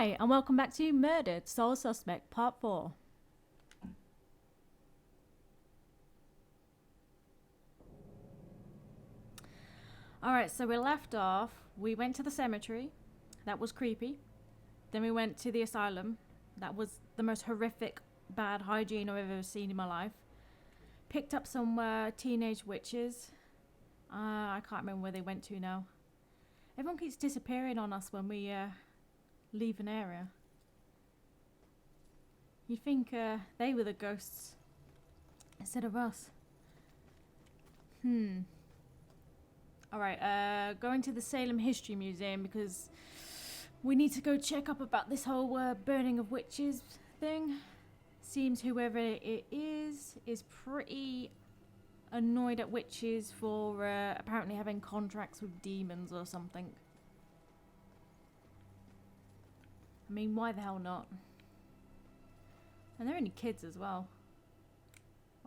Hi, and welcome back to Murdered Sole Suspect Part 4. Alright, so we left off. We went to the cemetery. That was creepy. Then we went to the asylum. That was the most horrific, bad hygiene I've ever seen in my life. Picked up some teenage witches. I can't remember where they went to now. Everyone keeps disappearing on us when we leave an area. You'd think they were the ghosts instead of us. Alright, going to the Salem History Museum because we need to go check up about this whole burning of witches thing. Seems whoever it is pretty annoyed at witches for apparently having contracts with demons or something. I mean, why the hell not? And they're only kids as well.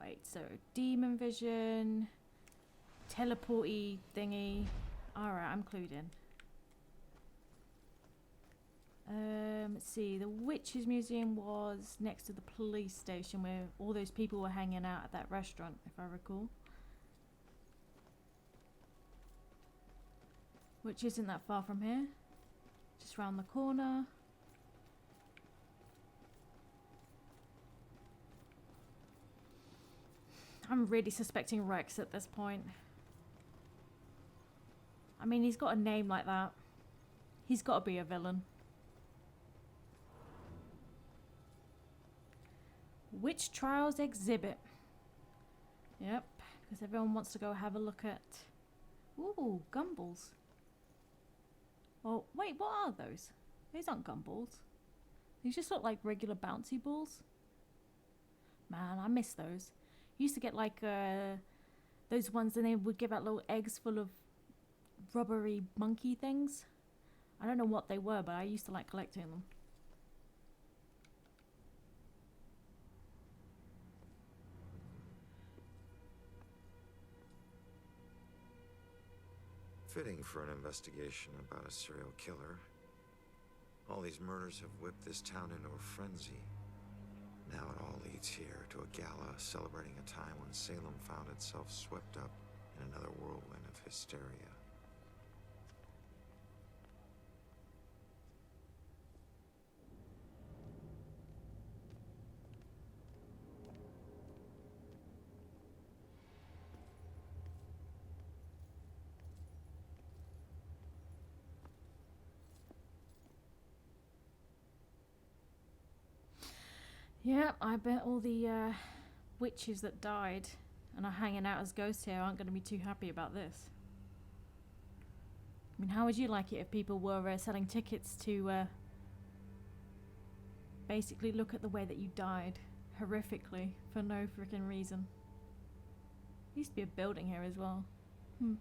Wait, so demon vision, teleporty thingy. Alright, I'm clued in. Let's see, the Witches Museum was next to the police station where all those people were hanging out at that restaurant, if I recall. Which isn't that far from here. Just round the corner. I'm really suspecting Rex at this point. I mean, he's got a name like that. He's got to be a villain. Witch Trials Exhibit. Yep, because everyone wants to go have a look at... Ooh, gumballs. Oh, wait, what are those? These aren't gumballs. These just look like regular bouncy balls. Man, I miss those. Used to get like those ones and they would give out little eggs full of rubbery monkey things. I don't know what they were, but I used to like collecting them. Fitting for an investigation about a serial killer. All these murders have whipped this town into a frenzy. Now it all leads here to a gala celebrating a time when Salem found itself swept up in another whirlwind of hysteria. Yeah, I bet all the witches that died and are hanging out as ghosts here aren't going to be too happy about this. I mean, how would you like it if people were selling tickets to basically look at the way that you died horrifically for no freaking reason? There used to be a building here as well. I'm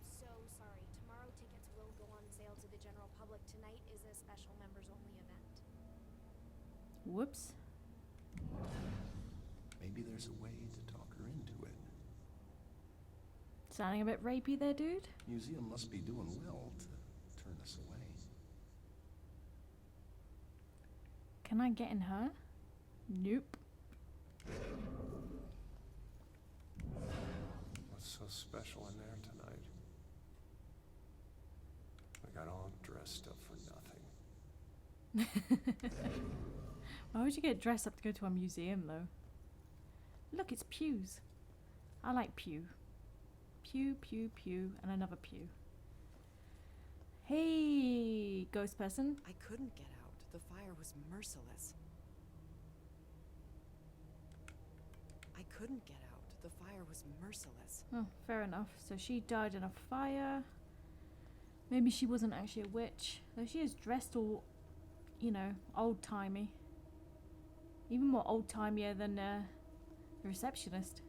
so sorry. Tomorrow tickets will go on sale to the general public. Tonight is a special members only event. Whoops. Maybe there's a way to talk her into it. Sounding a bit rapey there, dude. Museum must be doing well to turn us away. Can I get in her? Nope. What's so special in there tonight? I got all dressed up for nothing. Why would you get dressed up to go to a museum, though? Look, it's pews. I like pew. Pew, pew, pew, and another pew. Hey, ghost person. I couldn't get out. The fire was merciless. I couldn't get out. The fire was merciless. Oh, fair enough. So she died in a fire. Maybe she wasn't actually a witch. Though she is dressed all, you know, old-timey. Even more old-timier than the receptionist.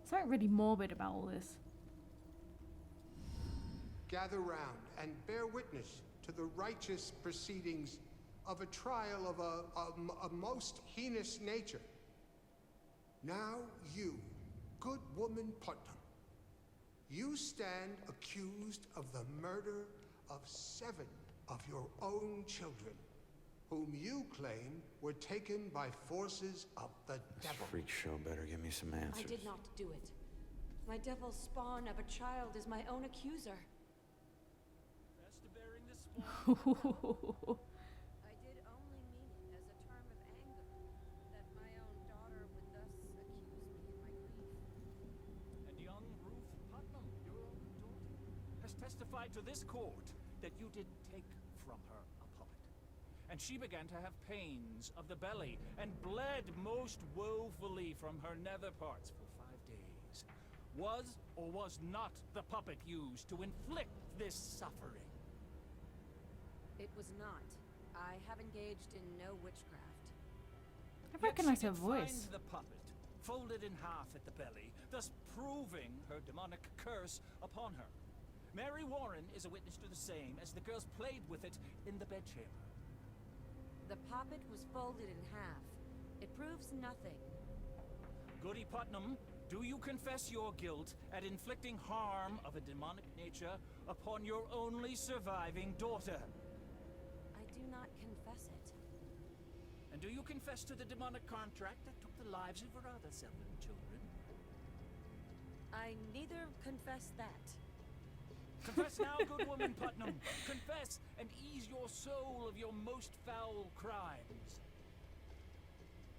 Something really morbid about all this. Gather round and bear witness to the righteous proceedings of a trial of a most heinous nature. Now you, good woman Putnam, you stand accused of the murder of 7 of your own children, whom you claim were taken by forces of the This devil. freak show better give me some answers. I did not do it. My devil spawn of a child is my own accuser. As to bearing this spawn, I did only mean it as a term of anger, that my own daughter would thus accuse me in my grief. and young Ruth Putnam, your own daughter, has testified to this court that you did take from her a puppet. And she began to have pains of the belly, and bled most woefully from her nether parts for 5 days. Was or was not the puppet used to inflict this suffering? It was not. I have engaged in no witchcraft. I recognize her Yet she did voice. find the puppet folded in half at the belly, thus proving her demonic curse upon her. Mary Warren is a witness to the same, as the girls played with it in the bedchamber. The poppet was folded in half. It proves nothing. Goody Putnam, do you confess your guilt at inflicting harm of a demonic nature upon your only surviving daughter? I do not confess it. And do you confess to the demonic contract that took the lives of her other 7 children? I neither confess that. Confess now, good woman Putnam. Confess and ease your soul of your most foul crimes.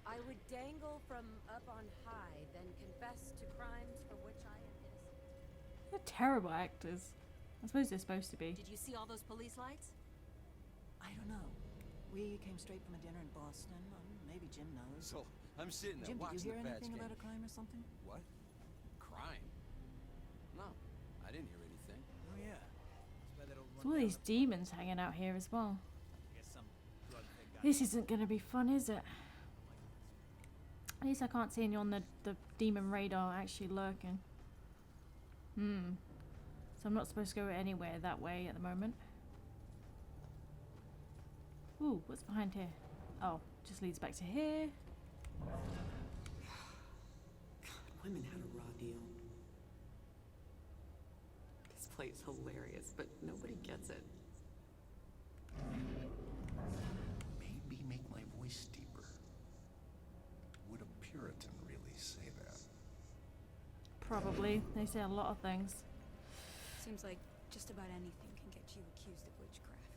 I would dangle from up on high, then confess to crimes for which I am innocent. They're terrible actors. I suppose they're supposed to be. Did you see all those police lights? I don't know. We came straight from a dinner in Boston. Maybe Jim knows. So, I'm sitting there Jim, did watching you hear the Pats anything game. about a crime or something? What? Crime? No, I didn't hear anything. Oh, yeah. There's all these demons hanging out here as well. This isn't going to be fun, is it? At least I can't see any on the demon radar actually lurking. So I'm not supposed to go anywhere that way at the moment. Ooh, what's behind here? Oh, just leads back to here. God, women had a raw deal. This play is hilarious, but nobody gets it. Maybe make my voice deeper. Would a Puritan really say that? Probably. They say a lot of things. Seems like just about anything can get you accused of witchcraft.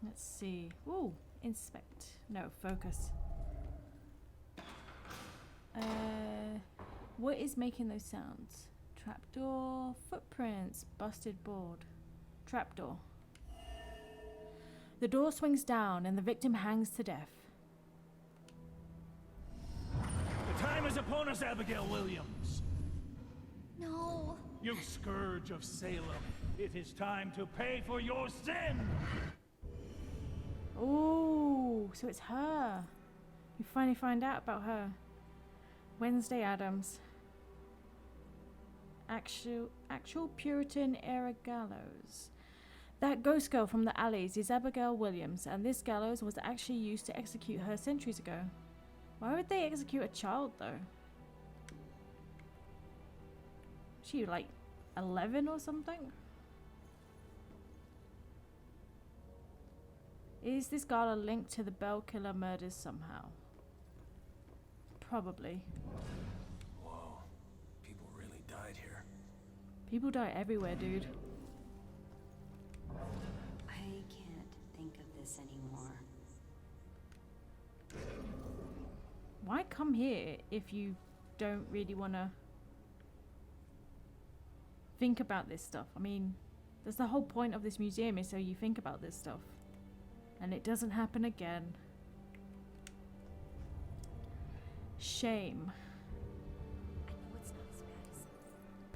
Let's see. Ooh, inspect. No, focus. What is making those sounds? Trapdoor, footprints, busted board. Trapdoor. The door swings down and the victim hangs to death. The time is upon us, Abigail Williams. No! You scourge of Salem. It is time to pay for your sin! Ooh, so it's her. You finally find out about her. Wednesday Addams. Actual Puritan era gallows. That ghost girl from the alleys is Abigail Williams, and this gallows was actually used to execute her centuries ago. Why would they execute a child, though? She like 11 or something? Is this gala linked to the Bell Killer murders somehow? Probably. Whoa. People really died here. People die everywhere, dude. I can't think of this anymore. Why come here if you don't really want to think about this stuff? I mean, that's the whole point of this museum, is so you think about this stuff. And it doesn't happen again. Shame. I know it's not as bad as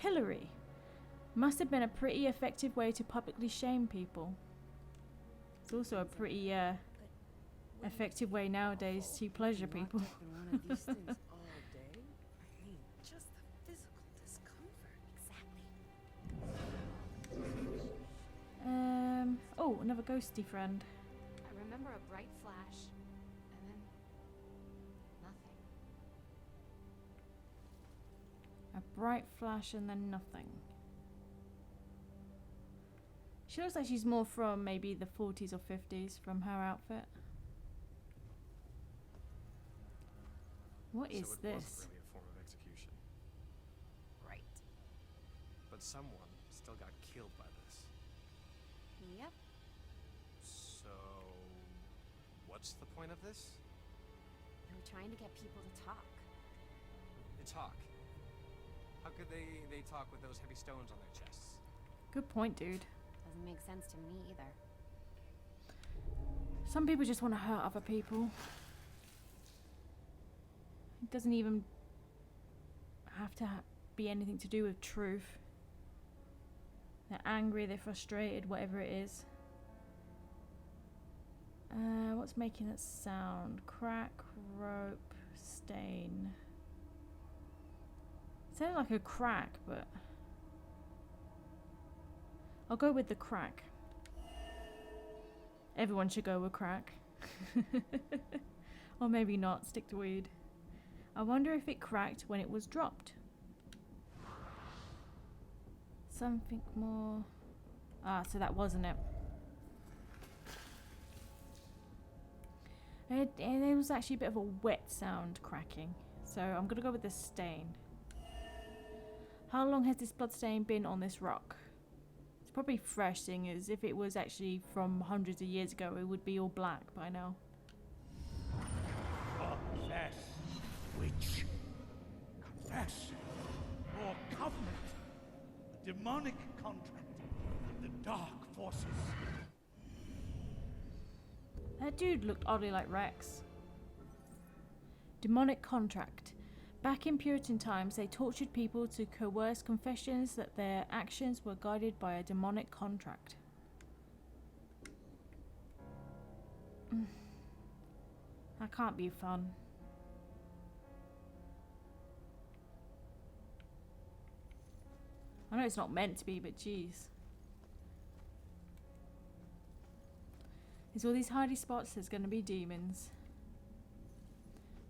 Pillory. Must have been a pretty effective way to publicly shame people. It's also a pretty effective way nowadays to pleasure people. One of these things all day? I mean, just the physical discomfort. Exactly. Oh, another ghosty friend. I remember a bright flash, and then nothing. A bright flash and then nothing. She looks like she's more from maybe the 40s or 50s from her outfit. What is so it this? wasn't really a form of execution. Right. But someone still got killed by this. Yep. So, what's the point of this? They were trying to get people to talk. They talk. How could they talk with those heavy stones on their chests? Good point, dude. Doesn't make sense to me either. Some people just want to hurt other people. It doesn't even have to be anything to do with truth. They're angry, they're frustrated, whatever it is. What's making that sound? Crack, rope, stain. It sounds like a crack, but I'll go with the crack. Everyone should go with crack. Or maybe not, stick to weed. I wonder if it cracked when it was dropped. Something more. Ah, so that wasn't it. It was actually a bit of a wet sound cracking. So I'm going to go with the stain. How long has this blood stain been on this rock? It's probably fresh, seeing as if it was actually from hundreds of years ago, it would be all black by now. Confess, witch. Confess. Your covenant. A demonic contract with the dark forces. That dude looked oddly like Rex. Demonic contract. Back in Puritan times, they tortured people to coerce confessions that their actions were guided by a demonic contract. That can't be fun. I know it's not meant to be, but geez. There's all these hidey spots, there's going to be demons.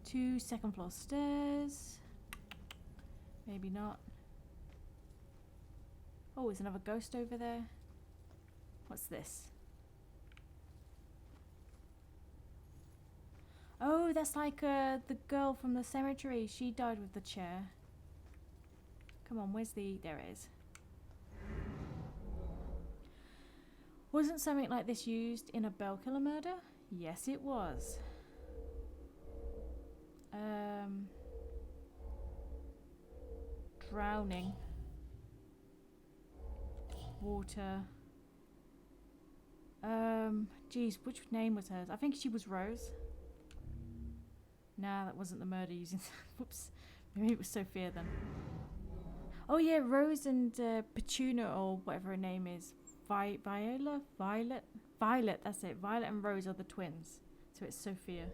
2 second floor stairs. Maybe not. Oh, there's another ghost over there. What's this? Oh, that's like the girl from the cemetery. She died with the chair. Come on, where's the... There it is. Wasn't something like this used in a bell killer murder? Yes, it was. Drowning. Water. Geez, which name was hers? I think she was Rose. Nah, that wasn't the murder using... Whoops. Maybe it was Sophia then. Oh yeah, Rose and Petunia, or whatever her name is. Viola? Violet? Violet, that's it. Violet and Rose are the twins. So it's Sophia.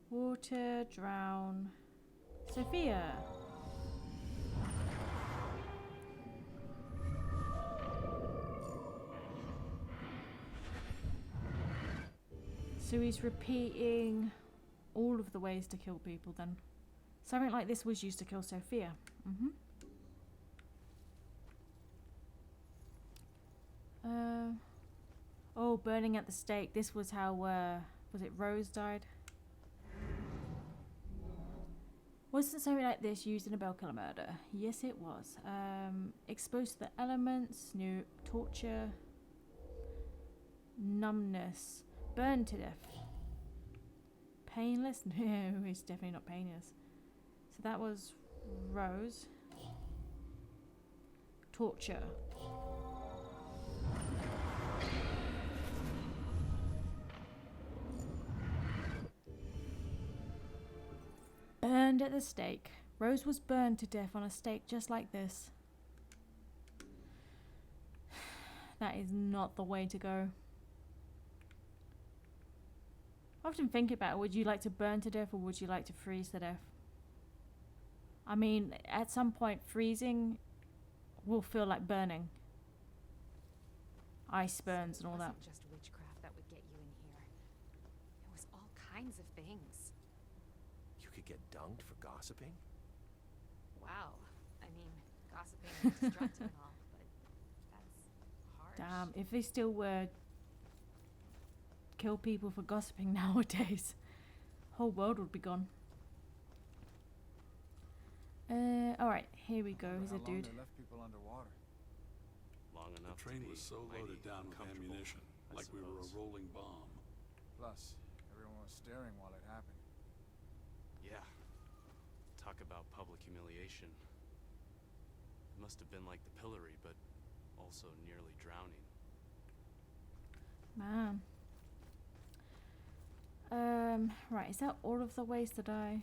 Water, drown. Sophia. So he's repeating all of the ways to kill people then. Something like this was used to kill Sophia. Oh, burning at the stake. This was how, was it Rose died? Wasn't something like this used in a bell killer murder? Yes, it was. Exposed to the elements, snoop, torture, numbness, burned to death. Painless? No, it's definitely not painless. So that was Rose. Torture. Burned at the stake. Rose was burned to death on a stake just like this. That is not the way to go. I often think about, would you like to burn to death or would you like to freeze to death? I mean, at some point freezing will feel like burning. Ice burns and all that. It wasn't just witchcraft that would get you in here. It was all kinds of things. You could get dunked for gossiping? Wow. I mean, gossiping is destructive and all, but that's Damn, if they still were kill people for gossiping nowadays, whole world would be gone. Alright, here we go. Here's a dude. They left people underwater. Long enough. The train to be was so mighty loaded down with uncomfortable, ammunition, I like we were a suppose. rolling bomb. Plus, everyone was staring while it happened. Yeah. Talk about public humiliation. It must have been like the pillory, but also nearly drowning. Man. Right, is that all of the ways to die?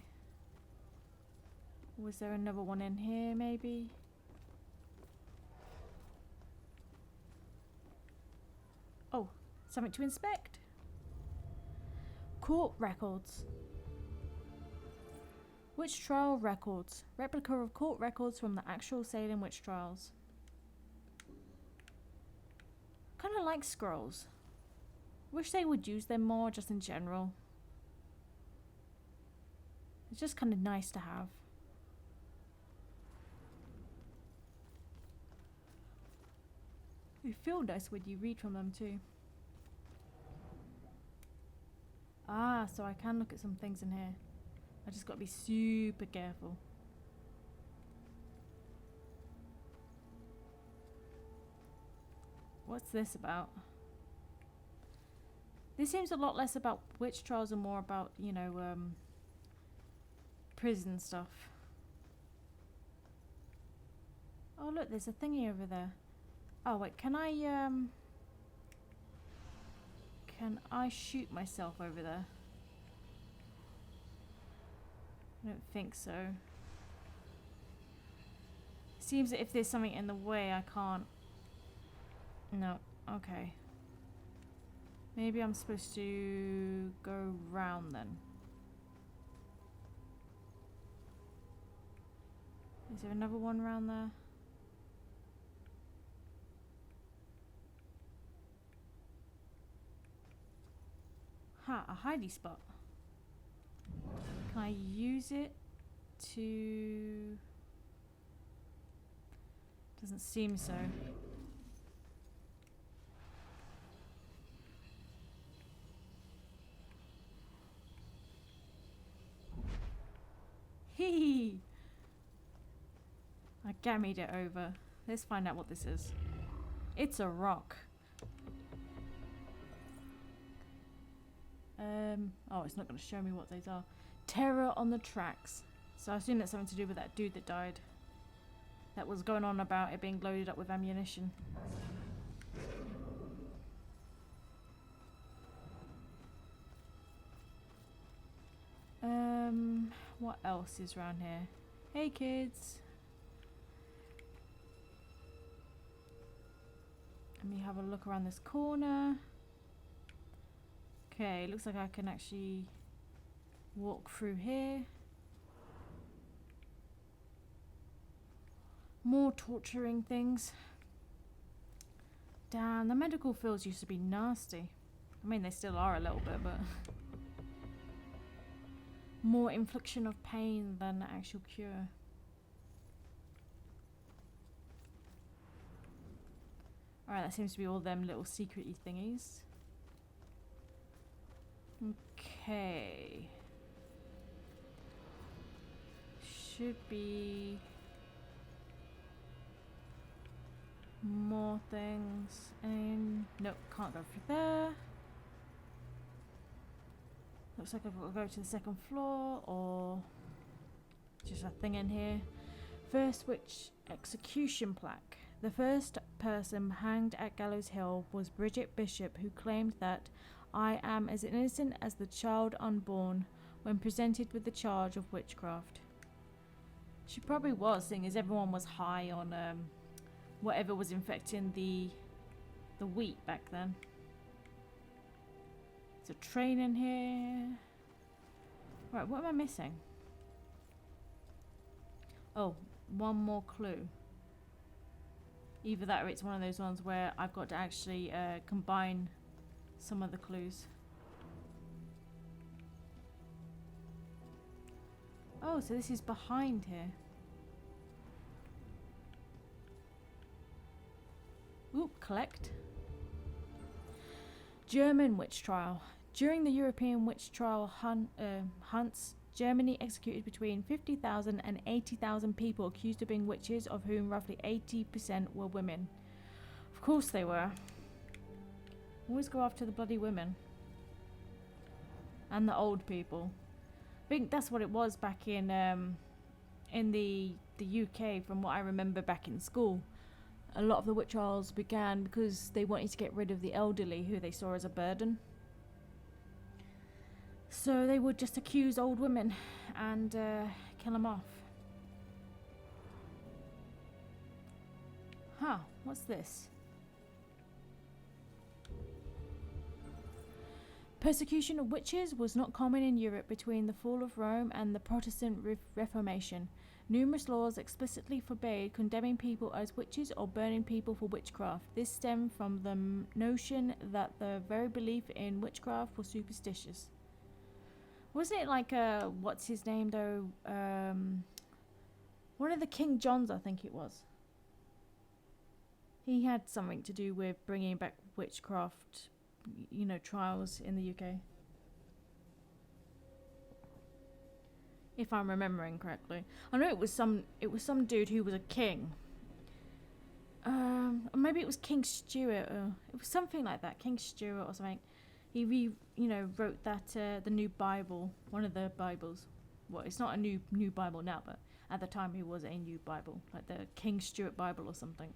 Was there another one in here, maybe? Oh, something to inspect. Court records. Witch trial records. Replica of court records from the actual Salem witch trials. Kind of like scrolls. Wish they would use them more, just in general. It's just kind of nice to have. They feel nice when you read from them too. Ah, so I can look at some things in here. I just got to be super careful. What's this about? This seems a lot less about witch trials and more about, you know, prison stuff. Oh look, there's a thingy over there. Oh wait, can I shoot myself over there? I don't think so. Seems that if there's something in the way, I can't. No, okay. Maybe I'm supposed to go round then. Is there another one around there? Ha, a hidey spot. Can I use it to... Doesn't seem so. Hee! I gammied it over. Let's find out what this is. It's a rock. Oh, it's not going to show me what these are. Terror on the tracks. So I assume that's something to do with that dude that died. That was going on about it being loaded up with ammunition. What else is around here? Hey kids! Let me have a look around this corner. Okay, looks like I can actually walk through here. More torturing things. Damn, the medical fields used to be nasty. I mean, they still are a little bit, but... more infliction of pain than actual cure. Alright, that seems to be all them little secret-y thingies. Okay. Should be more things. And nope, can't go through there. Looks like I've got to go to the second floor, or just a thing in here. First witch execution plaque. The first person hanged at Gallows Hill was Bridget Bishop, who claimed that I am as innocent as the child unborn when presented with the charge of witchcraft. She probably was, seeing as everyone was high on whatever was infecting the wheat back then. There's a train in here. Right, what am I missing? Oh, one more clue. Either that or it's one of those ones where I've got to actually combine some of the clues. Oh, so this is behind here. Oop, collect. German witch trial. During the European witch trial hunts, Germany executed between 50,000 and 80,000 people accused of being witches, of whom roughly 80% were women. Of course they were. Always go after the bloody women. And the old people. I think that's what it was back in the UK, from what I remember back in school. A lot of the witch trials began because they wanted to get rid of the elderly, who they saw as a burden. So they would just accuse old women and kill them off. Huh, what's this? Persecution of witches was not common in Europe between the fall of Rome and the Protestant Reformation. Numerous laws explicitly forbade condemning people as witches or burning people for witchcraft. This stemmed from the notion that the very belief in witchcraft was superstitious. Wasn't it like, what's his name though? One of the King Johns, I think it was. He had something to do with bringing back witchcraft, you know, trials in the UK. If I'm remembering correctly. I know it was some dude who was a king. Or maybe it was King Stuart, or it was something like that, King Stuart or something. He wrote that the new Bible, one of the Bibles. Well, it's not a new Bible now, but at the time it was a new Bible, like the King Stuart Bible or something.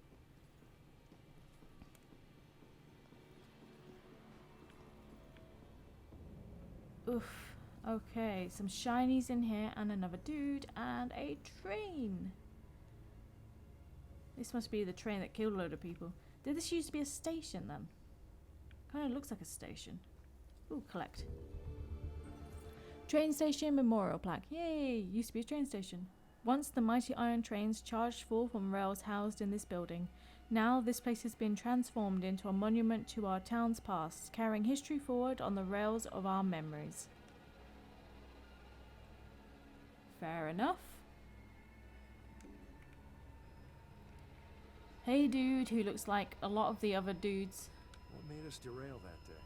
Oof. Okay, some shinies in here and another dude and a train. This must be the train that killed a load of people. Did this used to be a station then? Kind of looks like a station. Ooh, collect. Train station memorial plaque. Yay! Used to be a train station. Once the mighty iron trains charged forth from rails housed in this building. Now this place has been transformed into a monument to our town's past, carrying history forward on the rails of our memories. Fair enough. Hey dude, who looks like a lot of the other dudes. What made us derail that day?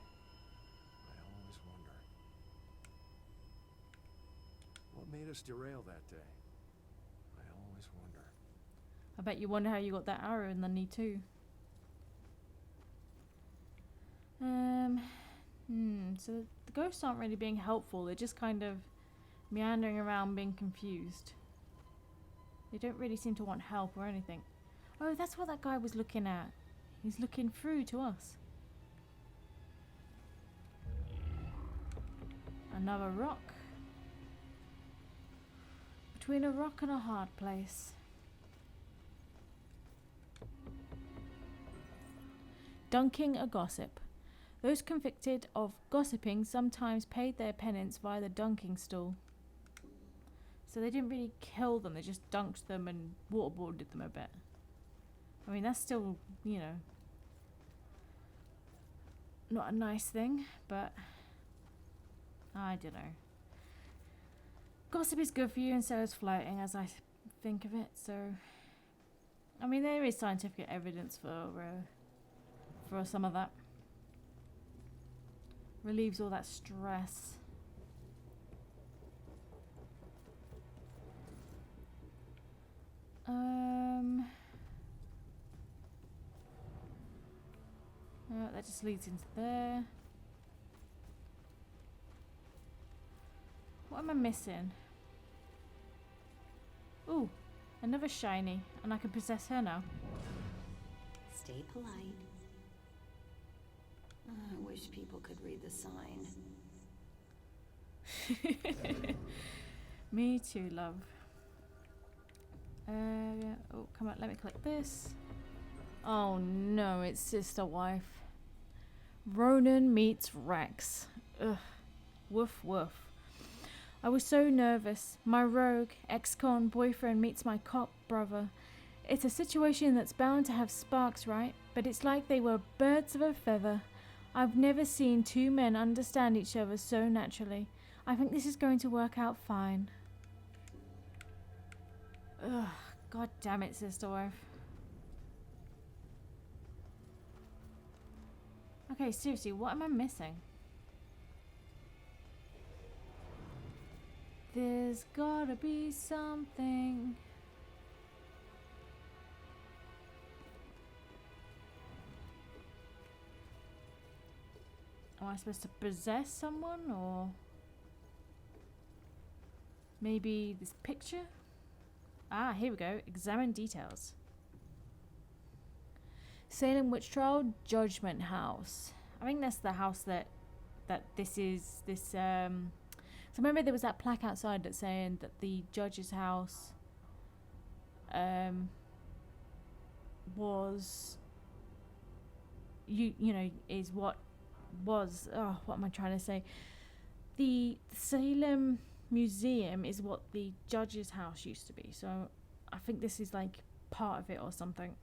I always wonder. What made us derail that day? I always wonder. I bet you wonder how you got that arrow in the knee too. So the ghosts aren't really being helpful, they're just kind of meandering around being confused. They don't really seem to want help or anything. Oh, that's what that guy was looking at. He's looking through to us. Another rock. Between a rock and a hard place. Dunking a gossip. Those convicted of gossiping sometimes paid their penance via the dunking stool. So they didn't really kill them, they just dunked them and waterboarded them a bit. I mean, that's still, you know, not a nice thing, but I don't know. Gossip is good for you, and so is floating, as I think of it. So, I mean, there is scientific evidence for some of that. Relieves all that stress. That just leads into there. What am I missing? Ooh, another shiny, and I can possess her now. Stay polite. I wish people could read the sign. Me too, love. Oh, come on, let me collect this. Oh no, it's Sister Wife. Ronan meets Rex. Ugh. Woof woof. I was so nervous. My rogue, ex-con boyfriend meets my cop brother. It's a situation that's bound to have sparks, right? But it's like they were birds of a feather. I've never seen two men understand each other so naturally. I think this is going to work out fine. Ugh, god damn it, Sister Wife. Okay, seriously, what am I missing? There's gotta be something. Am I supposed to possess someone, or maybe this picture? Ah, here we go. Examine details. Salem Witch Trial Judgment House. I think that's the house that this is. So remember there was that plaque outside that's saying that the judge's house was you know is what was what am I trying to say? The Salem Museum is what the judge's house used to be. So I think this is like part of it or something.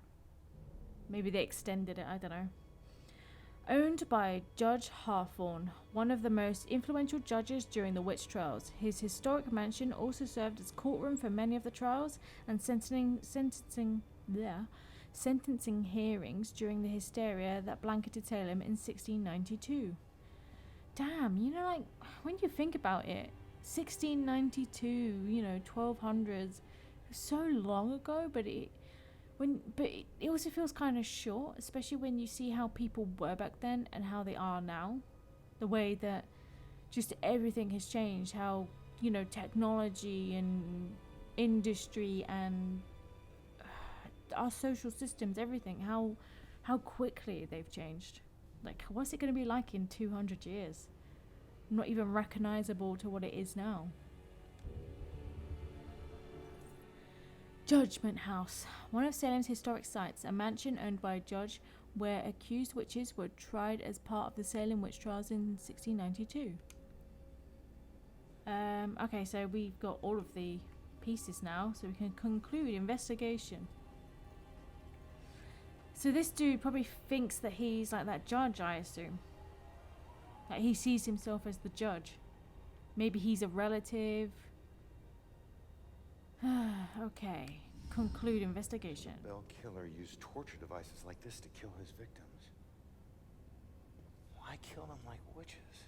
Maybe they extended it, I don't know. Owned by Judge Hawthorne, one of the most influential judges during the witch trials. His historic mansion also served as courtroom for many of the trials and sentencing hearings during the hysteria that blanketed Salem in 1692. Damn, you know, like, when you think about it, 1692, you know, 1200s, so long ago, but it also feels kind of short, especially when you see how people were back then and how they are now. The way that just everything has changed, how, you know, technology and industry and our social systems, everything, how quickly they've changed. Like, what's it going to be like in 200 years? Not even recognizable to what it is now. Judgment House, one of Salem's historic sites, a mansion owned by a judge where accused witches were tried as part of the Salem witch trials in 1692. Okay, so we've got all of the pieces now, so we can conclude investigation. So this dude probably thinks that he's like that judge, I assume. Like he sees himself as the judge. Maybe he's a relative. Okay. Conclude investigation. Bell killer used torture devices like this to kill his victims. Why kill them like witches?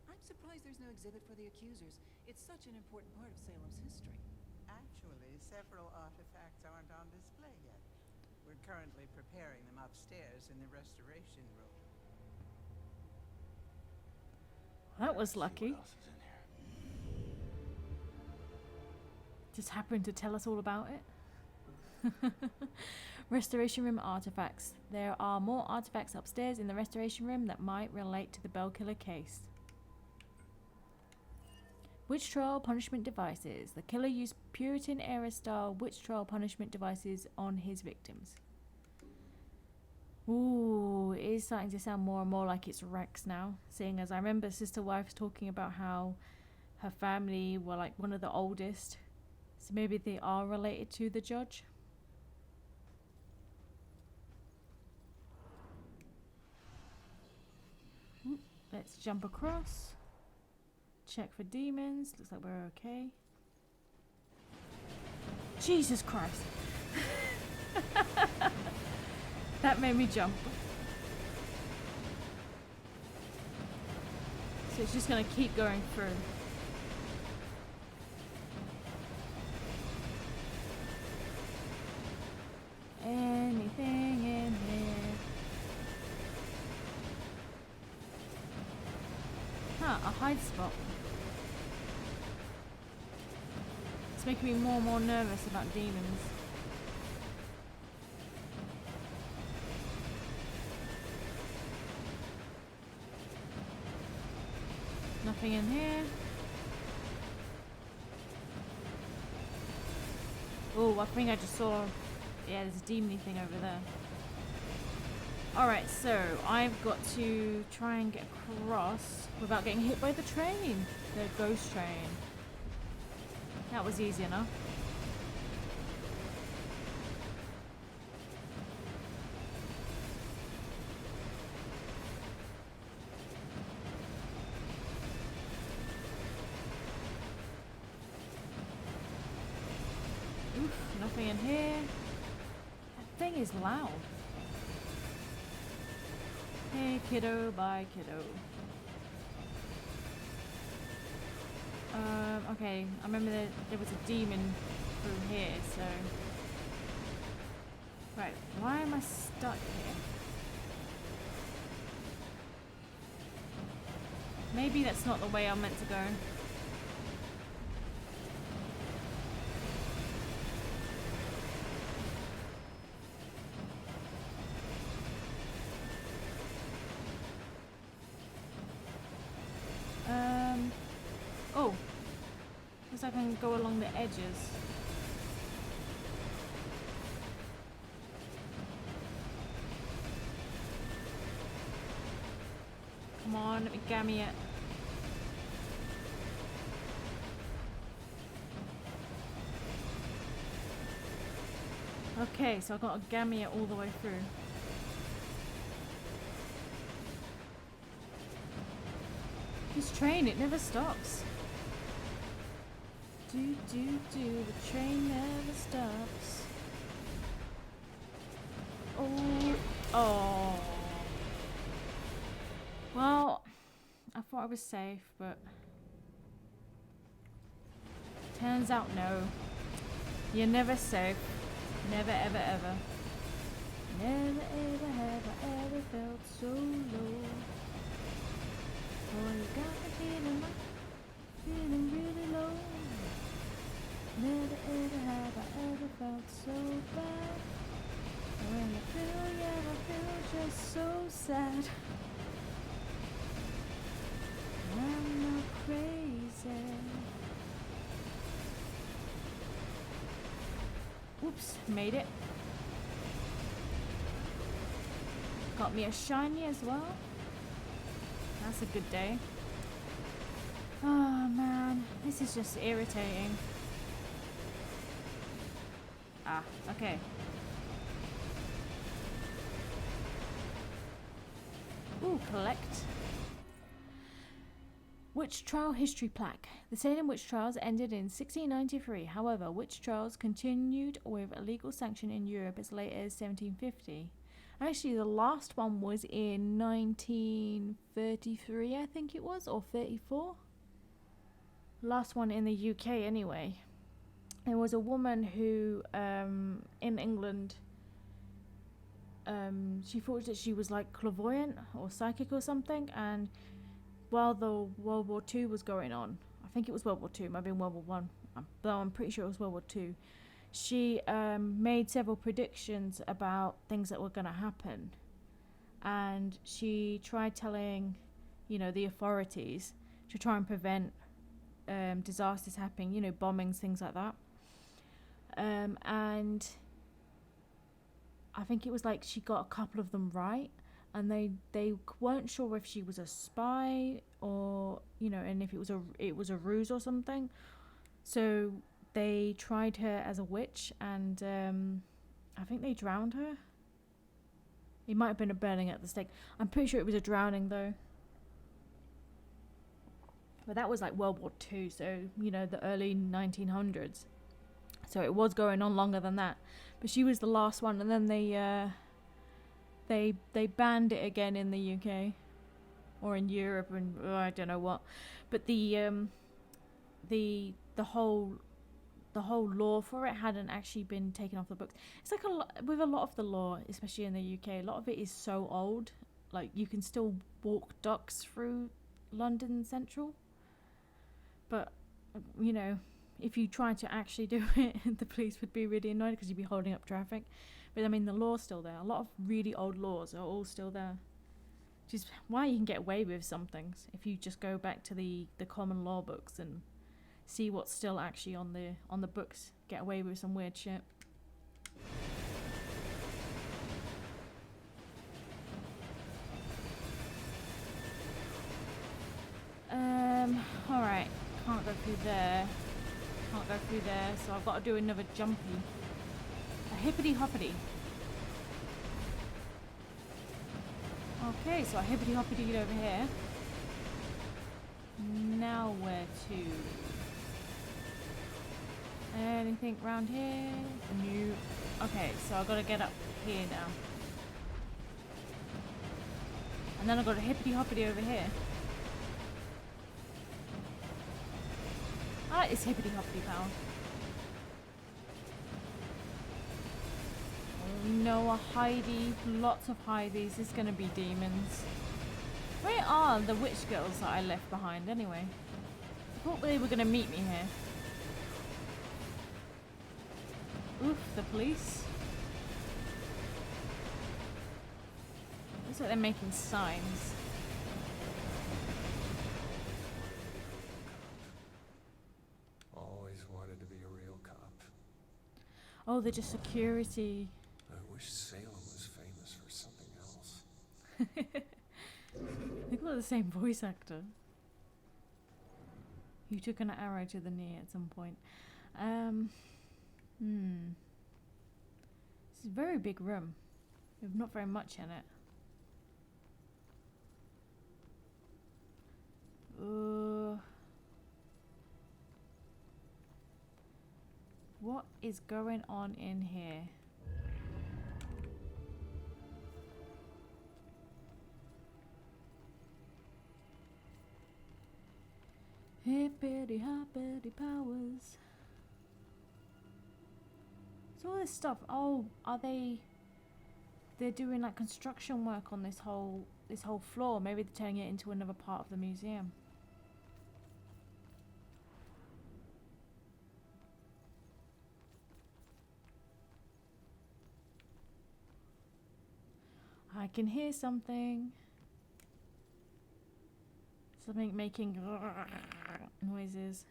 I'm surprised there's no exhibit for the accusers. It's such an important part of Salem's history. Actually, several artifacts aren't on display yet. We're currently preparing them upstairs in the restoration room. That was lucky. Just happened to tell us all about it. Restoration room artifacts. There are more artifacts upstairs in the restoration room that might relate to the Bell Killer case. Witch trial punishment devices. The killer used Puritan era style witch trial punishment devices on his victims. Ooh, it is starting to sound more and more like it's Rex now. Seeing as I remember Sister Wife's talking about how her family were like one of the oldest. So maybe they are related to the judge. Let's jump across. Check for demons. Looks like we're okay. Jesus Christ. That made me jump. So it's just going to keep going through. Anything in here? Huh, a hide spot. It's making me more and more nervous about demons. Nothing in here. Oh, I think I just saw... Yeah, there's a demon thing over there. Alright, so I've got to try and get across without getting hit by the train. The ghost train. That was easy enough. nothing in here. That thing is loud. Hey kiddo, bye kiddo. Okay, I remember there was a demon through here, so... Right, why am I stuck here? Maybe that's not the way I'm meant to go. Oh. Looks like I can go along the edges. Come on, let me gammy it. Okay, so I've got to gammy it all the way through. This train, it never stops. The train never stops. Oh. Well, I thought I was safe, but turns out no. You're never safe. Never, ever, ever. Never, ever have I ever felt so low. Oh, you got me feeling really low. Never, ever have I ever felt so bad. When I feel just so sad. I'm not crazy. Oops, made it. Got me a shiny as well. That's a good day. Oh man, this is just irritating. Ah, okay. Ooh, collect. Witch trial history plaque. The Salem witch trials ended in 1693. However, witch trials continued with a legal sanction in Europe as late as 1750. Actually, the last one was in 1933, I think it was, or 34. Last one in the UK, anyway. There was a woman who, in England, she thought that she was like clairvoyant or psychic or something, and while the World War II was going on, I think it was World War II, might have been World War One, though I'm pretty sure it was World War II, she made several predictions about things that were going to happen, and she tried telling, you know, the authorities to try and prevent disasters happening, you know, bombings, things like that. And I think it was like she got a couple of them right, and they weren't sure if she was a spy or, you know, and if it was a ruse or something. So they tried her as a witch, and I think they drowned her. It might have been a burning at the stake. I'm pretty sure it was a drowning though. But that was like World War II, so, you know, the early 1900s. So it was going on longer than that. But she was the last one, and then they banned it again in the UK or in Europe, and I don't know what. But the whole law for it hadn't actually been taken off the books. It's like with a lot of the law, especially in the UK, a lot of it is so old. Like, you can still walk ducks through London Central. But, you know, if you try to actually do it, the police would be really annoyed because you'd be holding up traffic. But I mean, the law's still there. A lot of really old laws are all still there. Which is why you can get away with some things if you just go back to the common law books and see what's still actually on the books. Get away with some weird shit. Alright. Can't go through there. Can't go through there, so I've got to do another jumpy. A hippity hoppity. Okay, so I hippity hoppity over here. Now where to? Anything round here? New. Okay, so I gotta get up here now. And then I got a hippity hoppity over here. I like this hippity hoppity power. Oh no, a Heidi. Lots of Heidis. This is gonna be demons. Where are the witch girls that I left behind anyway? I thought they were gonna meet me here. Oof, the police. Looks like they're making signs. Always wanted to be a real cop. Oh, they're just security. I wish Salem was famous for something else. They've got the same voice actor. Who took an arrow to the knee at some point. This is a very big room. We have not very much in it. What is going on in here? Hippity hoppity powers. So all this stuff. Oh, are they? They're doing like construction work on this whole floor. Maybe they're turning it into another part of the museum. I can hear something. Something making noises.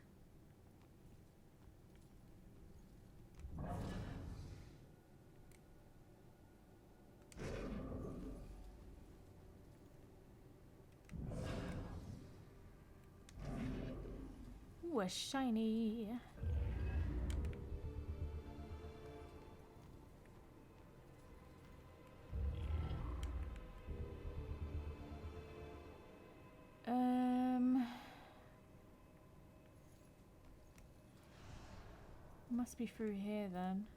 Ooh, a shiny. Must be through here then.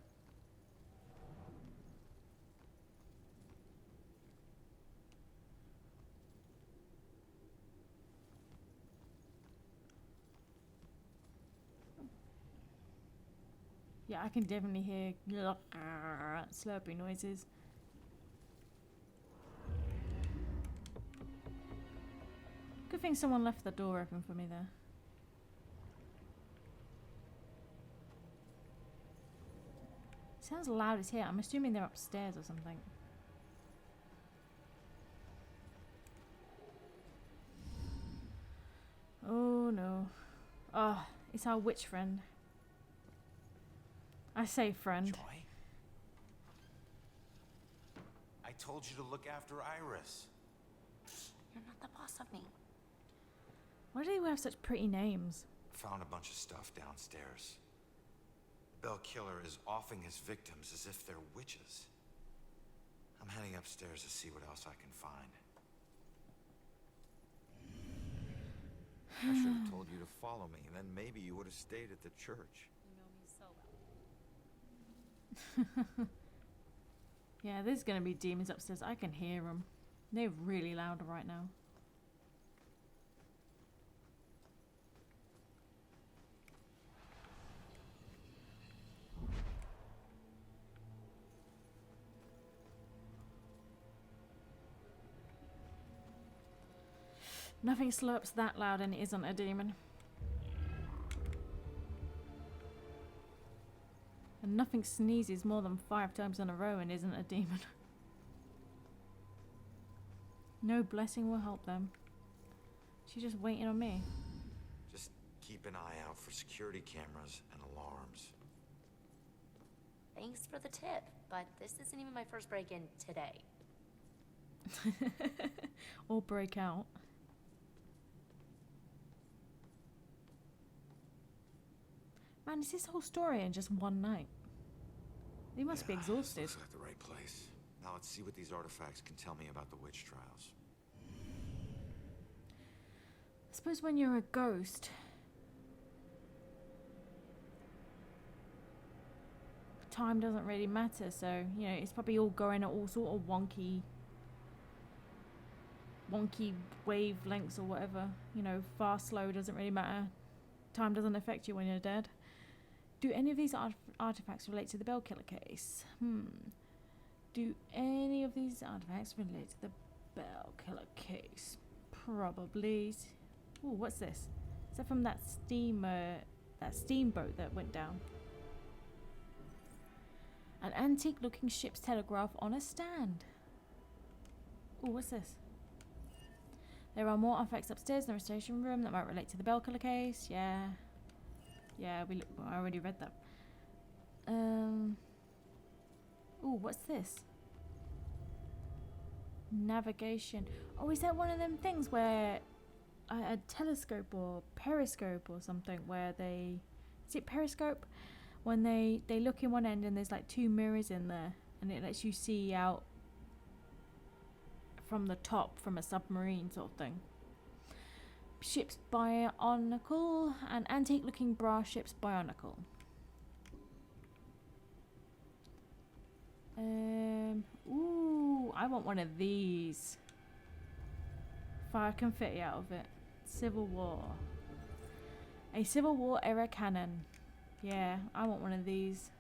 Yeah, I can definitely hear slurpy noises. Good thing someone left the door open for me there. Sounds loud as here. I'm assuming they're upstairs or something. Oh no. Oh, it's our witch friend. I say friend. Joy? I told you to look after Iris. You're not the boss of me. Why do they have such pretty names? Found a bunch of stuff downstairs. The Bell Killer is offing his victims as if they're witches. I'm heading upstairs to see what else I can find. I should have told you to follow me, and then maybe you would have stayed at the church. You know me so well. Yeah, there's gonna be demons upstairs. I can hear them. They're really loud right now. Nothing slurps that loud and it isn't a demon. And nothing sneezes more than 5 times in a row and isn't a demon. No blessing will help them. She's just waiting on me. Just keep an eye out for security cameras and alarms. Thanks for the tip, but this isn't even my first break-in today. Or break out. Man, is this whole story in just one night? They must be exhausted. Looks like the right place. Now let's see what these artifacts can tell me about the witch trials. I suppose when you're a ghost, time doesn't really matter, so you know it's probably all going at all sort of wonky wavelengths or whatever. You know, fast, slow doesn't really matter. Time doesn't affect you when you're dead. Do any of these artifacts relate to the Bell Killer case? Do any of these artifacts relate to the Bell Killer case? Probably. Oh, what's this? Is that from that steamboat that went down? An antique-looking ship's telegraph on a stand. Oh, what's this? There are more artifacts upstairs in the restoration room that might relate to the Bell Killer case. Yeah, I already read that. Oh, what's this? Navigation. Oh, is that one of them things where a telescope or periscope or something where they... Is it periscope? When they look in one end and there's like 2 mirrors in there and it lets you see out from the top from a submarine sort of thing. Ship's bionicle. An antique looking brass ship's bionicle. Ooh, I want one of these. Fire confetti out of it. Civil War. A Civil War era cannon. Yeah, I want one of these.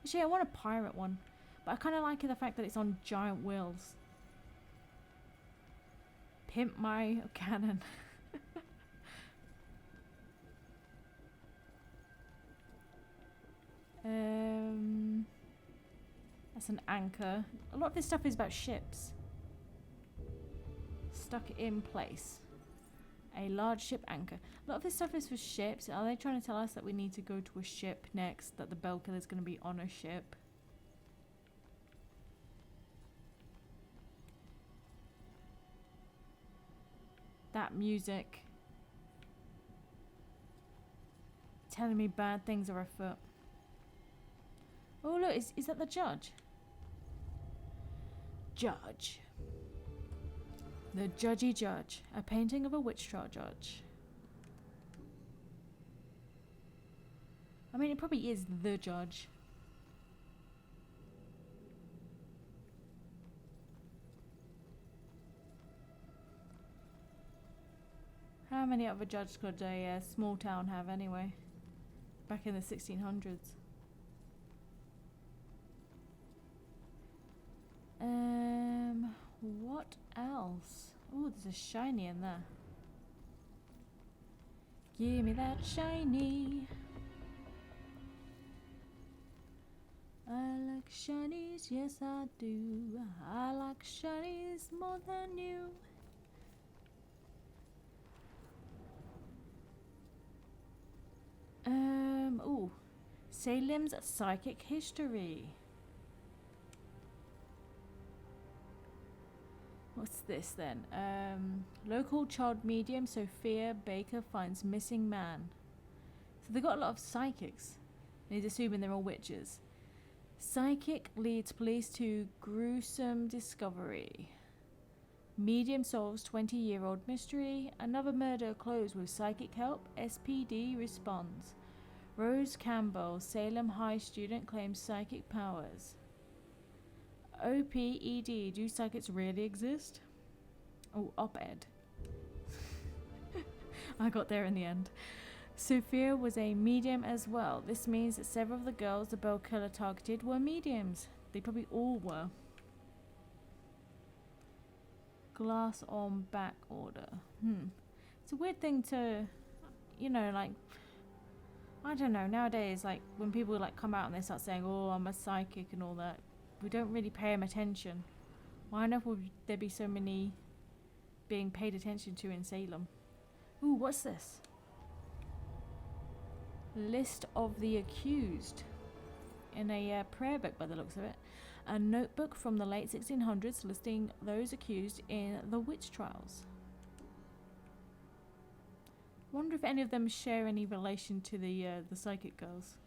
Actually, I want a pirate one. But I kind of like the fact that it's on giant wheels. Pimp my cannon. That's an anchor. A lot of this stuff is about ships. Stuck in place. A large ship anchor. A lot of this stuff is for ships. Are they trying to tell us that we need to go to a ship next? That the Bell Killer is going to be on a ship? That music. Telling me bad things are afoot. Oh look, is that the judge? Judge. The Judgy Judge. A painting of a witch trial judge. I mean, it probably is the judge. How many other judges could a small town have anyway? Back in the 1600s. What else? Oh, there's a shiny in there. Give me that shiny. I like shinies, yes I do. I like shinies more than you. Ooh. Salem's psychic history. What's this then? Local child medium Sophia Baker finds missing man. So they got a lot of psychics. And he's assuming they're all witches. Psychic leads police to gruesome discovery. Medium solves 20-year-old mystery. Another murder closed with psychic help. SPD responds. Rose Campbell, Salem High student, claims psychic powers. OPED, do psychics really exist? Oh, op-ed. I got there in the end. Sophia was a medium as well. This means that several of the girls the Bell Killer targeted were mediums. They probably all were. Glass on back order. It's a weird thing to, you know, like, I don't know, nowadays, like, when people, like, come out and they start saying, oh, I'm a psychic and all that, we don't really pay them attention. Why on earth would there be so many being paid attention to in Salem? Ooh, what's this? List of the accused. In a prayer book by the looks of it. A notebook from the late 1600s listing those accused in the witch trials. Wonder if any of them share any relation to the psychic girls.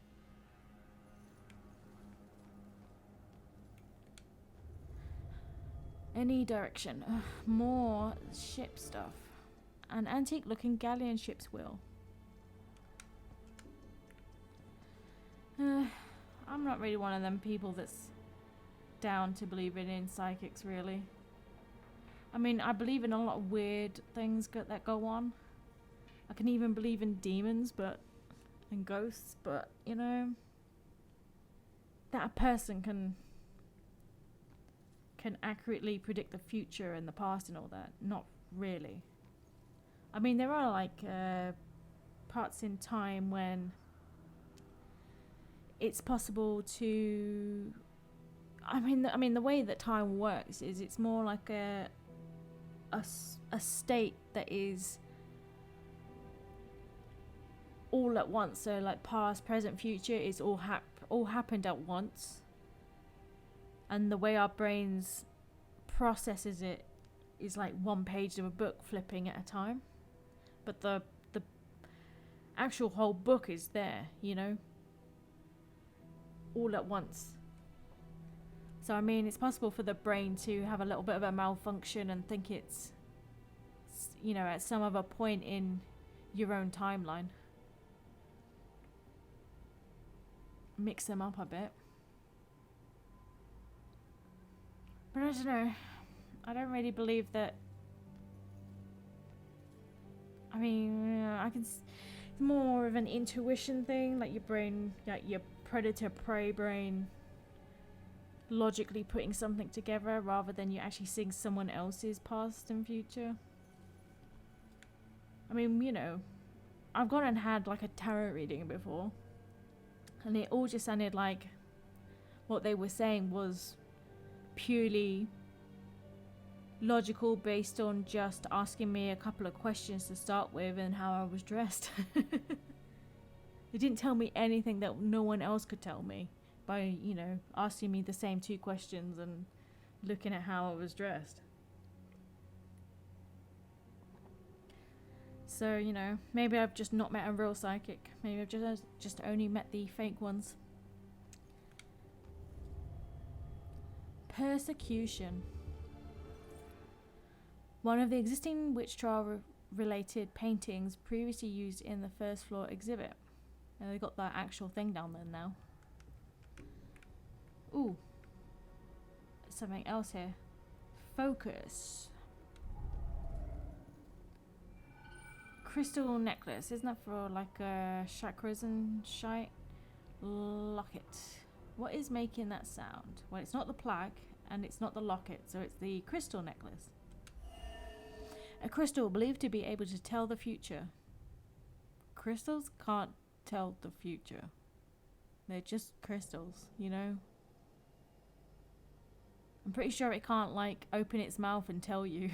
Any direction. More ship stuff. An antique-looking galleon ship's wheel. I'm not really one of them people that's down to believing in psychics, really. I mean, I believe in a lot of weird things that go on. I can even believe in demons, and ghosts, but, you know, that a person can accurately predict the future and the past and all that, not really. I mean, there are like parts in time when it's possible to. I mean, the way that time works is it's more like a state that is all at once. So like past, present, future is all happened at once. And the way our brains processes it is like one page of a book flipping at a time. But the actual whole book is there, you know, all at once. So I mean, it's possible for the brain to have a little bit of a malfunction and think it's, you know, at some other point in your own timeline. Mix them up a bit. But I don't know. I don't really believe that. I mean, it's more of an intuition thing, like your brain, like your predator-prey brain logically putting something together rather than you actually seeing someone else's past and future. I mean, you know, I've gone and had like a tarot reading before, and it all just sounded like what they were saying was purely logical based on just asking me a couple of questions to start with and how I was dressed. They didn't tell me anything that no one else could tell me by, you know, asking me the same two questions and looking at how I was dressed. So, you know, maybe I've just not met a real psychic. Maybe I've just only met the fake ones. Persecution. One of the existing witch trial related paintings previously used in the first floor exhibit. And they got that actual thing down there now. Ooh. Something else here. Focus. Crystal necklace. Isn't that for like chakras and shite? Locket. What is making that sound? Well, it's not the plaque and it's not the locket, so it's the crystal necklace. A crystal believed to be able to tell the future. Crystals can't tell the future. They're just crystals, you know? I'm pretty sure it can't, like, open its mouth and tell you.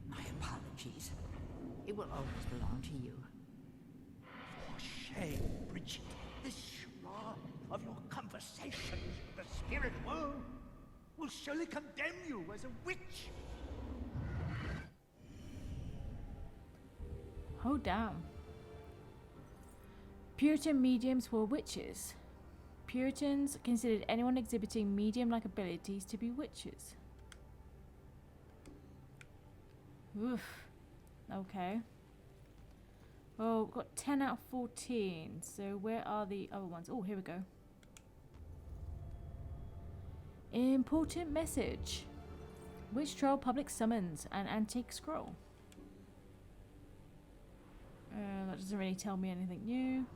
My apologies. It will always belong to you. For shame, Bridget. This charade of your conversations with the spirit world will surely condemn you as a witch. Oh, damn. Puritan mediums were witches. Puritans considered anyone exhibiting medium-like abilities to be witches. Oof. Okay. Well, we've got 10 out of 14. So where are the other ones? Oh, here we go. Important message. Witch trial public summons an antique scroll. That doesn't really tell me anything new.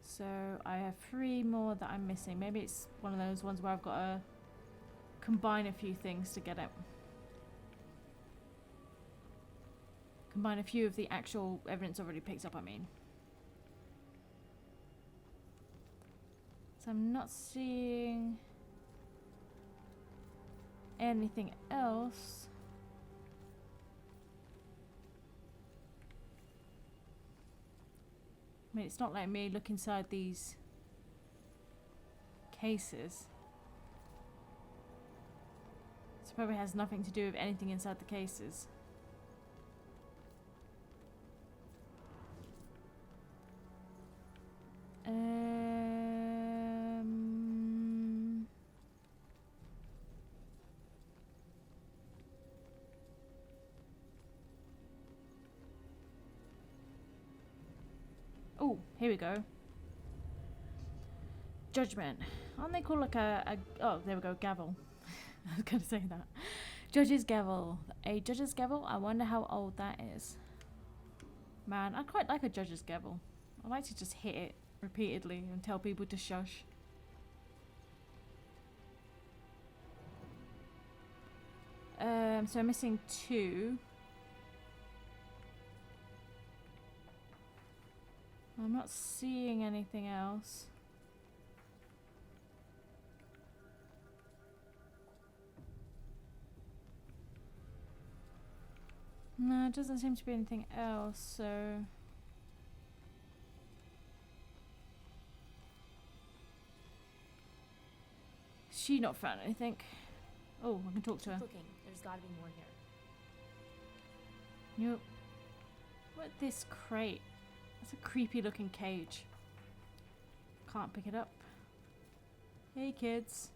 So I have 3 more that I'm missing. Maybe it's one of those ones where I've got to combine a few things to get it. Combine a few of the actual evidence already picked up, I mean. So I'm not seeing anything else. I mean, it's not like me look inside these cases. This probably has nothing to do with anything inside the cases. Here we go. Judgment. Aren't they called like a oh, there we go, gavel. I was gonna say that. Judge's gavel. A judge's gavel? I wonder how old that is. Man, I quite like a judge's gavel. I like to just hit it repeatedly and tell people to shush. So I'm missing 2. I'm not seeing anything else. No, it doesn't seem to be anything else, so... She not found anything. Oh, I can talk to her. Keep looking. There's gotta be more here. Nope. What this crate? That's a creepy looking cage. Can't pick it up. Hey kids.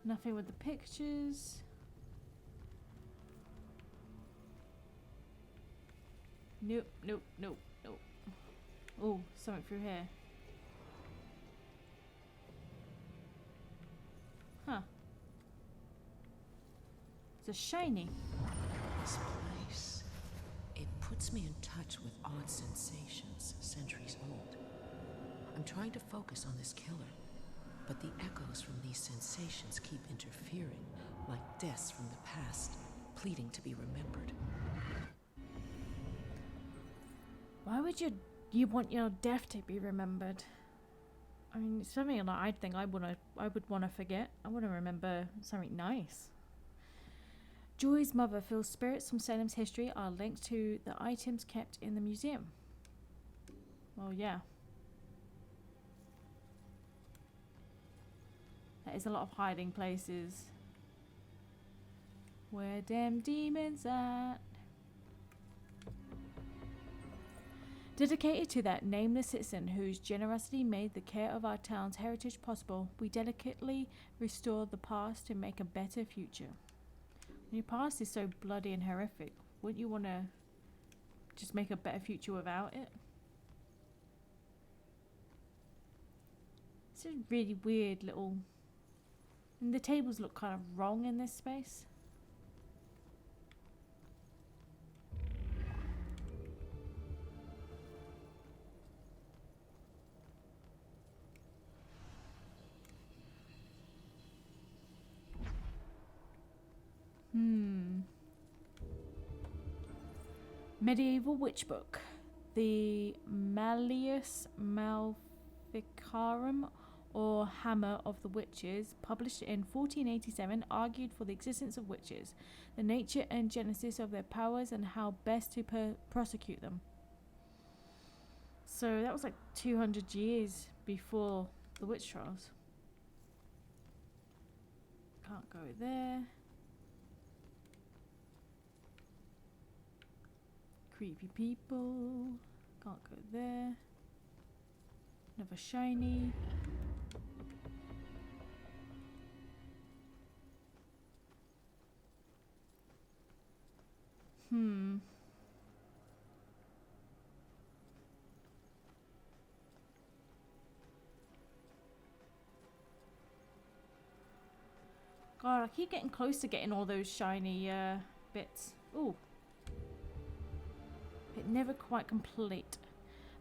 Nothing with the pictures. Nope, nope, nope, nope. Oh, something through here. Huh. It's a shiny. This place, it puts me in touch with odd sensations, centuries old. I'm trying to focus on this killer, but the echoes from these sensations keep interfering, like deaths from the past, pleading to be remembered. Why would you want your death to be remembered? I mean, it's something that I think I would want to forget. I want to remember something nice. Joy's mother feels spirits from Salem's history are linked to the items kept in the museum. Well, yeah. That is a lot of hiding places. Where them demons at? Dedicated to that nameless citizen whose generosity made the care of our town's heritage possible, we delicately restore the past to make a better future. When your past is so bloody and horrific, wouldn't you want to just make a better future without it? It's a really weird little... And the tables look kind of wrong in this space. Medieval witch book. The Malleus Maleficarum, or Hammer of the Witches, published in 1487, argued for the existence of witches, the nature and genesis of their powers, and how best to prosecute them. So that was like 200 years before the witch trials. Can't go there. Creepy people. Can't go there. Another shiny. God, I keep getting close to getting all those shiny bits. Ooh. But never quite complete.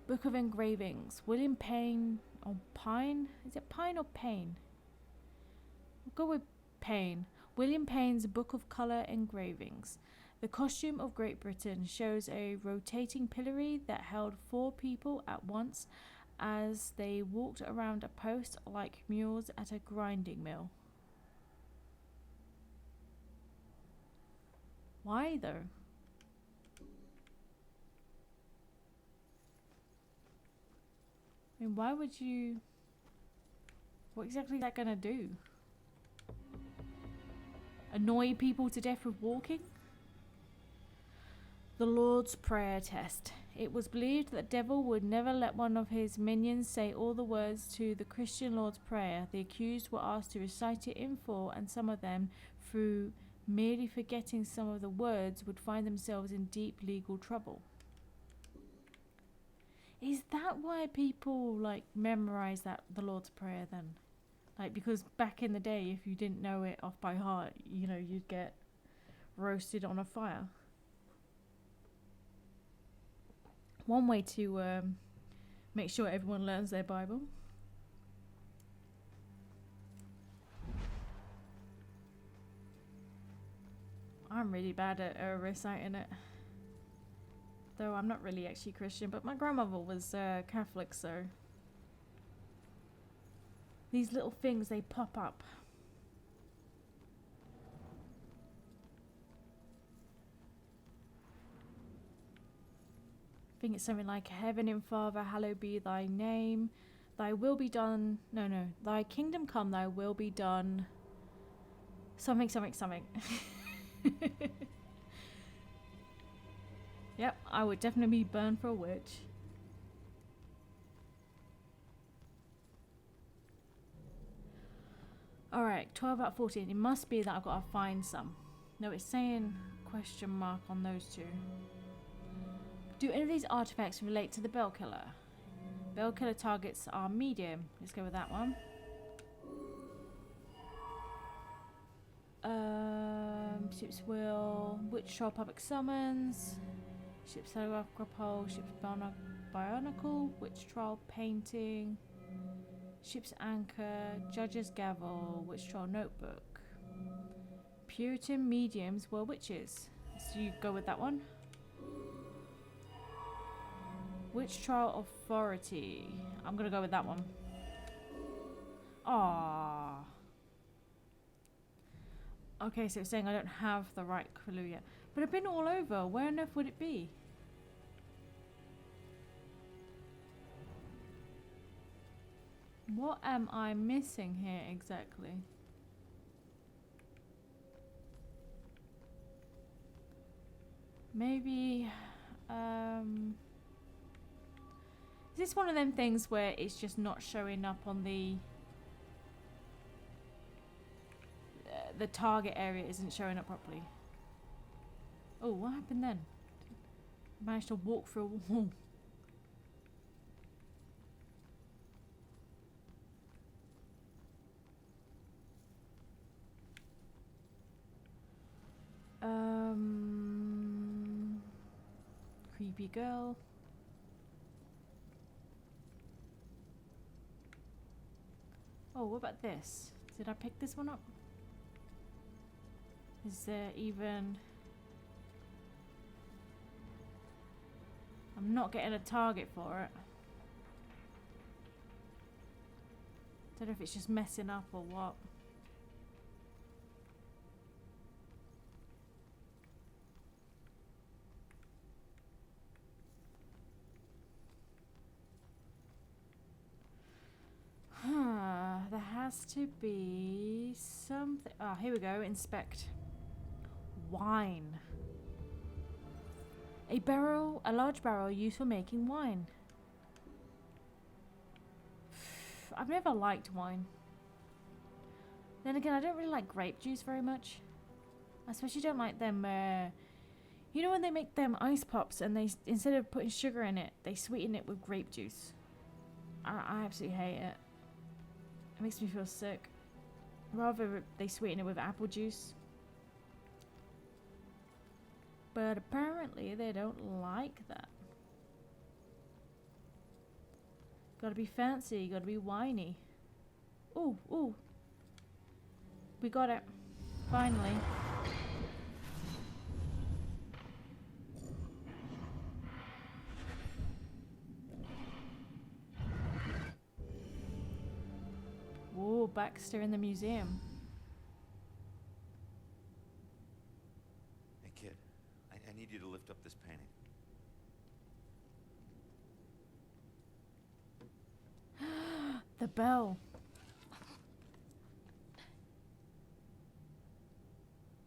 Book of Engravings. William Payne or Pine? Is it Pine or Payne? We'll go with Payne. William Payne's Book of Colour Engravings. The costume of Great Britain shows a rotating pillory that held 4 people at once as they walked around a post like mules at a grinding mill. Why though? I mean, why would you... What exactly is that gonna do? Annoy people to death with walking? The Lord's Prayer Test. It was believed that the devil would never let one of his minions say all the words to the Christian Lord's Prayer. The accused were asked to recite it in full, and some of them, through merely forgetting some of the words, would find themselves in deep legal trouble. Is that why people like memorize the Lord's Prayer then? Like, because back in the day, if you didn't know it off by heart, you know, you'd get roasted on a fire. One way to make sure everyone learns their Bible. I'm really bad at reciting it. Though I'm not really actually Christian, but my grandmother was Catholic, so these little things, they pop up. I think it's something like, Heavenly Father, hallowed be thy name. Thy will be done. No. Thy kingdom come, thy will be done. Something. Yep, I would definitely be burned for a witch. Alright, 12 out of 14. It must be that I've got to find some. No, it's saying question mark on those two. Do any of these artifacts relate to the bell killer? Bell killer targets are medium. Let's go with that one. Ship's wheel, witch troll, public summons, ship's telegraph pole, ship's bionicle, witch troll, painting, ship's anchor, judge's gavel, witch troll notebook. Puritan mediums were witches. So you go with that one. Witch trial authority. I'm gonna go with that one. Aww. Okay, so it's saying I don't have the right clue yet. But I've been all over. Where on earth would it be? What am I missing here exactly? Maybe... is this one of them things where it's just not showing up on the target area isn't showing up properly? Oh, what happened then? I managed to walk through a wall. Creepy girl. Oh, what about this? Did I pick this one up? Is there even... I'm not getting a target for it. Don't know if it's just messing up or what. There has to be something. Ah, here we go. Inspect. Wine. A large barrel used for making wine. I've never liked wine. Then again, I don't really like grape juice very much. I especially don't like them, you know when they make them ice pops and they, instead of putting sugar in it, they sweeten it with grape juice. I absolutely hate it. It makes me feel sick. Rather they sweeten it with apple juice. But apparently they don't like that. Gotta be fancy, gotta be whiny. Ooh, ooh. We got it. Finally. Whoa, Baxter in the museum. Hey kid, I need you to lift up this painting. The bell.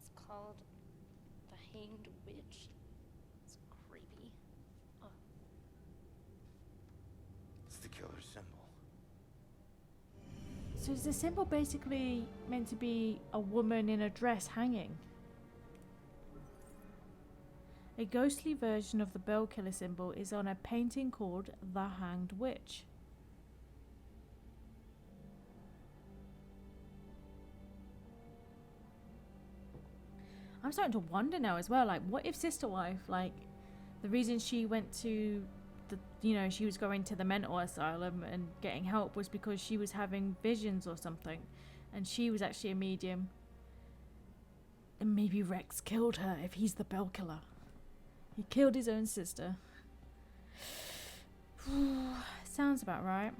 It's called the Hanged Witch. It's creepy. Oh. It's the killer's symbol. So is the symbol basically meant to be a woman in a dress hanging? A ghostly version of the bell killer symbol is on a painting called The Hanged Witch. I'm starting to wonder now as well, like, what if Sister Wife, like, the reason she went to the, you know, she was going to the mental asylum and getting help was because she was having visions or something, and she was actually a medium. And maybe Rex killed her if he's the bell killer. He killed his own sister. Sounds about right.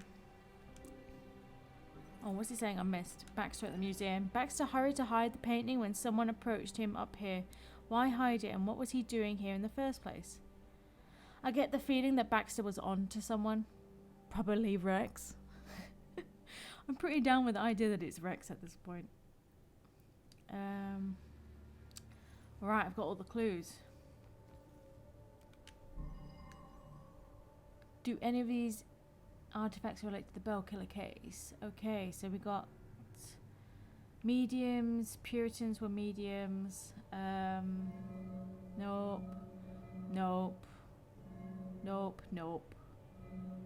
Oh, what's he saying? I missed. Baxter at the museum. Baxter hurried to hide the painting when someone approached him up here. Why hide it, and what was he doing here in the first place? I get the feeling that Baxter was on to someone. Probably Rex. I'm pretty down with the idea that it's Rex at this point. Right, I've got all the clues. Do any of these artifacts relate to the bell killer case? Okay, so we got mediums. Puritans were mediums. Nope. Nope. Nope. Nope.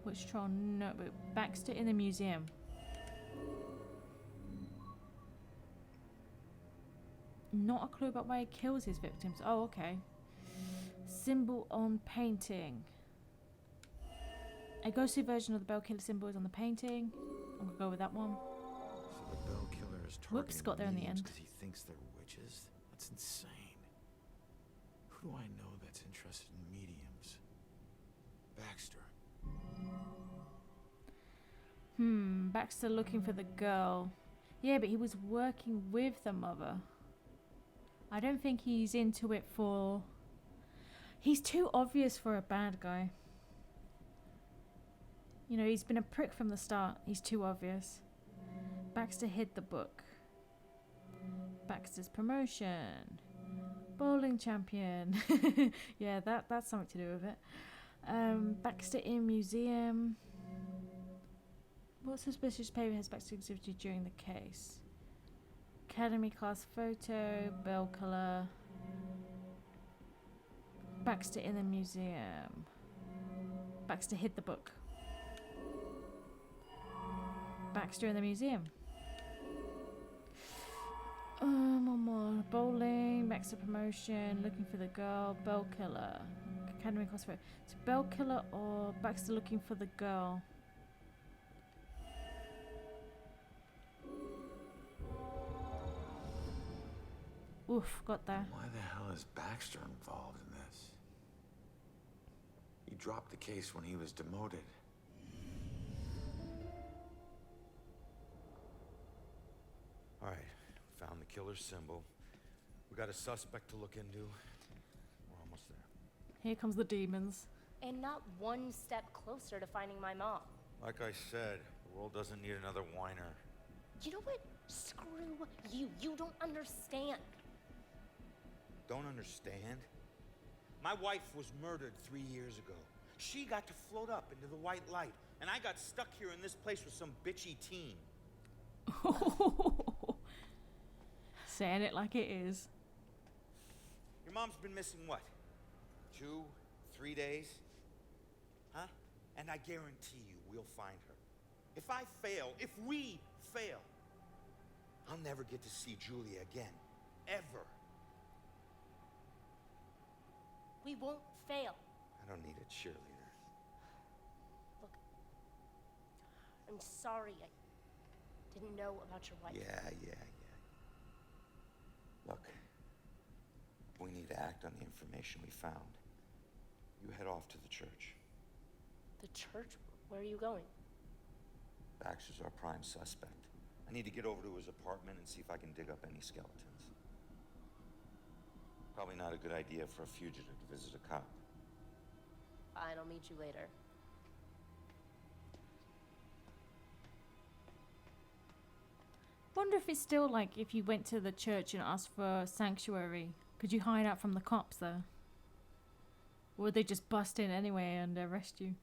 Which Tron? No, but Baxter in the museum. Not a clue about why he kills his victims. Oh, okay. Symbol on painting. A ghostly version of the bell killer symbol is on the painting. I'm gonna go with that one. So the bell killer is targeting Whoops, got there in the end. because he thinks they're witches? That's insane. Who do I know that's interested in mediums? Baxter. Baxter looking for the girl. Yeah, but he was working with the mother. I don't think he's into it for... He's too obvious for a bad guy. You know, he's been a prick from the start. He's too obvious. Baxter hid the book. Baxter's promotion. Bowling champion. Yeah, that's something to do with it. Baxter in museum. What suspicious behavior has Baxter exhibited during the case? Academy class photo, bell killer. Baxter in the museum. Baxter hid the book. Baxter in the museum. One more. Bowling, Baxter promotion, looking for the girl, bell killer. Academy class photo. So bell killer or Baxter looking for the girl? Oof, got there. Why the hell is Baxter involved in this? He dropped the case when he was demoted. All right, found the killer's symbol. We got a suspect to look into. We're almost there. Here comes the demons. And not one step closer to finding my mom. Like I said, the world doesn't need another whiner. You know what? Screw you. You don't understand. Don't understand? My wife was murdered 3 years ago. She got to float up into the white light, and I got stuck here in this place with some bitchy teen. Saying it like it is. Your mom's been missing what? 2, 3 days? Huh? And I guarantee you we'll find her. If I fail, if we fail, I'll never get to see Julia again. Ever. We won't fail. I don't need a cheerleader. Look, I'm sorry. I didn't know about your wife. Yeah. Look, we need to act on the information we found. You head off to the church. The church? Where are you going? Baxter's our prime suspect. I need to get over to his apartment and see if I can dig up any skeletons. Probably not a good idea for a fugitive to visit a cop. Fine, I'll meet you later. Wonder if it's still like if you went to the church and asked for sanctuary, could you hide out from the cops there? Or would they just bust in anyway and arrest you?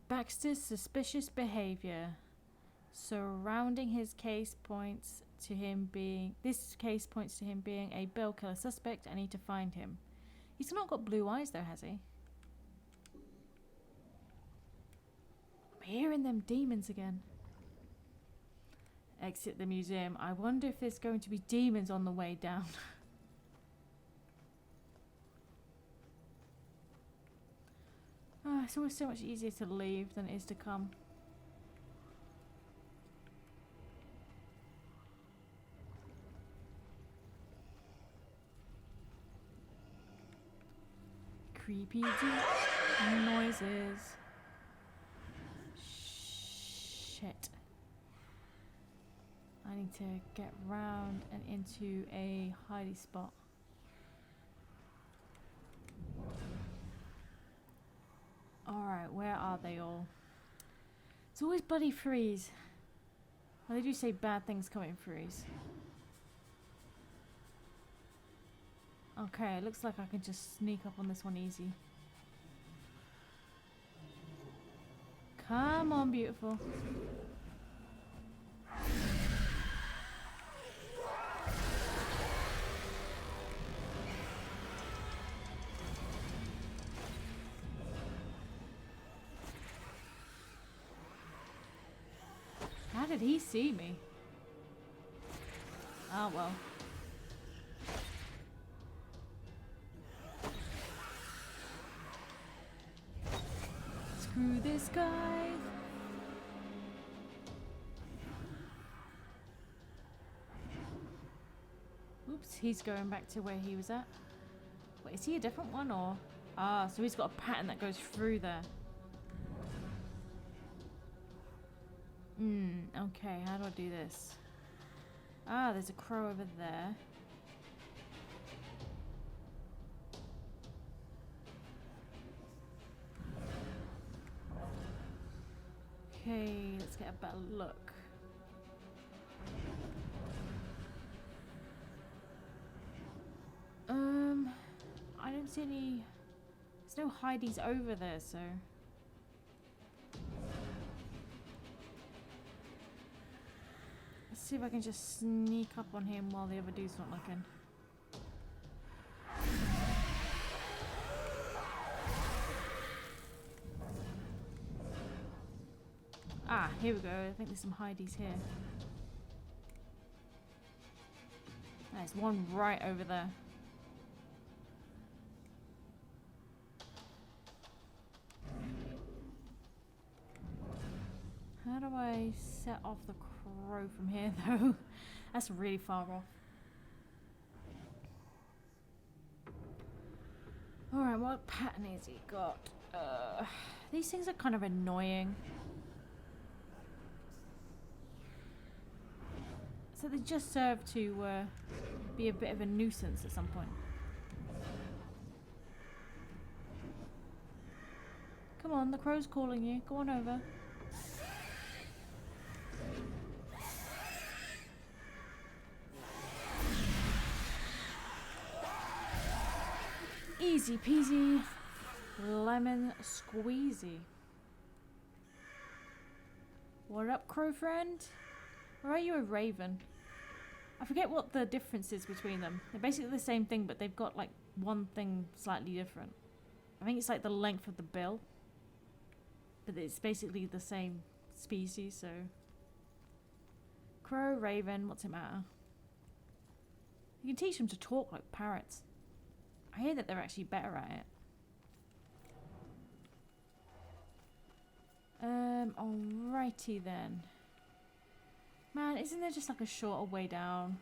Baxter's suspicious behavior surrounding his case points to him being. This case points to him being a Bill killer suspect. I need to find him. He's not got blue eyes though, has he? I'm hearing them demons again. Exit the museum. I wonder if there's going to be demons on the way down. Oh, it's always so much easier to leave than it is to come. Creepy noises. Shit. I need to get round and into a hidey spot. Alright, where are they all? It's always bloody threes. Well, they do say bad things come in threes. Okay, it looks like I can just sneak up on this one easy. Come on, beautiful. How did he see me? Oh well. Screw this guy. Oops, he's going back to where he was at. Wait, is he a different one or? Ah, so he's got a pattern that goes through there. Okay, how do I do this? Ah, there's a crow over there. Okay, let's get a better look. I don't see any. There's no hideys over there, so. Let's see if I can just sneak up on him while the other dude's not looking. Ah, here we go. I think there's some hideys here. There's one right over there. How do I set off the crow from here, though? That's really far off. Alright, what pattern has he got? These things are kind of annoying. So they just serve to be a bit of a nuisance at some point. Come on, the crow's calling you. Go on over. Easy peasy, lemon squeezy. What up, crow friend? Or are you a raven? I forget what the difference is between them. They're basically the same thing, but they've got like one thing slightly different. I think it's like the length of the bill. But it's basically the same species, so. Crow, raven, what's it matter? You can teach them to talk like parrots. I hear that they're actually better at it. Alrighty then. Man, isn't there just like a shorter way down?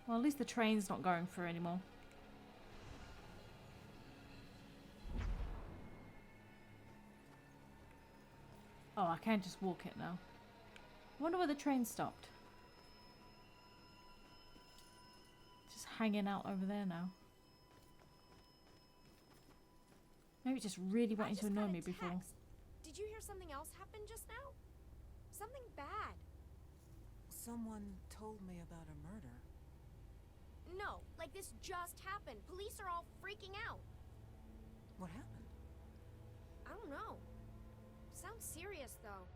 Well, at least the train's not going through anymore. Oh, I can just walk it now. I wonder where the train stopped. Just hanging out over there now. Maybe just really wanting to annoy me before. Did you hear something else happen just now? Something bad. Someone told me about a murder. No, like this just happened. Police are all freaking out. What happened? I don't know. Sounds serious, though.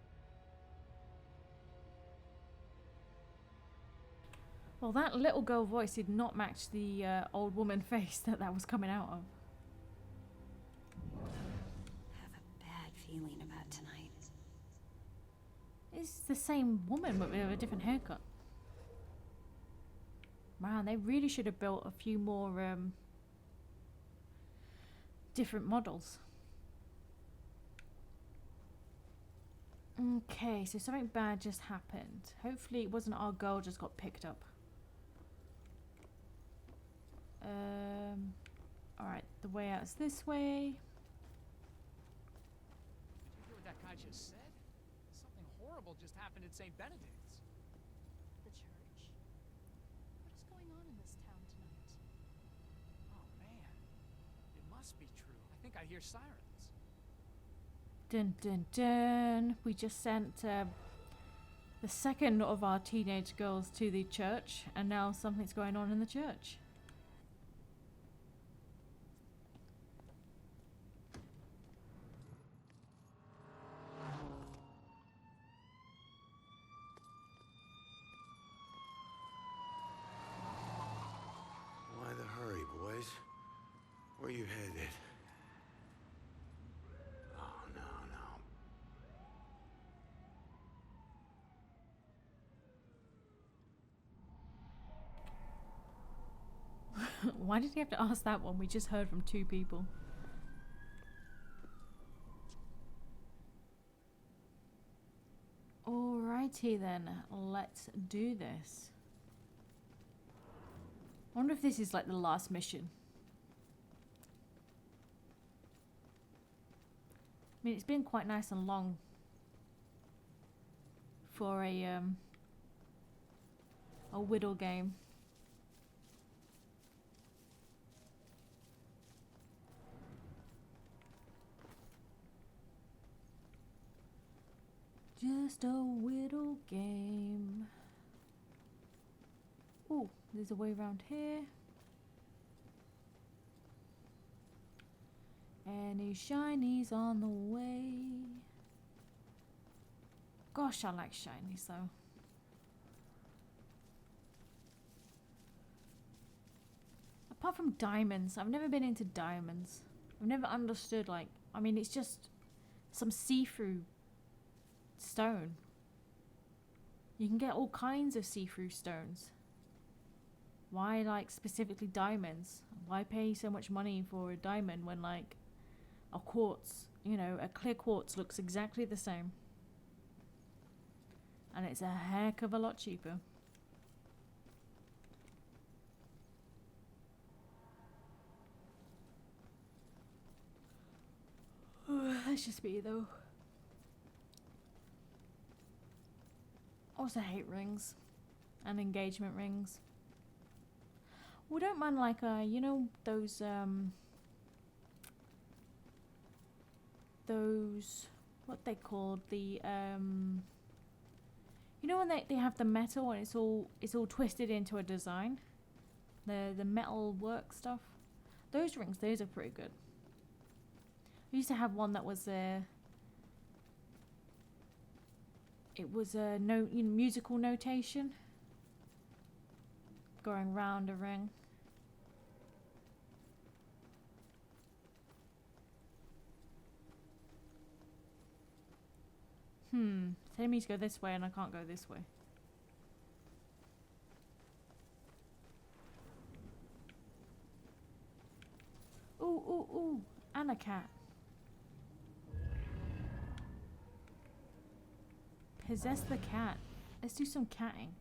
Well, that little girl voice did not match the old woman face that was coming out of. Have a bad feeling about tonight. It's the same woman but with a different haircut. Man, they really should have built a few more different models. Okay, so something bad just happened. Hopefully it wasn't our girl just got picked up. Alright, the way out is this way. Did you hear what that guy just said? Something horrible just happened at St. Benedict's. The church? What is going on in this town tonight? Oh man, it must be true. I think I hear sirens. Dun dun dun. We just sent the second of our teenage girls to the church, and now something's going on in the church. Why the hurry, boys? Where you headed? Oh, no, no. Why did he have to ask that one? We just heard from two people. Alrighty then, let's do this. I wonder if this is like the last mission. I mean, it's been quite nice and long for a whittle game. Just a whittle game. Oh, there's a way around here. Any shinies on the way? Gosh, I like shinies though. Apart from diamonds, I've never been into diamonds. I've never understood, like, I mean, it's just some see-through stone. You can get all kinds of see-through stones. Why, like, specifically diamonds? Why pay so much money for a diamond when, like, a quartz, you know, a clear quartz looks exactly the same? And it's a heck of a lot cheaper. That's just me, though. I also hate rings and engagement rings. We don't mind, like, you know, those, what they called, the, you know when they have the metal and it's all twisted into a design? The metal work stuff? Those rings, those are pretty good. I used to have one that was it was a musical notation going round a ring. Telling me to go this way and I can't go this way. Ooh, ooh, ooh, and a cat. Possess the cat. Let's do some catting.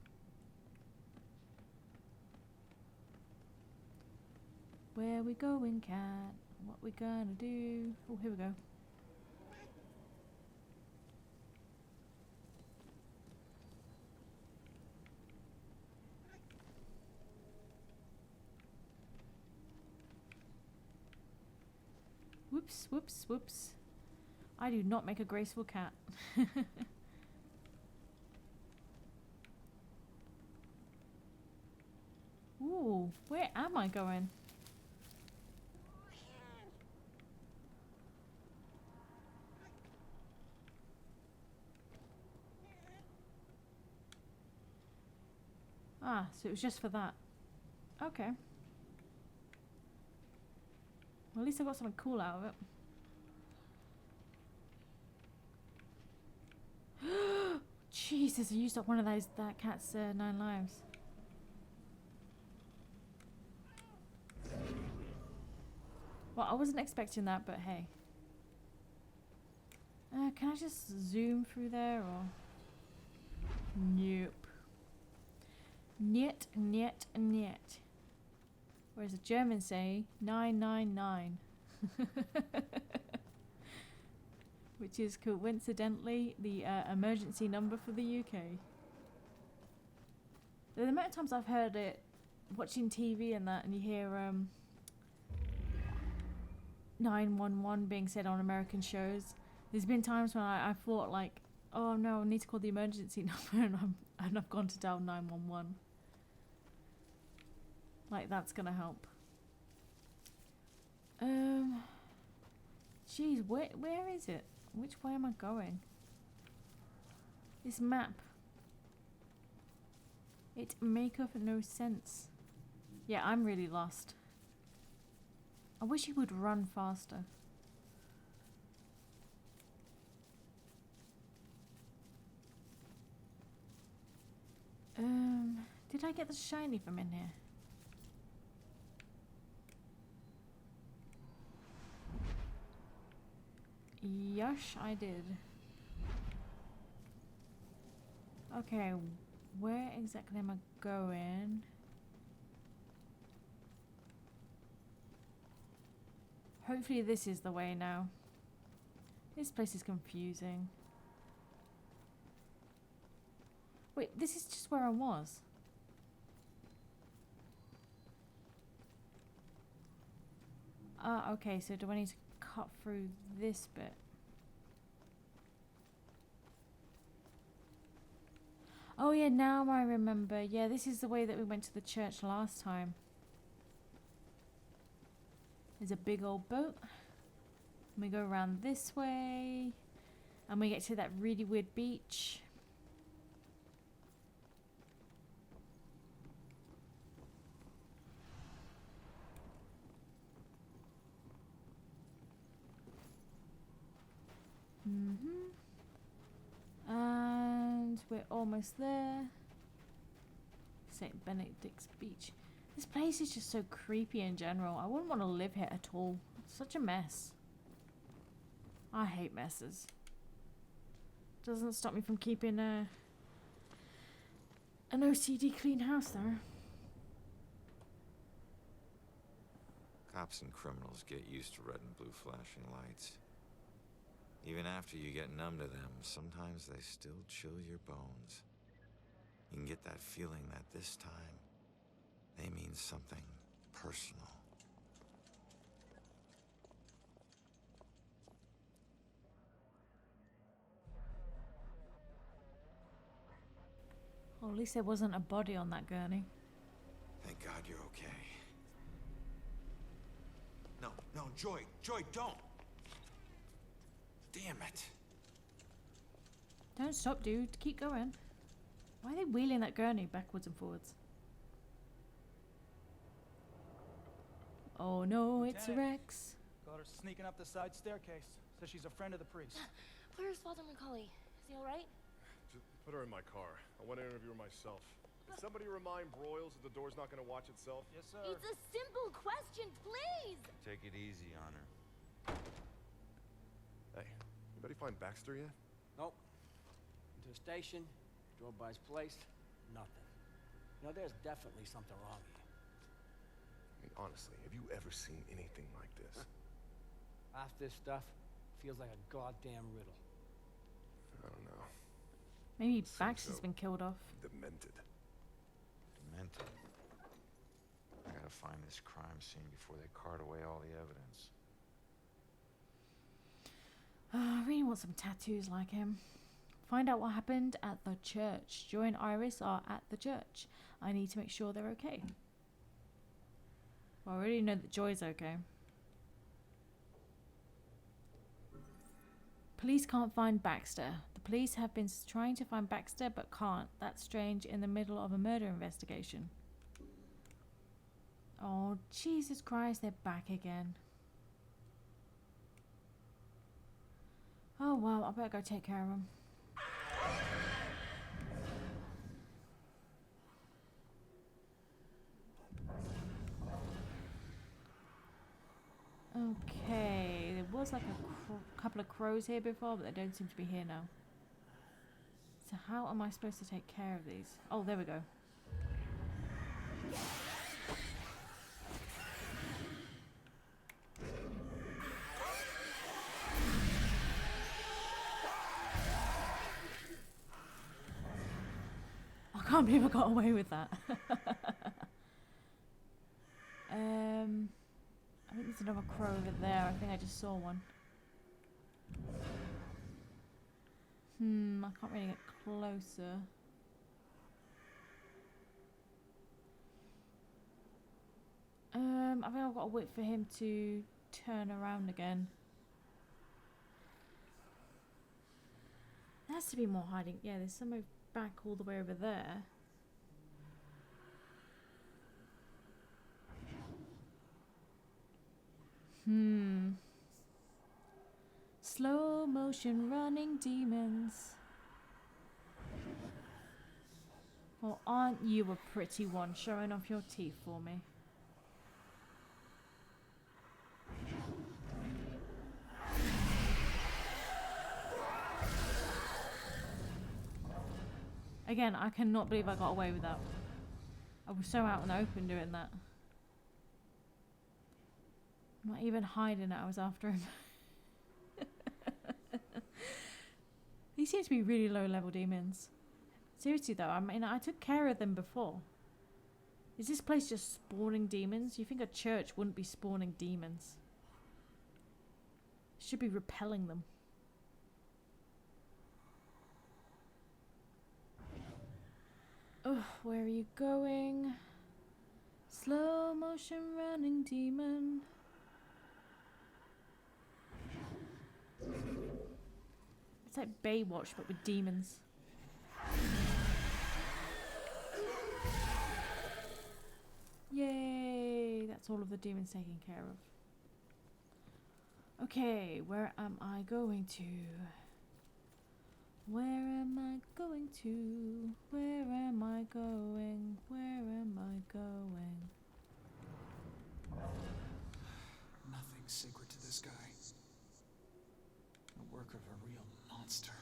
Where we going, cat? What we gonna do? Oh, here we go. Whoops, whoops, whoops. I do not make a graceful cat. Ooh, where am I going? Ah, so it was just for that. Okay. Well, at least I got something cool out of it. Jesus, I used up one of that cat's 9 lives. Well, I wasn't expecting that, but hey. Can I just zoom through there, or? Nope. Niet, niet, niet. Or as the Germans say, 999. Which is coincidentally the emergency number for the UK. The amount of times I've heard it watching TV and that, and you hear 911 being said on American shows. There's been times when I thought like, oh no, I need to call the emergency number, and I've gone to dial 911. Like that's gonna help. Geez, where is it? Which way am I going? This map. It maketh no sense. Yeah, I'm really lost. I wish he would run faster. Did I get the shiny from in here? Yes, I did. Okay, where exactly am I going? Hopefully this is the way now. This place is confusing. Wait, this is just where I was. Ah, okay, so do I need to cut through this bit? Oh yeah, now I remember. Yeah, this is the way that we went to the church last time. There's a big old boat. And we go around this way. And we get to that really weird beach. And we're almost there. St. Benedict's Beach. This place is just so creepy in general. I wouldn't want to live here at all. It's such a mess. I hate messes. Doesn't stop me from keeping an OCD clean house though. Cops and criminals get used to red and blue flashing lights. Even after you get numb to them, sometimes they still chill your bones. You can get that feeling that this time, they mean something personal. Well, at least there wasn't a body on that gurney. Thank God you're okay. No, Joy, don't! Damn it. Don't stop, dude. Keep going. Why are they wheeling that gurney backwards and forwards? Oh no, it's Rex. Got her sneaking up the side staircase. Says she's a friend of the priest. Where's Father Macaulay? Is he alright? Just put her in my car. I want to interview her myself. Can somebody remind Broyles that the door's not going to watch itself? Yes, sir. It's a simple question, please! Take it easy on her. Hey, anybody find Baxter yet? Nope. Went to the station, drove by his place, nothing. You know, there's definitely something wrong here. I mean, honestly, have you ever seen anything like this? Half this stuff feels like a goddamn riddle. I don't know. Maybe Baxter's been killed off. Demented. Demented. I gotta find this crime scene before they cart away all the evidence. I really want some tattoos like him. Find out what happened at the church. Joy and Iris are at the church. I need to make sure they're okay. Well, I already know that Joy's okay. Police can't find Baxter. The police have been trying to find Baxter but can't. That's strange in the middle of a murder investigation. Oh, Jesus Christ, they're back again. Oh, well, I better go take care of them. Okay, there was like a couple of crows here before, but they don't seem to be here now. So how am I supposed to take care of these? Oh, there we go. I can't believe I got away with that. I think there's another crow over there. I think I just saw one. I can't really get closer. I think I've got to wait for him to turn around again. There has to be more hiding. Yeah, there's somewhere back all the way over there. Slow motion running demons. Well, aren't you a pretty one, showing off your teeth for me? Again, I cannot believe I got away with that. I was so out in the open doing that. I'm not even hiding it, I was after him. These seem to be really low level demons. Seriously though, I mean, I took care of them before. Is this place just spawning demons? You think a church wouldn't be spawning demons? It should be repelling them. Oh, where are you going? Slow motion running demon. It's like Baywatch, but with demons. Yay! That's all of the demons taken care of. Okay, where am I going to? Where am I going to? Where am I going? Where am I going? Nothing sacred to this guy. The work of a real monster.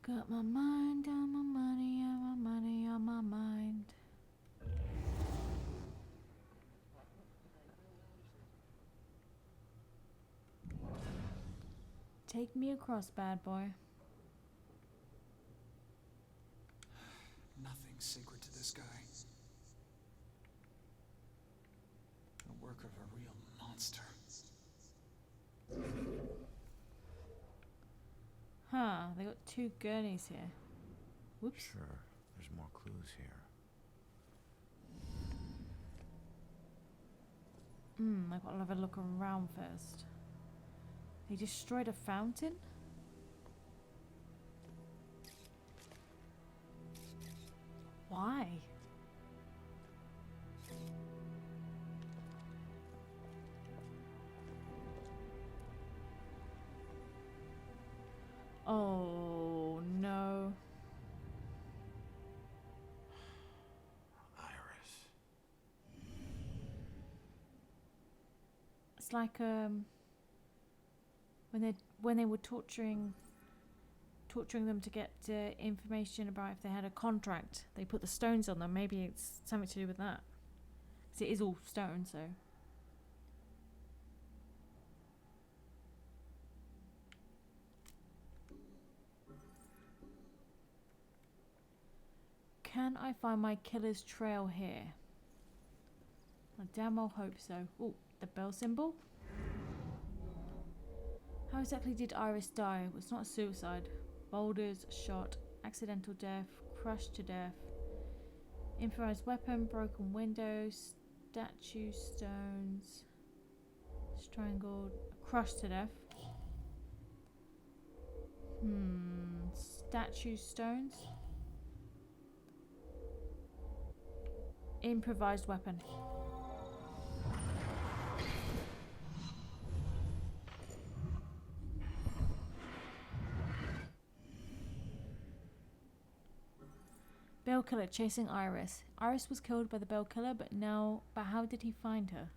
Got my mind on my money, and my money on my mind. Take me across, bad boy. Nothing sacred to this guy. The work of a real monster. Huh, they got two gurneys here. Whoops. Sure, there's more clues here. I've got to have a look around first. They destroyed a fountain? Why? Oh no. Iris. It's like when they were torturing them to get information about if they had a contract, they put the stones on them. Maybe it's something to do with that, because it is all stone. So can I find my killer's trail here? I damn well hope so. Oh, the bell symbol. How exactly did Iris die? It was not a suicide. Boulders, shot, accidental death, crushed to death, improvised weapon, broken windows, Statue stones. Strangled. Crushed to death. Statue stones. Improvised weapon. Bell killer chasing Iris. Iris was killed by the bell killer, but how did he find her?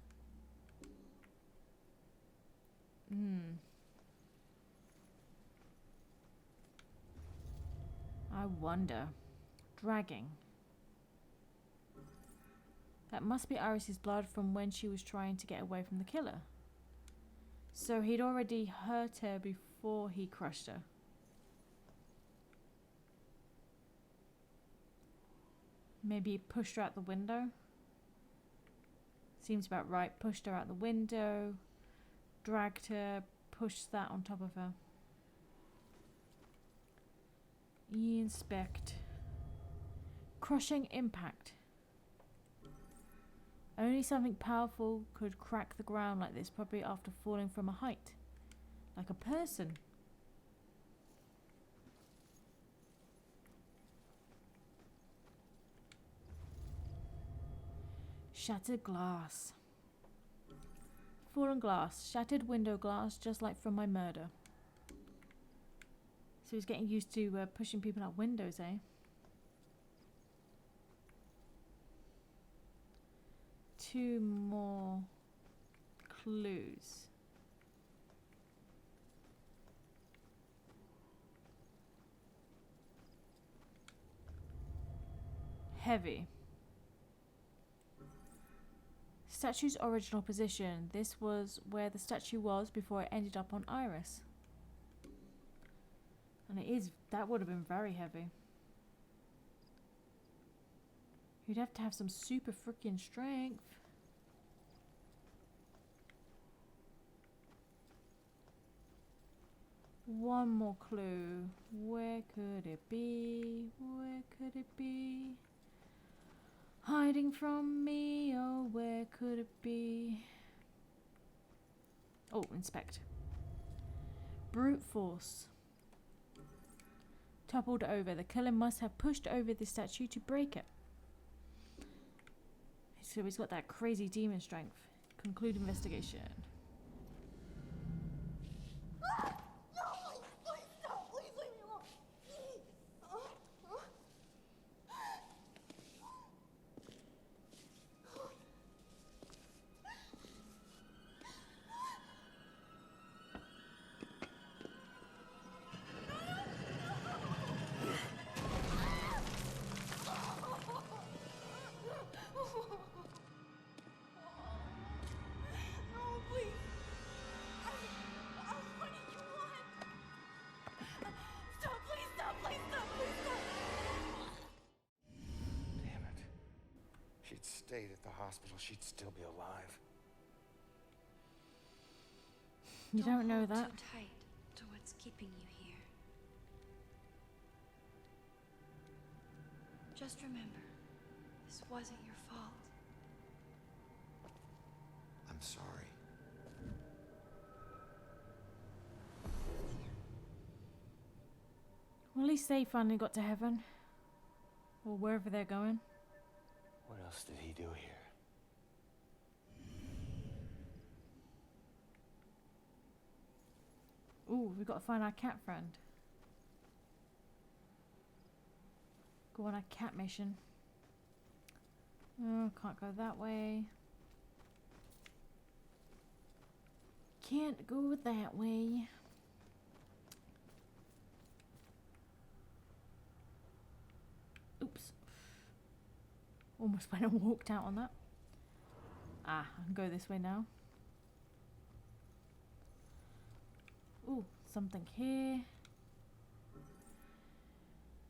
I wonder. Dragging. That must be Iris's blood from when she was trying to get away from the killer. So he'd already hurt her before he crushed her. Maybe he pushed her out the window. Seems about right. Pushed her out the window. Dragged her. Pushed that on top of her. Inspect. Crushing impact. Only something powerful could crack the ground like this, probably after falling from a height. Like a person. Shattered glass. Fallen glass. Shattered window glass, just like from my murder. So he's getting used to pushing people out windows, eh? Two more clues. Heavy. Statue's original position. This was where the statue was before it ended up on Iris. And that would have been very heavy. You'd have to have some super freaking strength. One more clue. Where could it be? Where could it be? Hiding from me, oh, where could it be? Oh, inspect. Brute force. Toppled over. The killer must have pushed over the statue to break it. So he's got that crazy demon strength. Conclude investigation. She'd stayed at the hospital, she'd still be alive. You don't know that. Hold too tight to what's keeping you here. Just remember, this wasn't your fault. I'm sorry. Well, at least they finally got to heaven. Or wherever they're going. What else did he do here? Ooh, we've got to find our cat friend. Go on a cat mission. Oh, can't go that way. Can't go that way. Oops. Almost went and walked out on that. Ah, I can go this way now. Ooh, something here.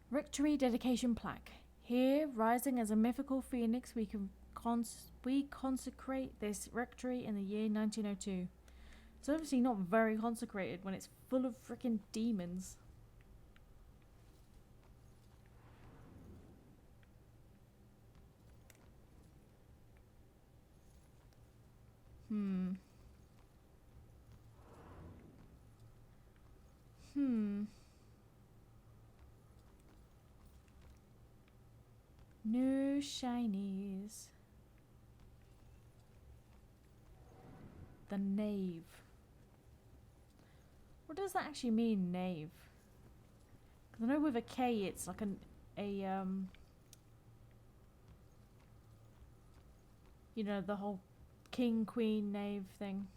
Rectory dedication plaque. Here, rising as a mythical phoenix, we consecrate this rectory in the year 1902. It's obviously not very consecrated when it's full of freaking demons. No shinies. The Knave. What does that actually mean, Knave? Because I know with a K it's like you know, the whole king, queen, knave thing.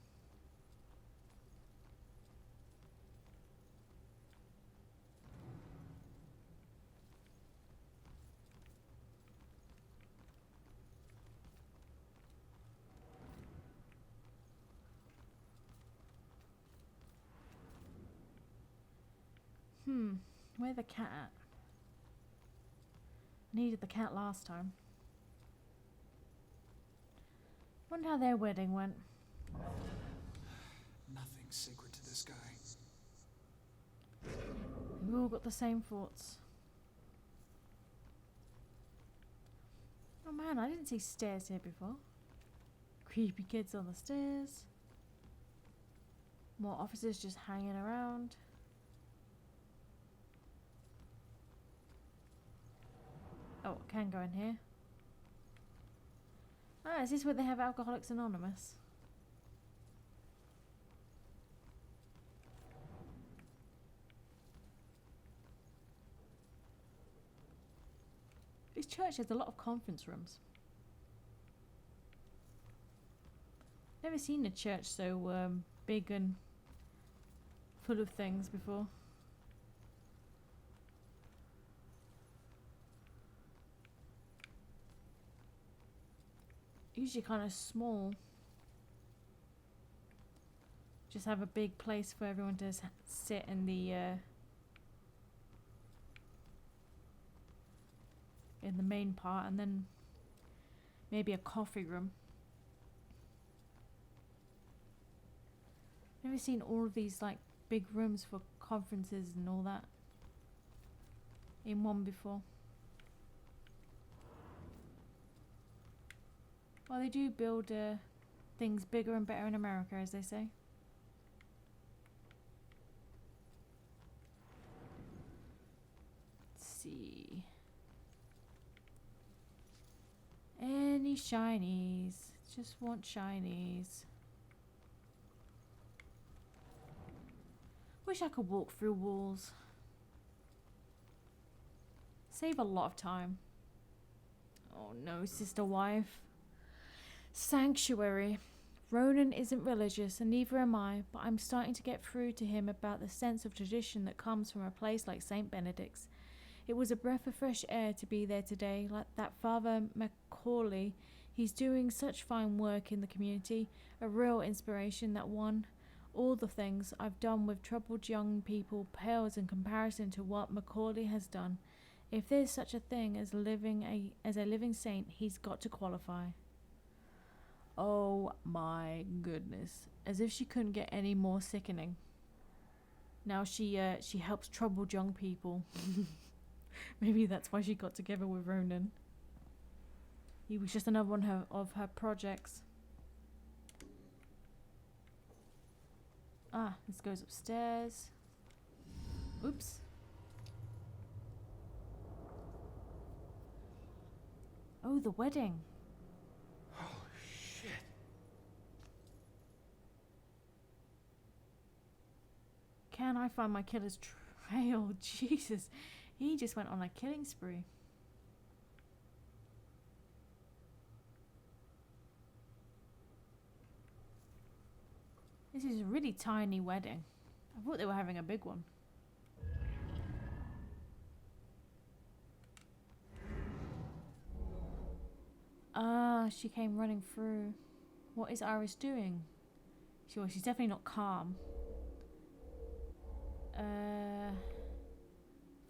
Where's the cat at? Needed the cat last time. Wonder how their wedding went. Nothing's sacred to this guy. We all got the same thoughts. Oh man, I didn't see stairs here before. Creepy kids on the stairs. More officers just hanging around. Oh, I can go in here. Ah, is this where they have Alcoholics Anonymous? This church has a lot of conference rooms. Never seen a church so big and full of things before. Usually kind of small. Just have a big place for everyone to sit in the main part, and then maybe a coffee room. Never seen all of these like big rooms for conferences and all that in one before. Well, they do build things bigger and better in America, as they say. Let's see. Any shinies? Just want shinies. Wish I could walk through walls. Save a lot of time. Oh no, sister wife. Sanctuary. Ronan isn't religious, and neither am I, but I'm starting to get through to him about the sense of tradition that comes from a place like St. Benedict's. It was a breath of fresh air to be there today, like that Father Macaulay. He's doing such fine work in the community, a real inspiration, that one. All the things I've done with troubled young people pales in comparison to what Macaulay has done. If there's such a thing as a living saint, he's got to qualify. Oh my goodness. As if she couldn't get any more sickening. Now she helps troubled young people. Maybe that's why she got together with Ronan. He was just another one of her projects. Ah, this goes upstairs. Oops. Oh, the wedding. Oh, shit. Can I find my killer's trail? Jesus. He just went on a killing spree. This is a really tiny wedding. I thought they were having a big one. Ah, she came running through. What is Iris doing? Sure, she's definitely not calm.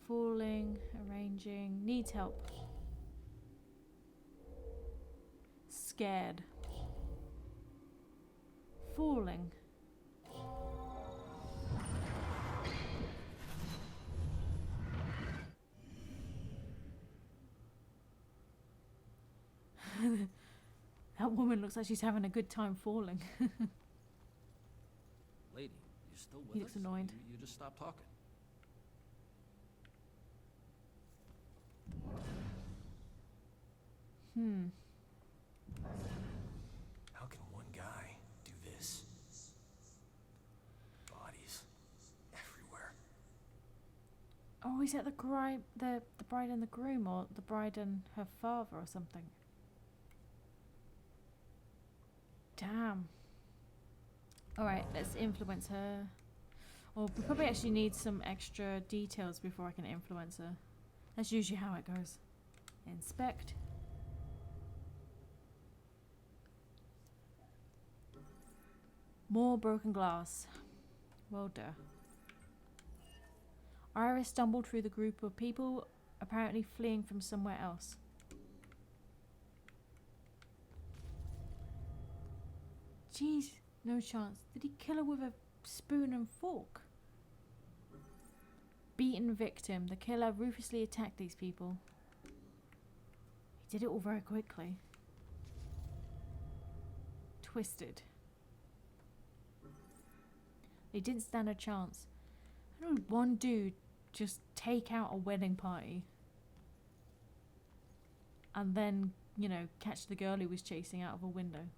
Falling, arranging, needs help. Scared. Falling. That woman looks like she's having a good time falling. Lady, you still with He us? looks annoyed. You just stopped talking. How can one guy do this? Bodies everywhere. Oh, is that the bride and the groom, or the bride and her father, or something? Damn. Alright, let's influence her. Or we probably actually need some extra details before I can influence her. That's usually how it goes. Inspect. More broken glass. Well done. Iris stumbled through the group of people apparently fleeing from somewhere else. Jeez, no chance. Did he kill her with a spoon and fork? Beaten victim. The killer ruthlessly attacked these people. He did it all very quickly. Twisted. They didn't stand a chance. How did one dude just take out a wedding party and then, you know, catch the girl he was chasing out of a window?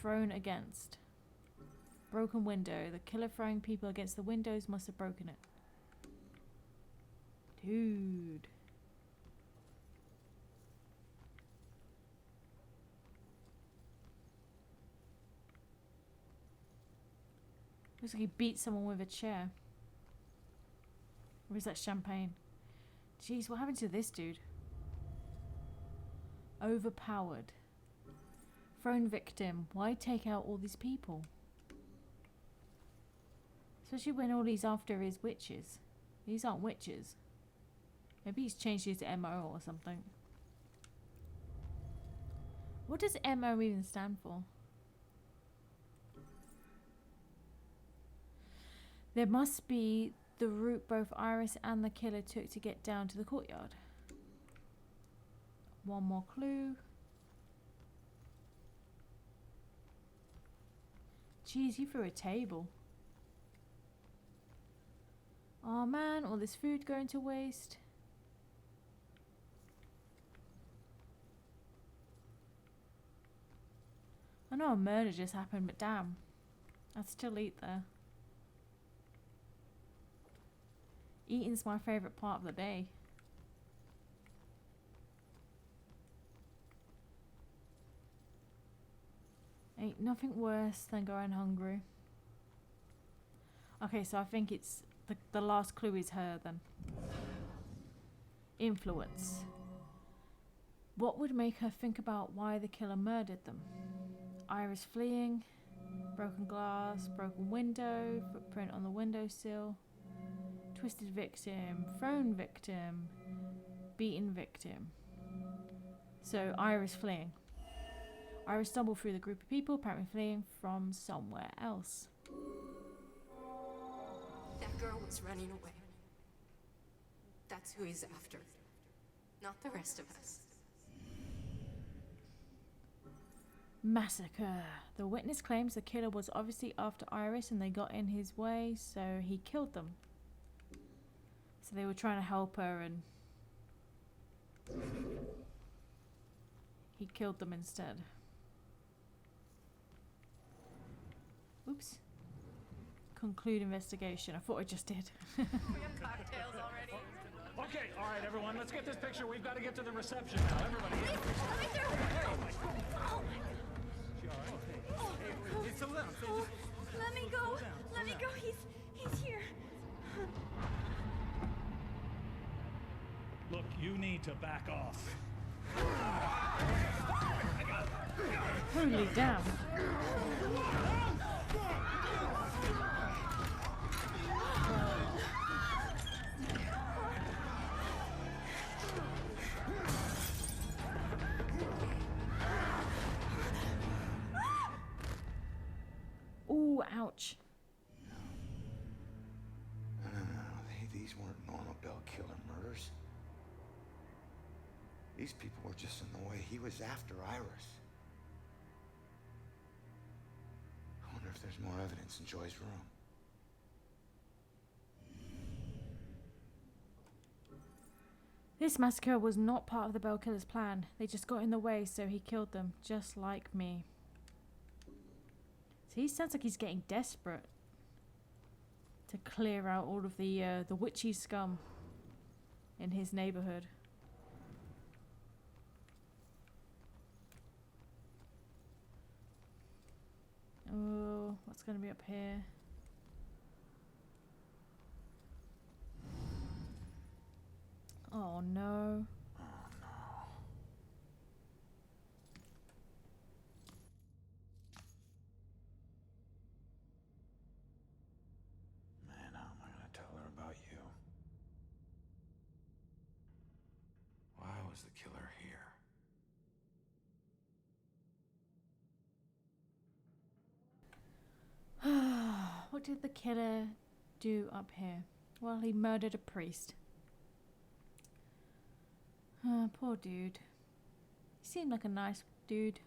Thrown against. Broken window. The killer throwing people against the windows must have broken it. Dude. Looks like he beat someone with a chair. Or is that champagne? Jeez, what happened to this dude? Overpowered. Thrown victim. Why take out all these people? Especially when all he's after is witches. These aren't witches. Maybe he's changed his MO or something. What does MO even stand for? There must be the route both Iris and the killer took to get down to the courtyard. One more clue. Jeez, you threw a table. Oh man, all this food going to waste. I know a murder just happened, but damn. I'd still eat there. Eating's my favourite part of the day. Ain't nothing worse than going hungry. Okay, so I think it's the last clue is her then. Influence. What would make her think about why the killer murdered them? Iris fleeing, broken glass, broken window, footprint on the windowsill, twisted victim, thrown victim, beaten victim. So Iris fleeing. Iris stumbled through the group of people, apparently fleeing from somewhere else. That girl was running away. That's who he's after. Not the rest of us. Massacre. The witness claims the killer was obviously after Iris and they got in his way, so he killed them. So they were trying to help her and he killed them instead. Oops. Conclude investigation. I thought I just did. We have cocktails already. Okay, all right, everyone, let's get this picture. We've got to get to the reception now. Everybody. Please, let me through. Hey. Oh my God. Oh, Hey, settle down. oh, let me go. Let me go. He's here. Look, you need to back off. Holy damn. Ooh, ouch. No, these weren't normal bell killer murders. These people were just in the way. He was after Iris. I wonder if there's more evidence in Joy's room. This massacre was not part of the Bell Killer's plan. They just got in the way, so he killed them, just like me. So he sounds like he's getting desperate to clear out all of the witchy scum in his neighborhood. Oh, what's going to be up here? Oh no. Man, how am I gonna tell her about you? Why was the killer here? What did the killer do up here? Well, he murdered a priest. Poor dude. He seemed like a nice dude.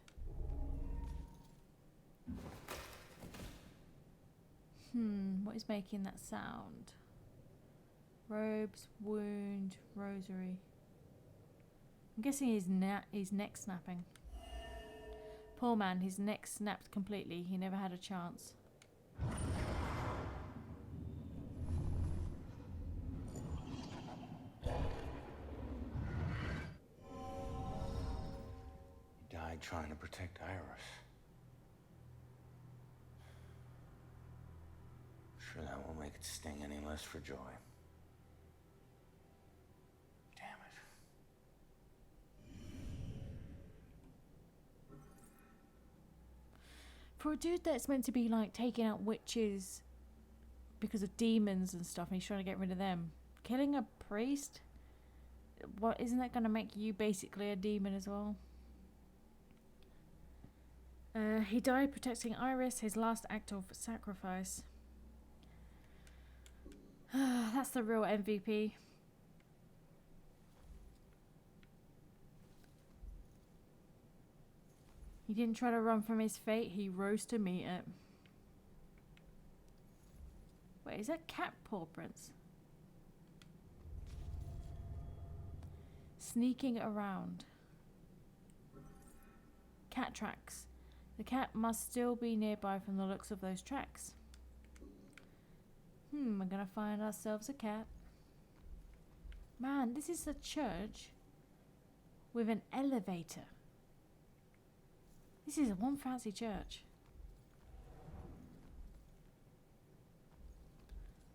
What is making that sound? Robes, wound, rosary. I'm guessing his neck snapping. Poor man, his neck snapped completely. He never had a chance. He died trying to protect Iris. Sure that won't make it sting any less for Joy. Damn it. For a dude that's meant to be like taking out witches because of demons and stuff, and he's trying to get rid of them, killing a priest? What, isn't that going to make you basically a demon as well? He died protecting Iris, his last act of sacrifice. That's the real MVP. He didn't try to run from his fate, he rose to meet it. Wait, is that cat paw prints? Sneaking around. Cat tracks. The cat must still be nearby from the looks of those tracks. We're gonna find ourselves a cat. Man, this is a church with an elevator. This is one fancy church.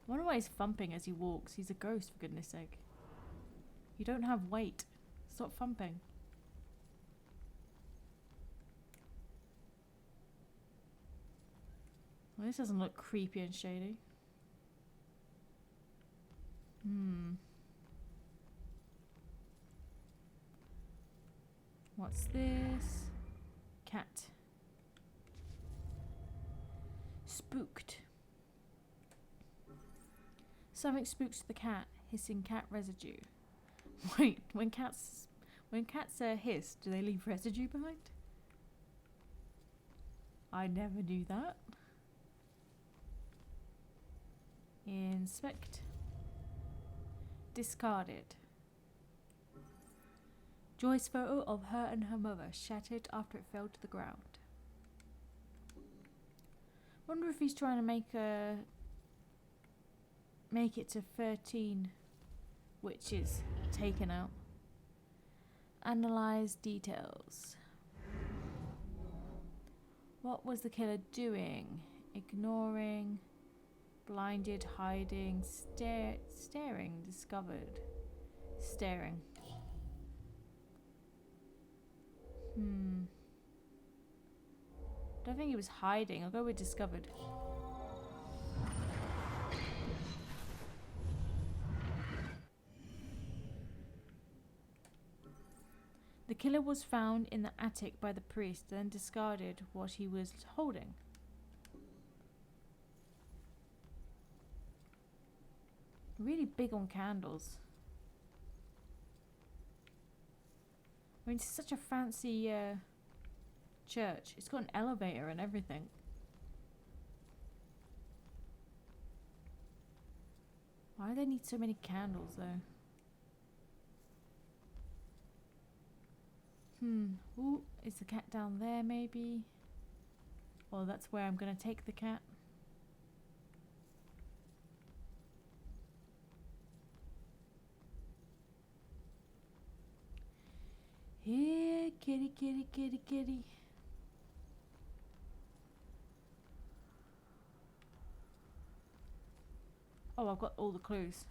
I wonder why he's thumping as he walks. He's a ghost, for goodness sake. You don't have weight. Stop thumping. Well, this doesn't look creepy and shady. What's this? Cat. Spooked. Something spooks the cat, hissing cat residue. Wait, when cats hiss, do they leave residue behind? I never knew that. Inspect. Discarded. Joy's photo of her and her mother shattered after it fell to the ground. Wonder if he's trying to make it to 13 witches taken out. Analyze details. What was the killer doing? Ignoring, blinded, hiding, staring, discovered. Staring. Don't think he was hiding. I'll go with discovered. The killer was found in the attic by the priest, then discarded what he was holding. Really big on candles. mean, it's such a fancy church. It's got an elevator and everything. Why do they need so many candles, though? Ooh, is the cat down there, maybe? Well, that's where I'm gonna take the cat. Here, kitty, kitty, kitty, kitty. Oh, I've got all the clues.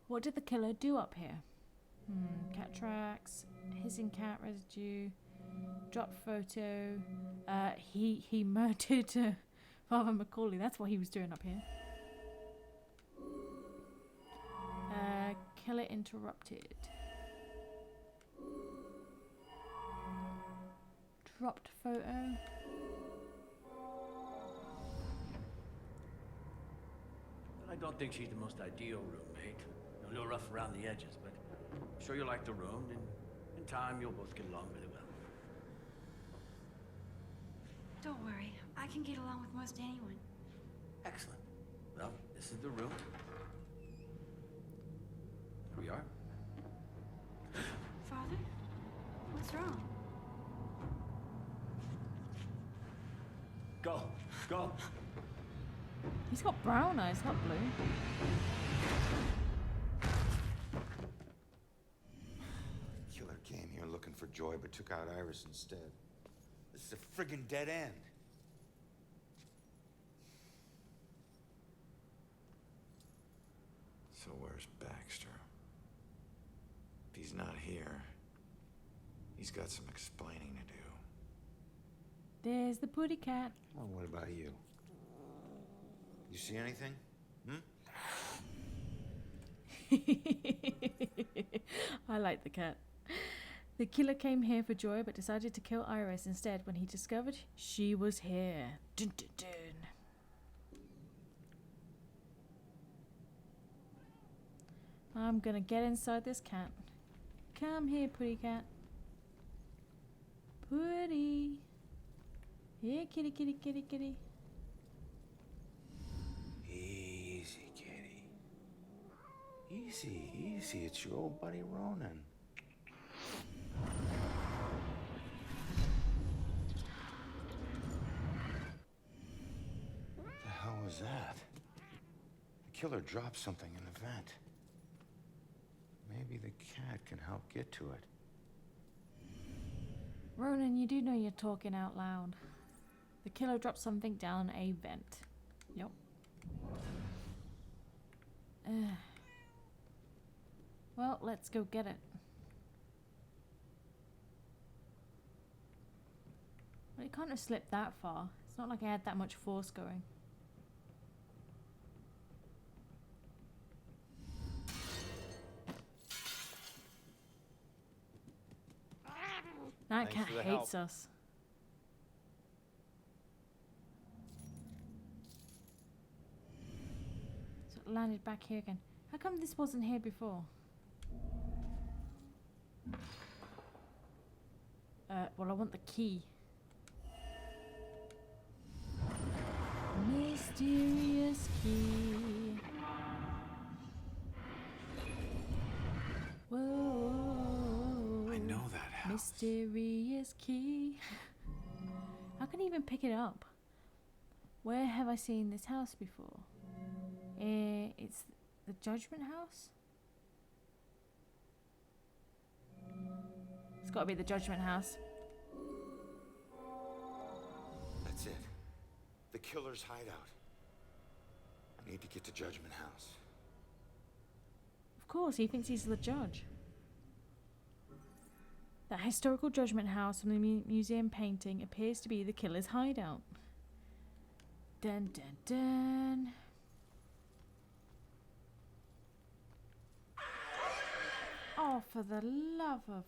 What did the killer do up here? Cat tracks, hissing cat residue, dropped photo. He murdered Father Macaulay. That's what he was doing up here. Killer interrupted. Dropped photo. I don't think she's the most ideal roommate. A little rough around the edges, but I'm sure you'll like the room, and in time you'll both get along really well. Don't worry, I can get along with most anyone. Excellent. Well, this is the room. Here we are. Father? What's wrong? Go. Go. He's got brown eyes, not blue. Killer came here looking for Joy, but took out Iris instead. This is a friggin' dead end. So where's Baxter? If he's not here, he's got some explaining to do. There's the putty cat. Well, what about you? You see anything? I like the cat. The killer came here for Joy, but decided to kill Iris instead when he discovered she was here. Dun, dun, dun. I'm gonna get inside this cat. Come here, putty cat. Putty. Here, kitty, kitty, kitty, kitty. Easy, kitty. Easy, easy. It's your old buddy Ronan. What the hell was that? The killer dropped something in the vent. Maybe the cat can help get to it. Ronan, you do know you're talking out loud. The killer dropped something down a vent. Yep. Well, let's go get it. Well, it can't have slipped that far. It's not like I had that much force going. That cat hates us. So it landed back here again. How come this wasn't here before? Well, I want the key. Mysterious key. Whoa. I know that house. Mysterious key. How can I even pick it up? Where have I seen this house before? It's the Judgment House? It's got to be the Judgment House. That's it. The killer's hideout. I need to get to Judgment House. Of course, he thinks he's the judge. That historical Judgment House from the museum painting appears to be the killer's hideout. Dun dun dun. Oh, for the love of...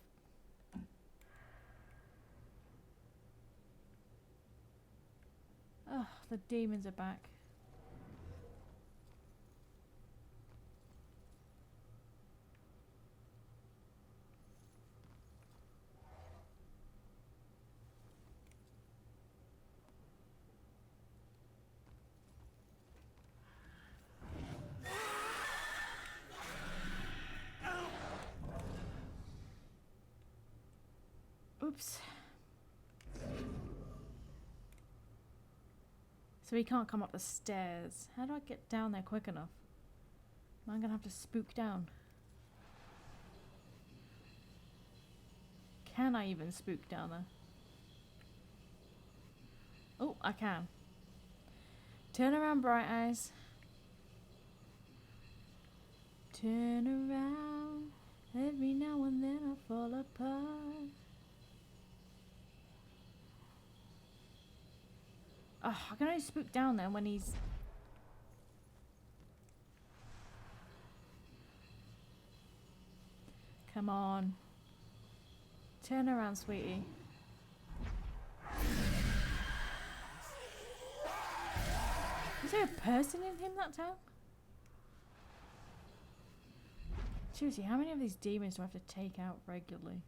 Ugh, the demons are back. Oops. So he can't come up the stairs. How do I get down there quick enough? Am I gonna have to spook down? Can I even spook down there? Oh, I can. Turn around, Bright Eyes. Turn around. Every now and then I fall apart. Oh, I can only spook down there when he's... Come on. Turn around, sweetie. Is there a person in him that time? Seriously, how many of these demons do I have to take out regularly?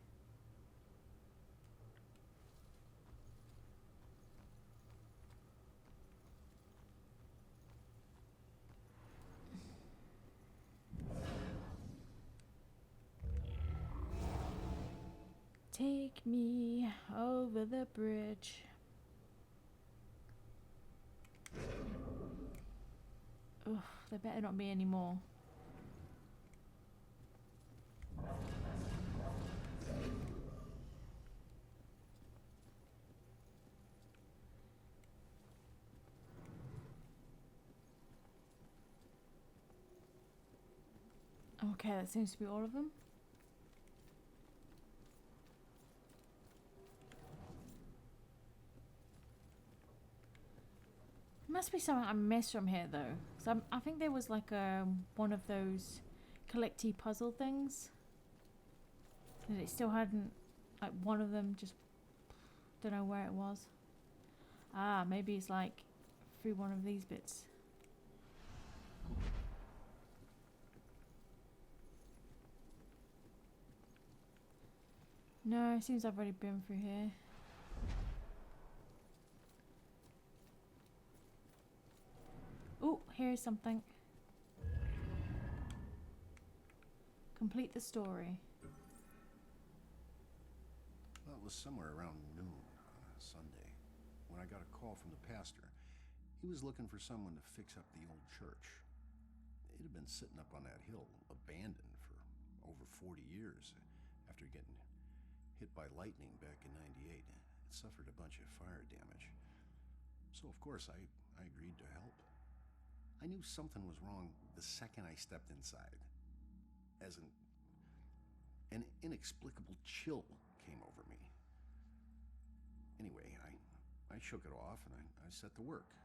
Take me over the bridge. Ugh, there better not be any more. Okay, that seems to be all of them. Must be something I missed from here though, because I think there was like one of those collecty puzzle things, and it still hadn't, like one of them just don't know where it was. Ah, maybe it's like through one of these bits. No, it seems I've already been through here. Oh, here's something. Complete the story. Well, it was somewhere around noon on a Sunday when I got a call from the pastor. He was looking for someone to fix up the old church. It had been sitting up on that hill, abandoned for over 40 years after getting hit by lightning back in '98. It suffered a bunch of fire damage. So, of course, I agreed to help. I knew something was wrong the second I stepped inside. As an inexplicable chill came over me. Anyway, I shook it off and I set to work.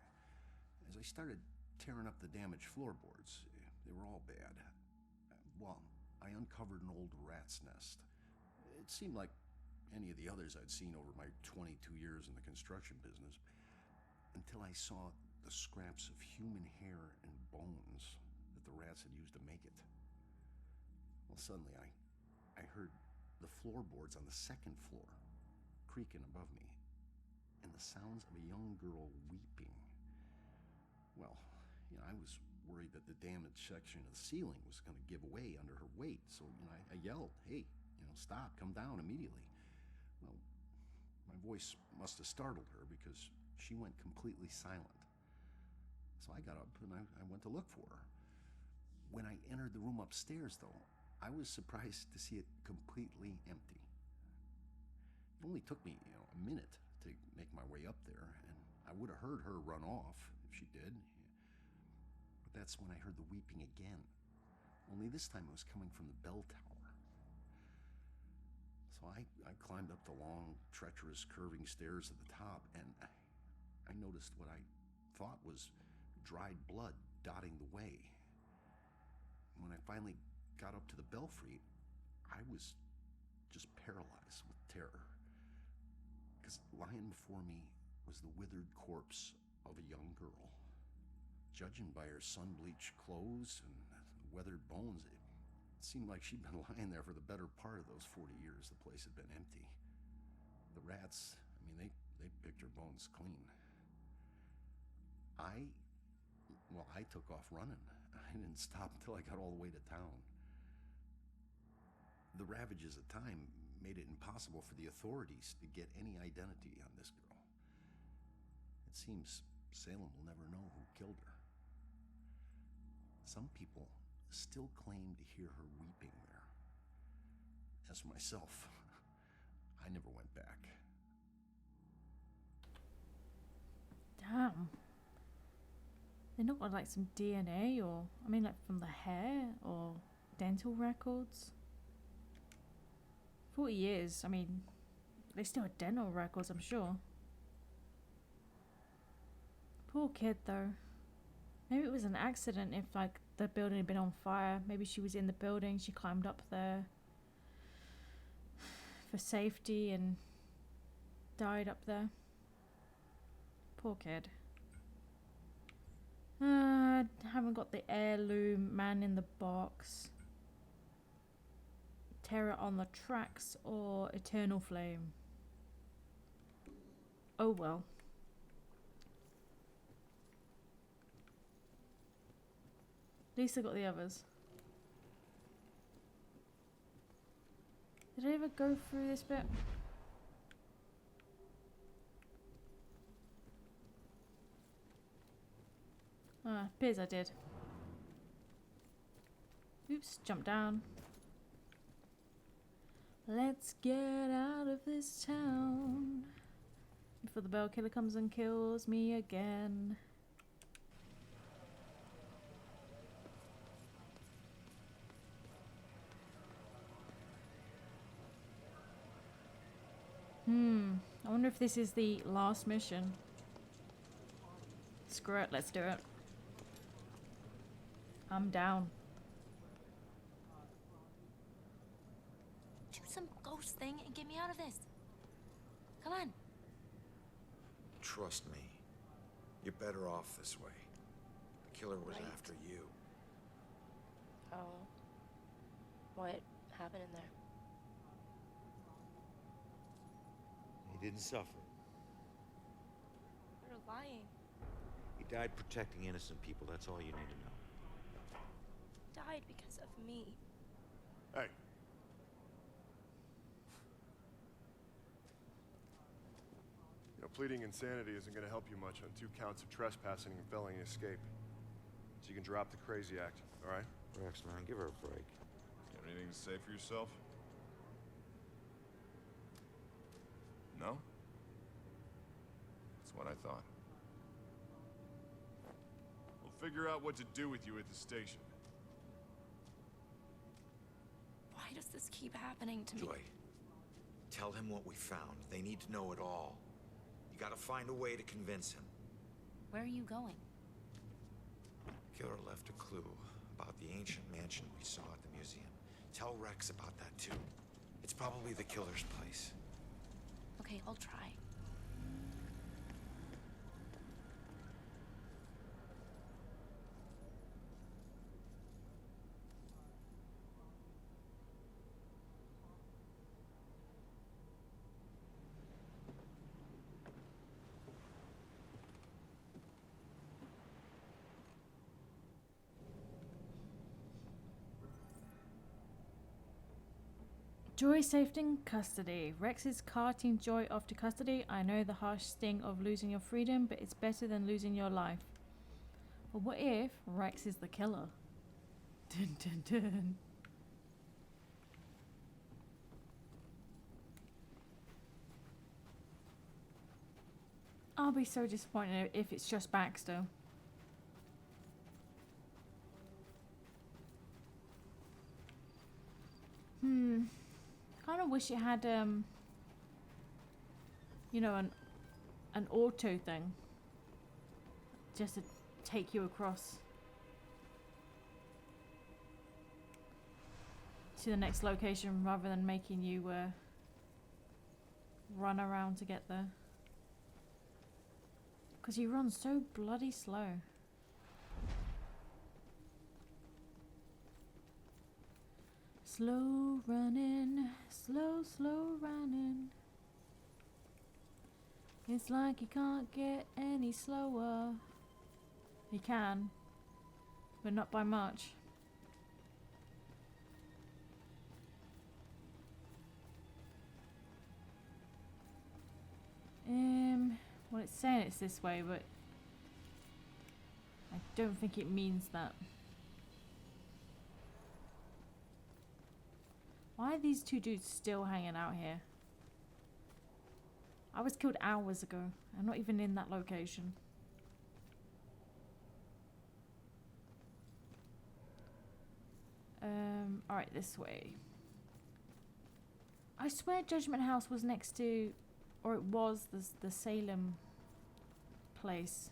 As I started tearing up the damaged floorboards, they were all bad. Well, I uncovered an old rat's nest. It seemed like any of the others I'd seen over my 22 years in the construction business, until I saw the scraps of human hair and bones that the rats had used to make it. Well, suddenly I heard the floorboards on the second floor creaking above me, and the sounds of a young girl weeping. Well, I was worried that the damaged section of the ceiling was going to give way under her weight, so I yelled, "Hey, stop, come down immediately." Well, my voice must have startled her because she went completely silent. So I got up and I went to look for her. When I entered the room upstairs, though, I was surprised to see it completely empty. It only took me, a minute to make my way up there, and I would have heard her run off if she did. But that's when I heard the weeping again. Only this time it was coming from the bell tower. So I climbed up the long, treacherous, curving stairs at the top, and I noticed what I thought was dried blood dotting the way. When I finally got up to the belfry, I was just paralyzed with terror. Because lying before me was the withered corpse of a young girl. Judging by her sun-bleached clothes and weathered bones, it seemed like she'd been lying there for the better part of those 40 years the place had been empty. The rats, they picked her bones clean. I took off running. I didn't stop until I got all the way to town. The ravages of time made it impossible for the authorities to get any identity on this girl. It seems Salem will never know who killed her. Some people still claim to hear her weeping there. As for myself, I never went back. Damn. They not got like some DNA or, I mean, like from the hair or dental records. 40 years, I mean, they still had dental records, I'm sure. Poor kid though. Maybe it was an accident if like the building had been on fire. Maybe she was in the building, she climbed up there for safety and died up there. Poor kid. Haven't got the heirloom, man in the box, terror on the tracks, or eternal flame. Oh well. At least I got the others. Did I ever go through this bit? Appears I did. Oops, jump down. Let's get out of this town before the bell killer comes and kills me again. I wonder if this is the last mission. Screw it, let's do it. I'm down. Do some ghost thing and get me out of this. Come on. Trust me. You're better off this way. The killer was Right. after you. Oh. What happened in there? He didn't suffer. You're lying. He died protecting innocent people. That's all you need to know. Died because of me. Hey. You know, pleading insanity isn't going to help you much on 2 counts of trespassing and felony escape. So you can drop the crazy act, all right? Rex, man, give her a break. You have anything to say for yourself? No? That's what I thought. We'll figure out what to do with you at the station. Why does this keep happening to me? Joy, tell him what we found. They need to know it all. You gotta find a way to convince him. Where are you going? Killer left a clue about the ancient mansion we saw at the museum. Tell Rex about that too. It's probably the killer's place. Okay, I'll try. Joy saved in custody. Rex is carting Joy off to custody. I know the harsh sting of losing your freedom, but it's better than losing your life. But what if Rex is the killer? Dun dun dun. I'll be so disappointed if it's just Baxter. Kind of wish it had you know, an auto thing just to take you across to the next location rather than making you run around to get there, because you run so bloody slow. Slow running, slow running. It's like you can't get any slower. You can, but not by much. Well, it's saying it's this way, but I don't think it means that. Why are these two dudes still hanging out here? I was killed hours ago. I'm not even in that location. Alright, this way. I swear Judgment House was next to, or it was, the Salem place.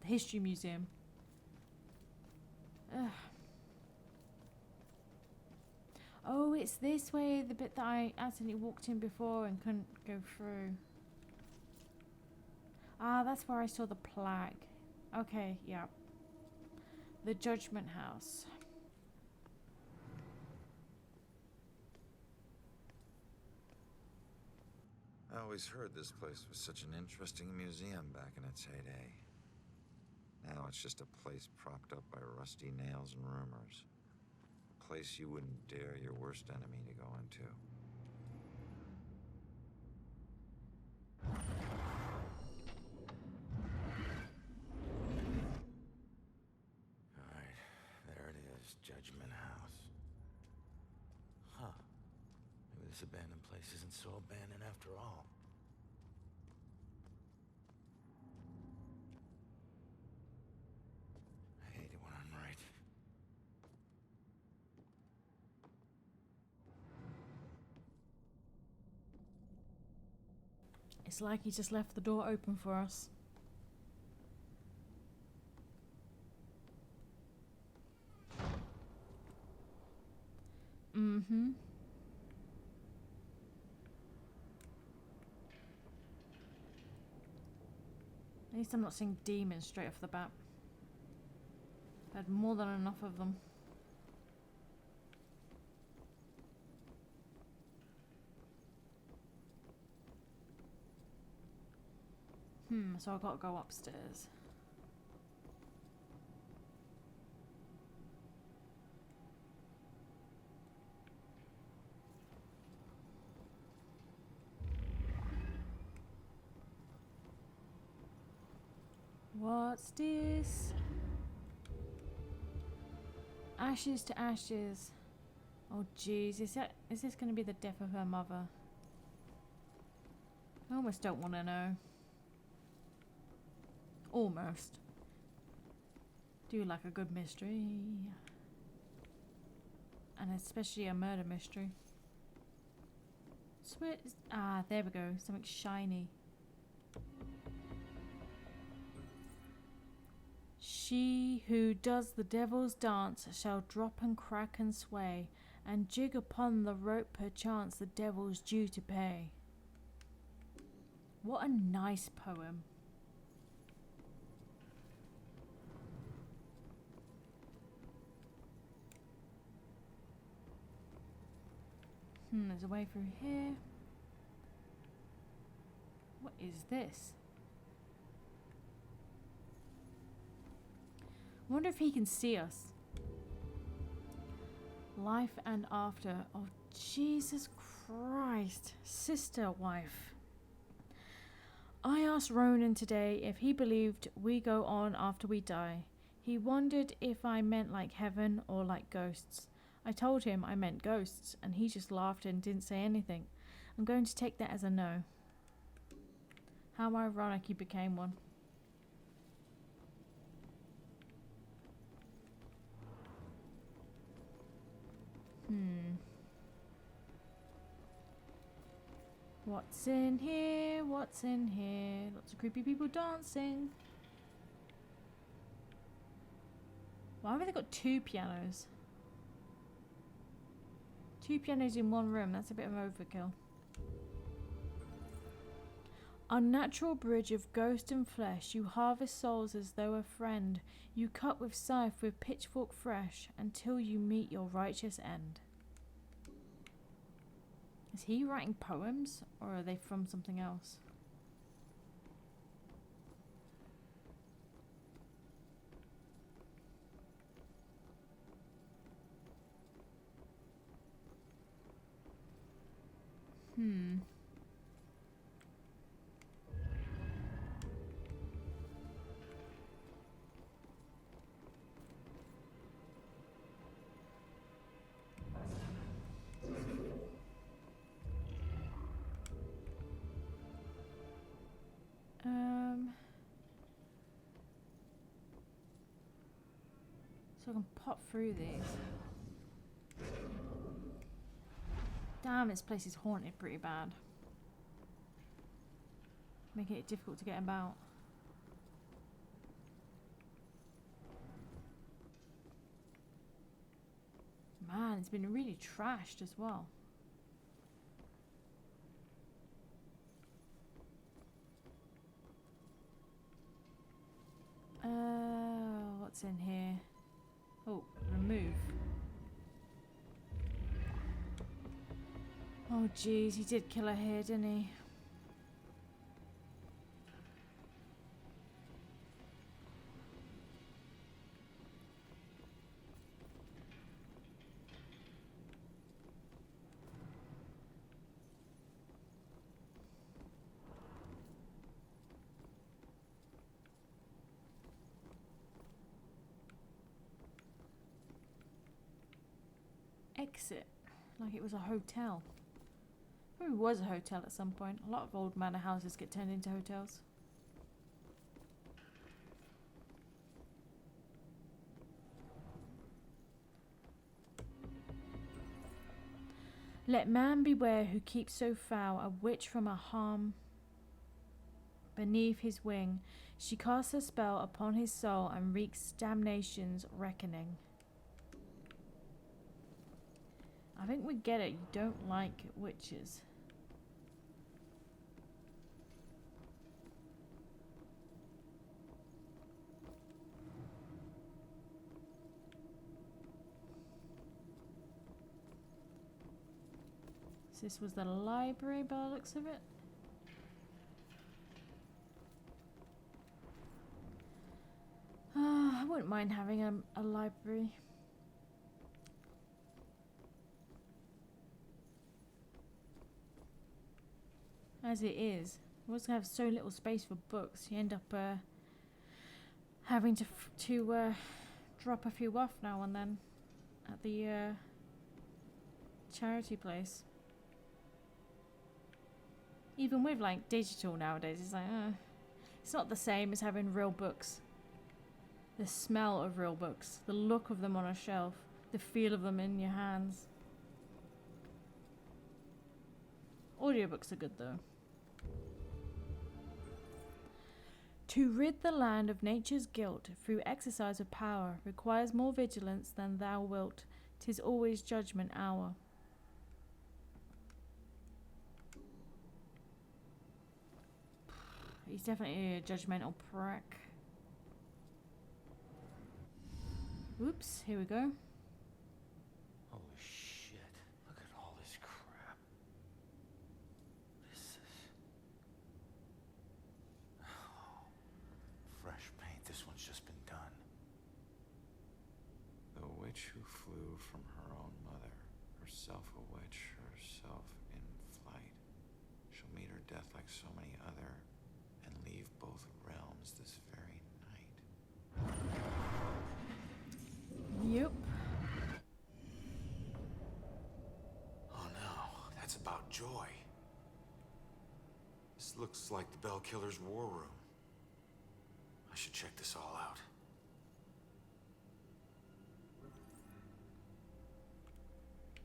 The History Museum. Ugh. Oh, it's this way, the bit that I accidentally walked in before and couldn't go through. Ah, that's where I saw the plaque. Okay, yeah. The Judgment House. I always heard this place was such an interesting museum back in its heyday. Now it's just a place propped up by rusty nails and rumors. A place you wouldn't dare your worst enemy to go into. Alright, there it is, Judgment House. Huh. Maybe this abandoned place isn't so abandoned after all. I hate it when I'm right. It's like he just left the door open for us. Mm-hmm. At least I'm not seeing demons straight off the bat. I've had more than enough of them. So I've got to go upstairs. What's this? Ashes to ashes. Oh jeez, is this going to be the death of her mother? I almost don't want to know. Almost. Do like a good mystery. And especially a murder mystery. Swear, there we go. Something shiny. She who does the devil's dance shall drop and crack and sway, and jig upon the rope perchance the devil's due to pay. What a nice poem. There's a way through here. What is this? I wonder if he can see us. Life and after. Oh, Jesus Christ. Sister wife. I asked Ronan today if he believed we go on after we die. He wondered if I meant like heaven or like ghosts. I told him I meant ghosts, and he just laughed and didn't say anything. I'm going to take that as a no. How ironic he became one. What's in here? What's in here? Lots of creepy people dancing. Why have they got two pianos? Two pianos in one room. That's a bit of overkill. Unnatural bridge of ghost and flesh, you harvest souls as though a friend. You cut with scythe with pitchfork fresh, until you meet your righteous end. Is he writing poems, or are they from something else? So I can pop through these. Damn, this place is haunted pretty bad. Making it difficult to get about. Man, it's been really trashed as well. What's in here? Oh, remove. Oh jeez, he did kill her here, didn't he? Exit, like it was a hotel. Probably was a hotel at some point. A lot of old manor houses get turned into hotels. Let man beware who keeps so foul a witch from a harm beneath his wing. She casts a spell upon his soul and wreaks damnation's reckoning. I think we get it. You don't like witches. So this was the library by the looks of it. I wouldn't mind having a library. As it is, we also have so little space for books. You end up having to drop a few off now and then at the charity place. Even with like digital nowadays, it's like it's not the same as having real books. The smell of real books, the look of them on a shelf, the feel of them in your hands. Audiobooks are good though. To rid the land of nature's guilt through exercise of power requires more vigilance than thou wilt. 'Tis always judgment hour. He's definitely a judgmental prick. Oops, here we go. Holy shit. Look at all this crap. This is... Oh, fresh paint. This one's just been done. The witch who flew from her own mother, herself a witch, herself in flight, shall meet her death like so many other, and leave both realms this very night. Yep. Oh no, that's about Joy. This looks like the Bell Killer's war room. I should check this all out.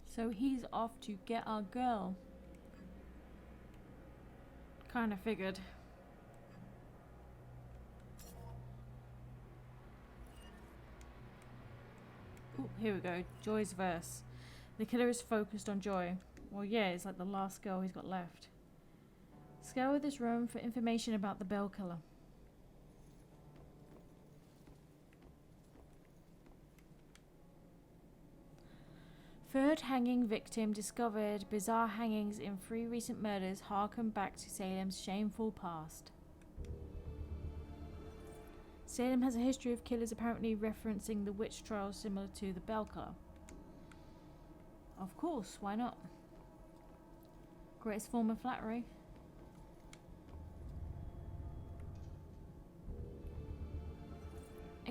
So he's off to get our girl. Kinda figured. Ooh, here we go. Joy's verse. The killer is focused on Joy. Well, yeah, it's like the last girl he's got left. Scour this room for information about the Bell Killer. Third hanging victim discovered. Bizarre hangings in 3 recent murders harken back to Salem's shameful past. Salem has a history of killers apparently referencing the witch trials similar to the Bell Killer. Of course, why not? Greatest form of flattery.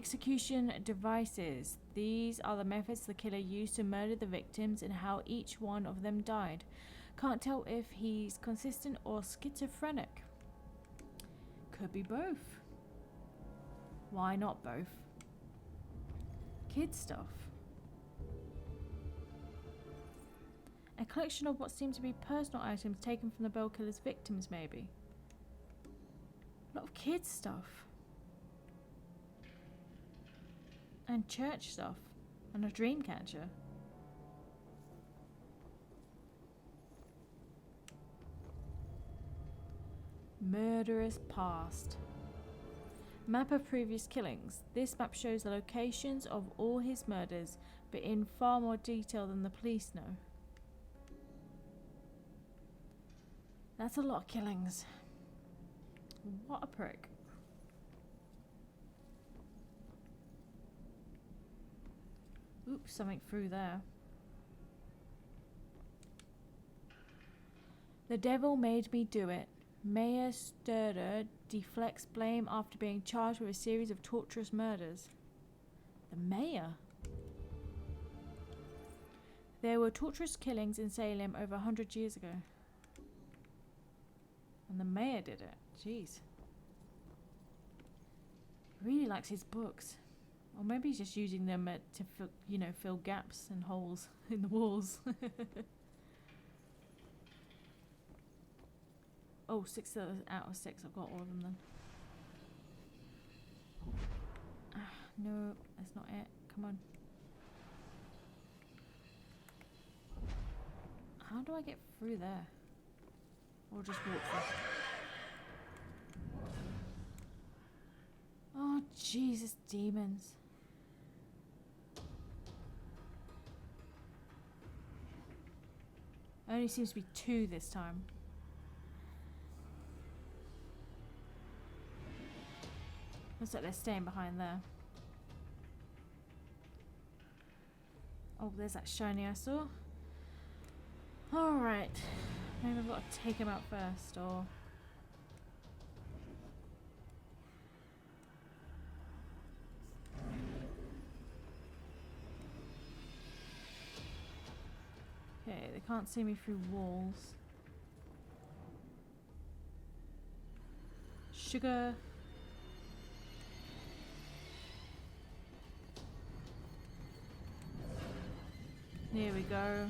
Execution devices. These are the methods the killer used to murder the victims and how each one of them died. Can't tell if he's consistent or schizophrenic. Could be both. Why not both? Kid stuff. A collection of what seem to be personal items taken from the Bell Killer's victims, maybe. A lot of kids stuff. And church stuff. And a dream catcher. Murderous past. Map of previous killings. This map shows the locations of all his murders, but in far more detail than the police know. That's a lot of killings. What a prick. Oops, something through there. The devil made me do it. Mayor Sturder deflects blame after being charged with a series of torturous murders. The mayor? There were torturous killings in Salem over 100 years ago. And the mayor did it. Jeez. Really likes his books. Or maybe he's just using them to fill gaps and holes in the walls. Oh, 6 out of 6. I've got all of them then. No, that's not it. Come on. How do I get through there? Or just walk through? Oh, Jesus, demons. Only seems to be 2 this time. Looks like they're staying behind there. Oh, there's that shiny I saw. Alright. Maybe I've got to take him out first, or... Okay, they can't see me through walls. Sugar. Here we go.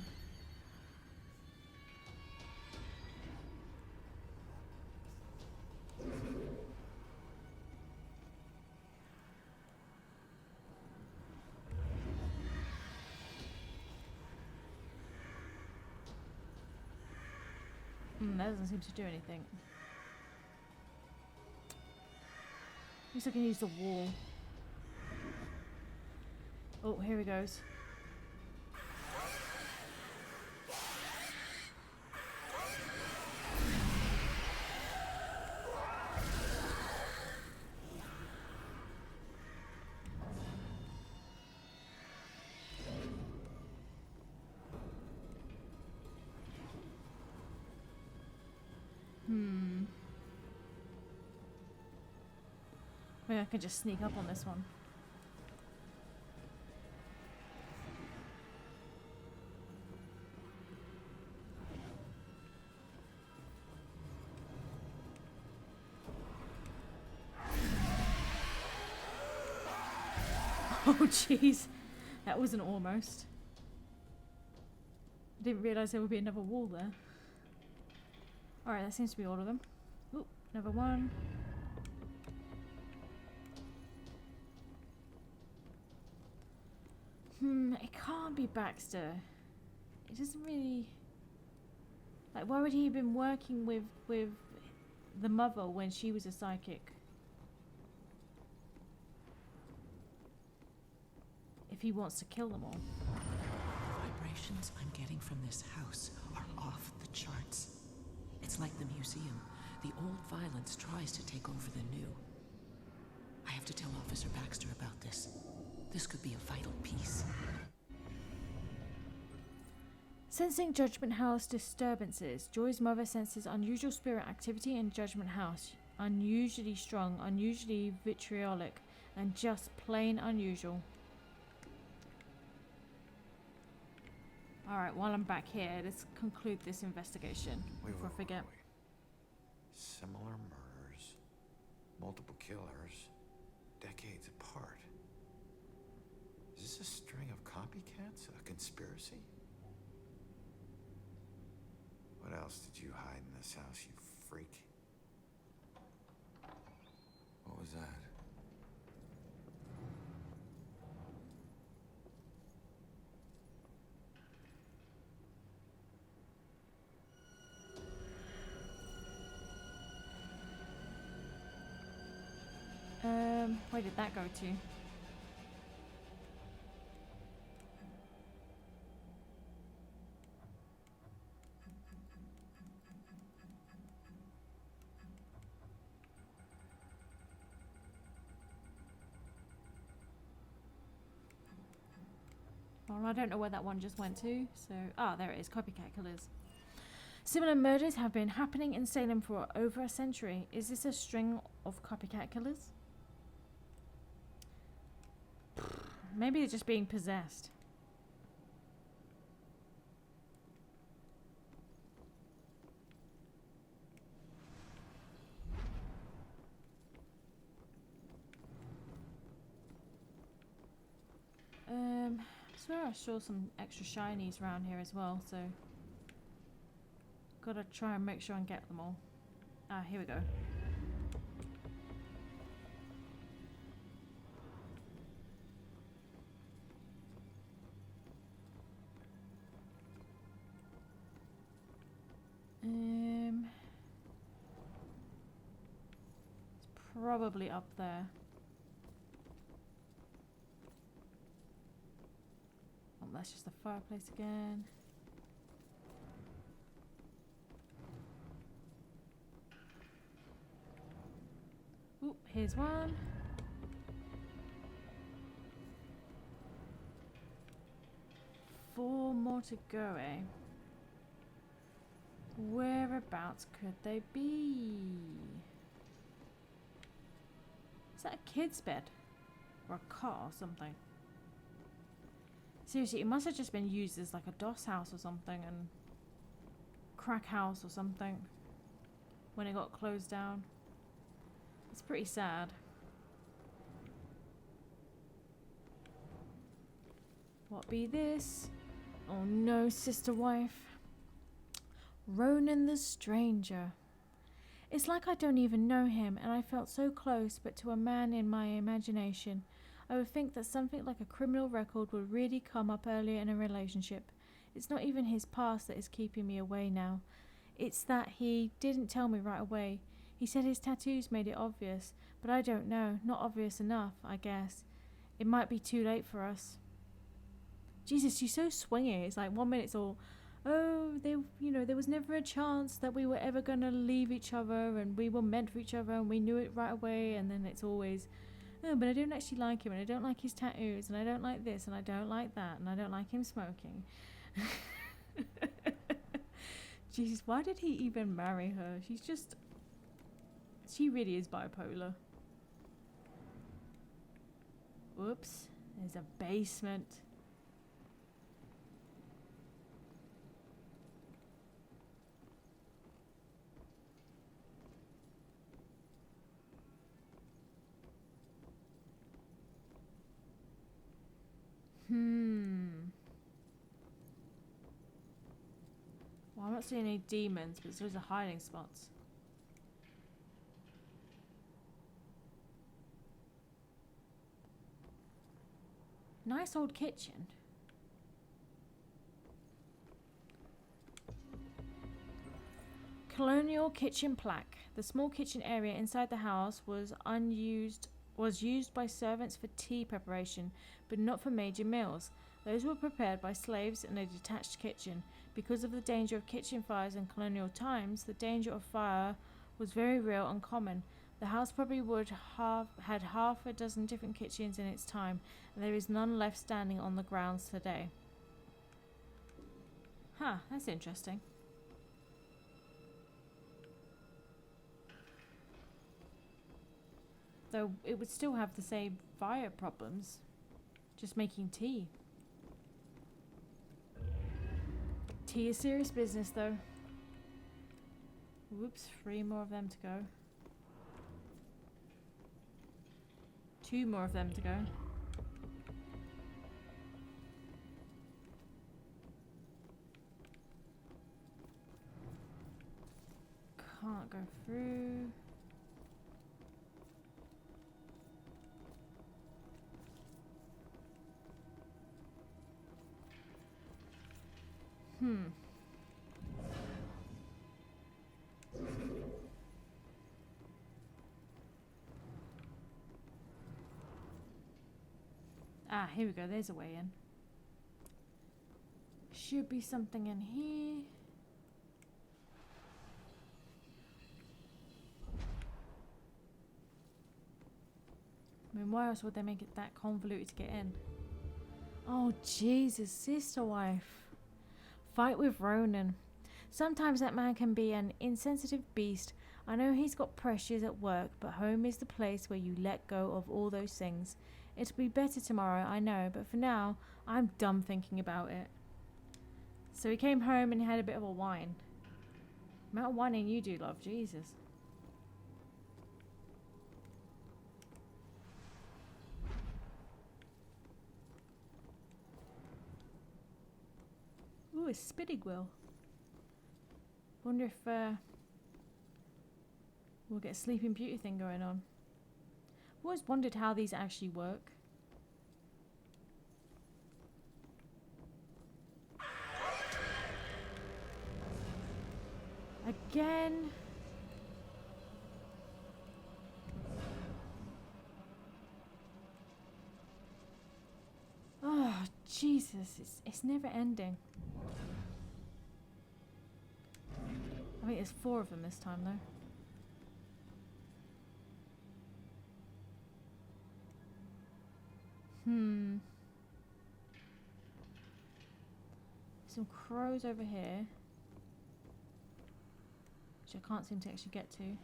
That doesn't seem to do anything. At least I can use the wall. Oh, here he goes. Maybe I can just sneak up on this one. Oh jeez, that was an almost. I didn't realise there would be another wall there. Alright, that seems to be all of them. Ooh, another one. It can't be Baxter. It doesn't really... Like, why would he have been working with the mother when she was a psychic? If he wants to kill them all. The vibrations I'm getting from this house are off the charts. It's like the museum. The old violence tries to take over the new. I have to tell Officer Baxter about this. This could be a vital piece. Sensing Judgment House disturbances. Joy's mother senses unusual spirit activity in Judgment House. Unusually strong, unusually vitriolic, and just plain unusual. Alright, while I'm back here, let's conclude this investigation before I forget. Similar murders, multiple killers, decades apart. Is this a string of copycats? A conspiracy? What else did you hide in this house, you freak? What was that? Where did that go to? Well, I don't know where that one just went to, so... Ah, there it is, copycat killers. Similar murders have been happening in Salem for over a century. Is this a string of copycat killers? Maybe they're just being possessed. I swear I saw some extra shinies around here as well, so gotta try and make sure and get them all. Ah, here we go. It's probably up there. Oh, that's just the fireplace again. Ooh, here's one. Four more to go, eh? Whereabouts could they be? Is that a kid's bed? Or a cot or something? Seriously, it must have just been used as like a DOS house or something, and crack house or something when it got closed down. It's pretty sad. What be this? Oh no, sister wife. Ronan the Stranger. It's like I don't even know him, and I felt so close, but to a man in my imagination. I would think that something like a criminal record would really come up earlier in a relationship. It's not even his past that is keeping me away now. It's that he didn't tell me right away. He said his tattoos made it obvious, but I don't know. Not obvious enough, I guess. It might be too late for us. Jesus, she's so swingy. It's like 1 minute it's all, oh, there was never a chance that we were ever going to leave each other, and we were meant for each other, and we knew it right away. And then it's always, oh, but I don't actually like him, and I don't like his tattoos, and I don't like this, and I don't like that, and I don't like him smoking. Jesus, why did he even marry her? She really is bipolar. Whoops, there's a basement. Well, I'm not seeing any demons, but there's hiding spots. Nice old kitchen. Colonial kitchen plaque. The small kitchen area inside the house was used by servants for tea preparation, but not for major meals. Those were prepared by slaves in a detached kitchen. Because of the danger of kitchen fires in colonial times, the danger of fire was very real and common. The house probably had half a dozen different kitchens in its time, and there is none left standing on the grounds today. Huh, that's interesting. Though it would still have the same fire problems. Just making tea. Tea is serious business though. Whoops, 3 more of them to go. 2 more of them to go. Can't go through. Ah, here we go. There's a way in. Should be something in here. I mean, why else would they make it that convoluted to get in? Oh, Jesus, sister wife. Fight with Ronan. Sometimes that man can be an insensitive beast. I know he's got pressures at work, but home is the place where you let go of all those things. It'll be better tomorrow, I know, but for now, I'm done thinking about it. So he came home and had a bit of a whine. The amount of whining you do, love, Jesus. Ooh, a spinning wheel. Wonder if we'll get a Sleeping Beauty thing going on. I've always wondered how these actually work. Again. Oh, Jesus. It's never ending. I think there's 4 of them this time, though. Some crows over here, which I can't seem to actually get to.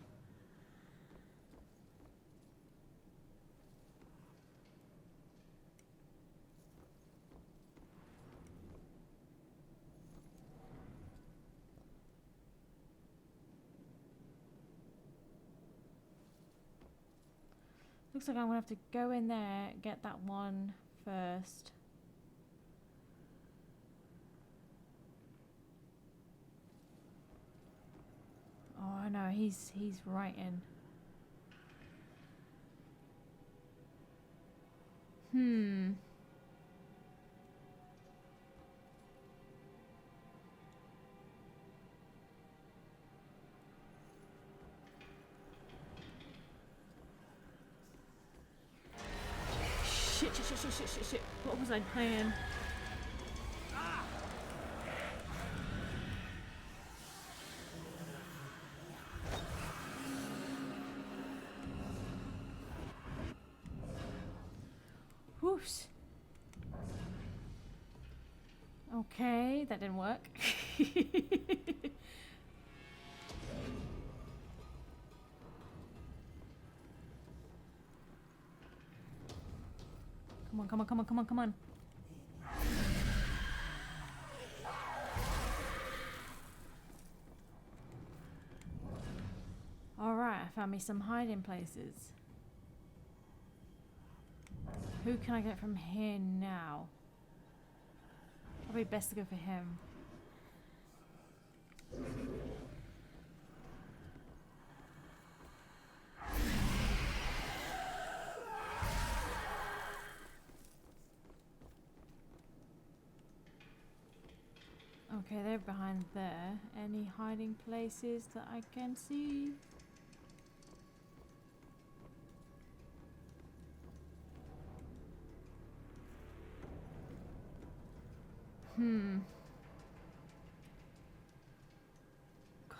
Looks like I'm gonna have to go in there, get that one first. Oh no, he's right in. Shit. What was I playing? Whoosh. Okay, that didn't work. Come on. Alright, I found me some hiding places. Who can I get from here now? Probably best to go for him. Okay, they're behind there. Any hiding places that I can see?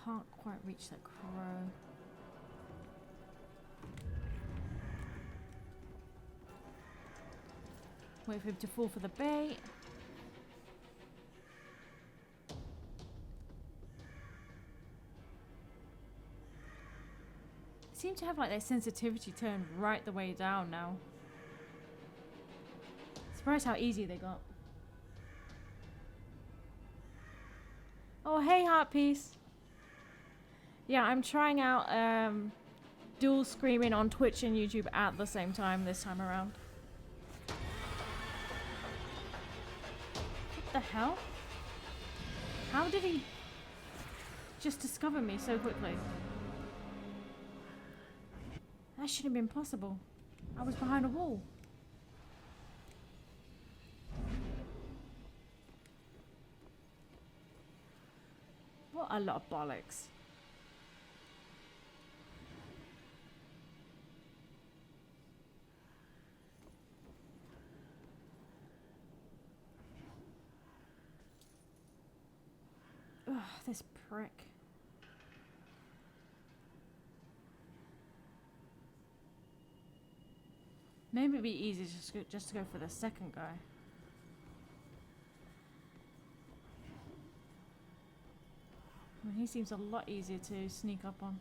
Can't quite reach that crow. Wait for him to fall for the bait. Is seem to have like their sensitivity turned right the way down now. Surprised how easy they got. Oh, hey, Heart Piece. Yeah, I'm trying out dual screaming on Twitch and YouTube at the same time this time around. What the hell? How did he just discover me so quickly? That shouldn't have been possible. I was behind a wall. What a lot of bollocks. Ugh, this prick. Maybe it'd be easier just to go for the second guy. Well, he seems a lot easier to sneak up on.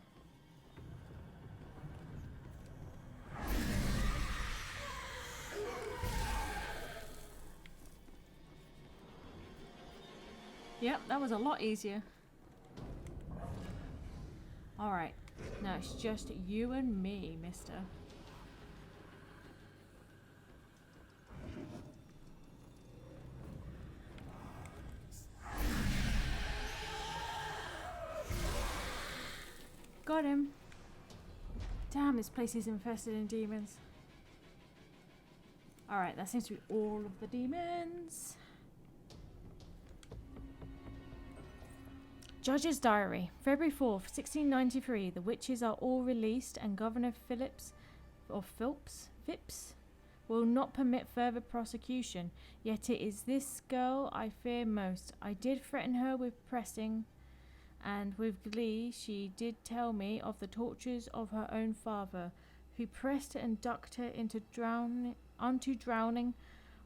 Yep, that was a lot easier. Alright, now it's just you and me, mister. Got him. Damn, this place is infested in demons. Alright, that seems to be all of the demons. Judge's Diary. February 4th, 1693. The witches are all released and Governor Phipps will not permit further prosecution. Yet it is this girl I fear most. I did threaten her with pressing, and with glee she did tell me of the tortures of her own father, who pressed and ducked her into drowning.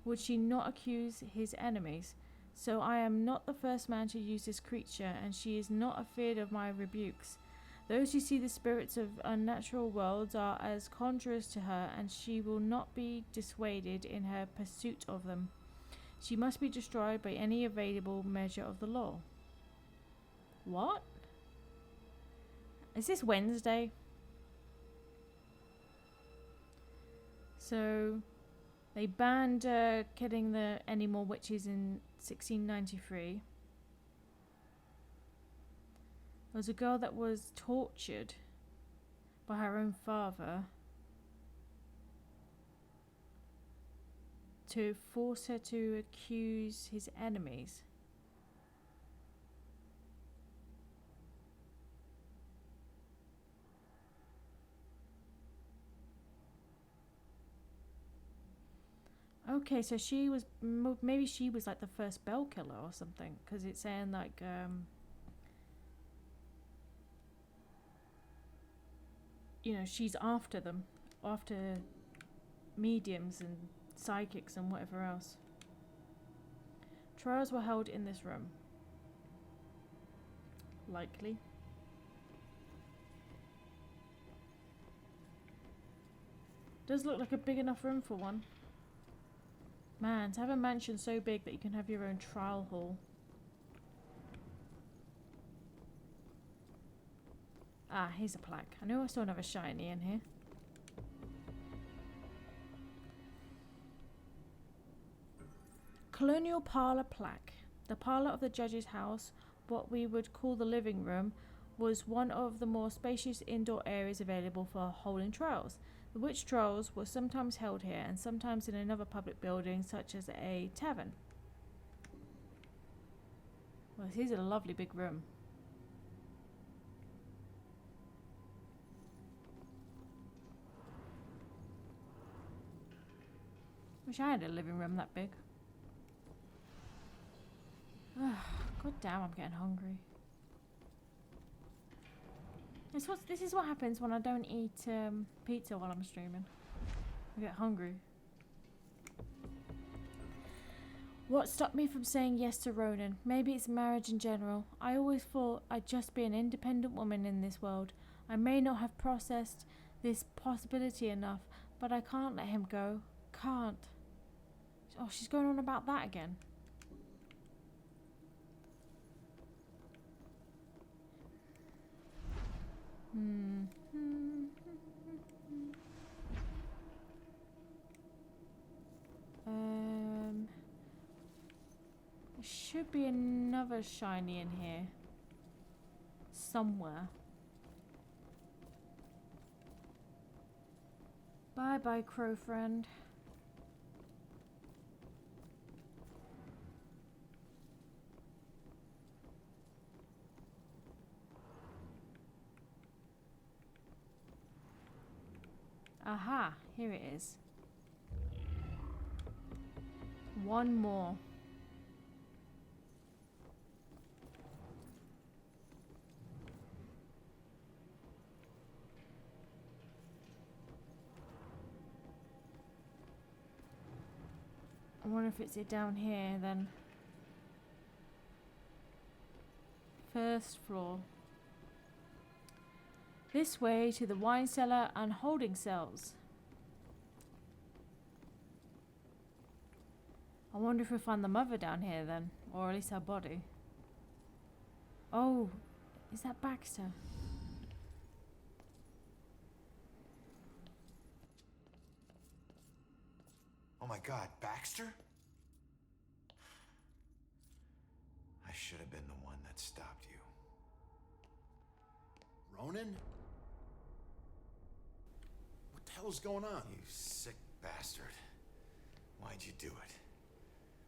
Would she not accuse his enemies? So I am not the first man to use this creature, and she is not afeard of my rebukes. Those who see the spirits of unnatural worlds are as conjurers to her, and she will not be dissuaded in her pursuit of them. She must be destroyed by any available measure of the law. What? Is this Wednesday? So they banned killing any more witches in 1693. There was a girl that was tortured by her own father to force her to accuse his enemies. Okay, so she was, maybe she was like the first bell killer or something, because it's saying like, you know, she's after them, after mediums and psychics and whatever else. Trials were held in this room. Likely. Does look like a big enough room for one. Man, to have a mansion so big that you can have your own trial hall. Ah, here's a plaque. I know I saw another shiny in here. Colonial parlour plaque. The parlour of the judge's house, what we would call the living room, was one of the more spacious indoor areas available for holding trials. The witch trials were sometimes held here and sometimes in another public building such as a tavern. Well, this is a lovely big room. Wish I had a living room that big. God damn, I'm getting hungry. This is what happens when I don't eat pizza while I'm streaming. I get hungry. What stopped me from saying yes to Ronan? Maybe it's marriage in general. I always thought I'd just be an independent woman in this world. I may not have processed this possibility enough, but I can't let him go. Can't. Oh, she's going on about that again. There should be another shiny in here. Somewhere. Bye bye, crow friend. Aha, here it is. One more. I wonder if it's it down here then. First floor. This way to the wine cellar and holding cells. I wonder if we find the mother down here then, or at least her body. Oh, is that Baxter? Oh my God, Baxter? I should have been the one that stopped you. Ronan? What the hell is going on? You sick bastard. Why'd you do it?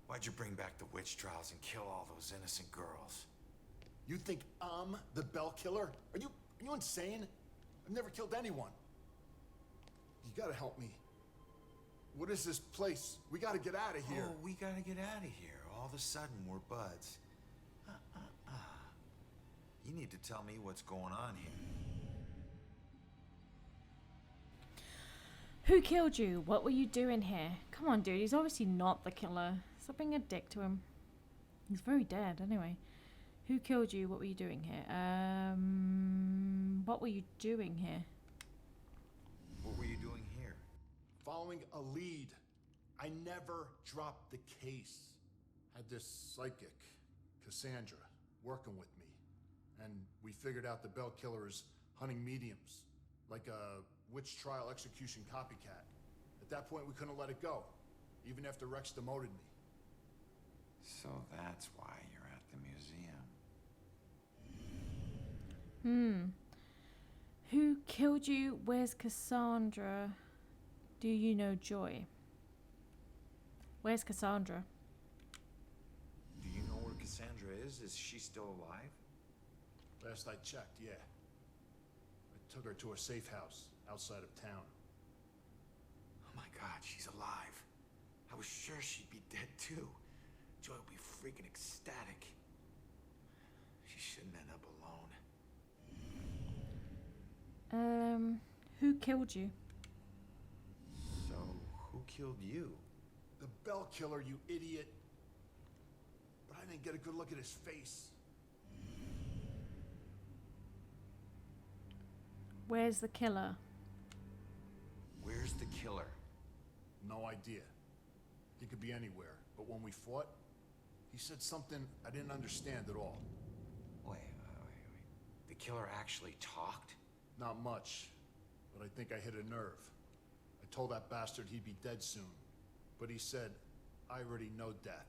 Why'd you bring back the witch trials and kill all those innocent girls? You think I'm the Bell Killer? Are you insane? I've never killed anyone. You gotta help me. What is this place? We gotta get out of here. Oh, we gotta get out of here. All of a sudden, we're buds. You need to tell me what's going on here. Who killed you? What were you doing here? Come on, dude. He's obviously not the killer. Stop being a dick to him. He's very dead, anyway. Who killed you? What were you doing here? What were you doing here? What were you doing here? Following a lead. I never dropped the case. Had this psychic, Cassandra, working with me. And we figured out the Bell Killer is hunting mediums. Like a witch trial execution copycat. At that point, we couldn't let it go. Even after Rex demoted me. So that's why you're at the museum. Who killed you? Where's Cassandra? Do you know Joy? Where's Cassandra? Do you know where Cassandra is? Is she still alive? Last I checked, yeah. I took her to a safe house outside of town. Oh my God, she's alive. I was sure she'd be dead too. Joy would be freaking ecstatic. She shouldn't end up alone. Who killed you? So, who killed you? The Bell Killer, you idiot. But I didn't get a good look at his face. Where's the killer? Where's the killer? No idea. He could be anywhere. But when we fought, he said something I didn't understand at all. Wait. The killer actually talked? Not much, but I think I hit a nerve. I told that bastard he'd be dead soon, but he said, I already know death.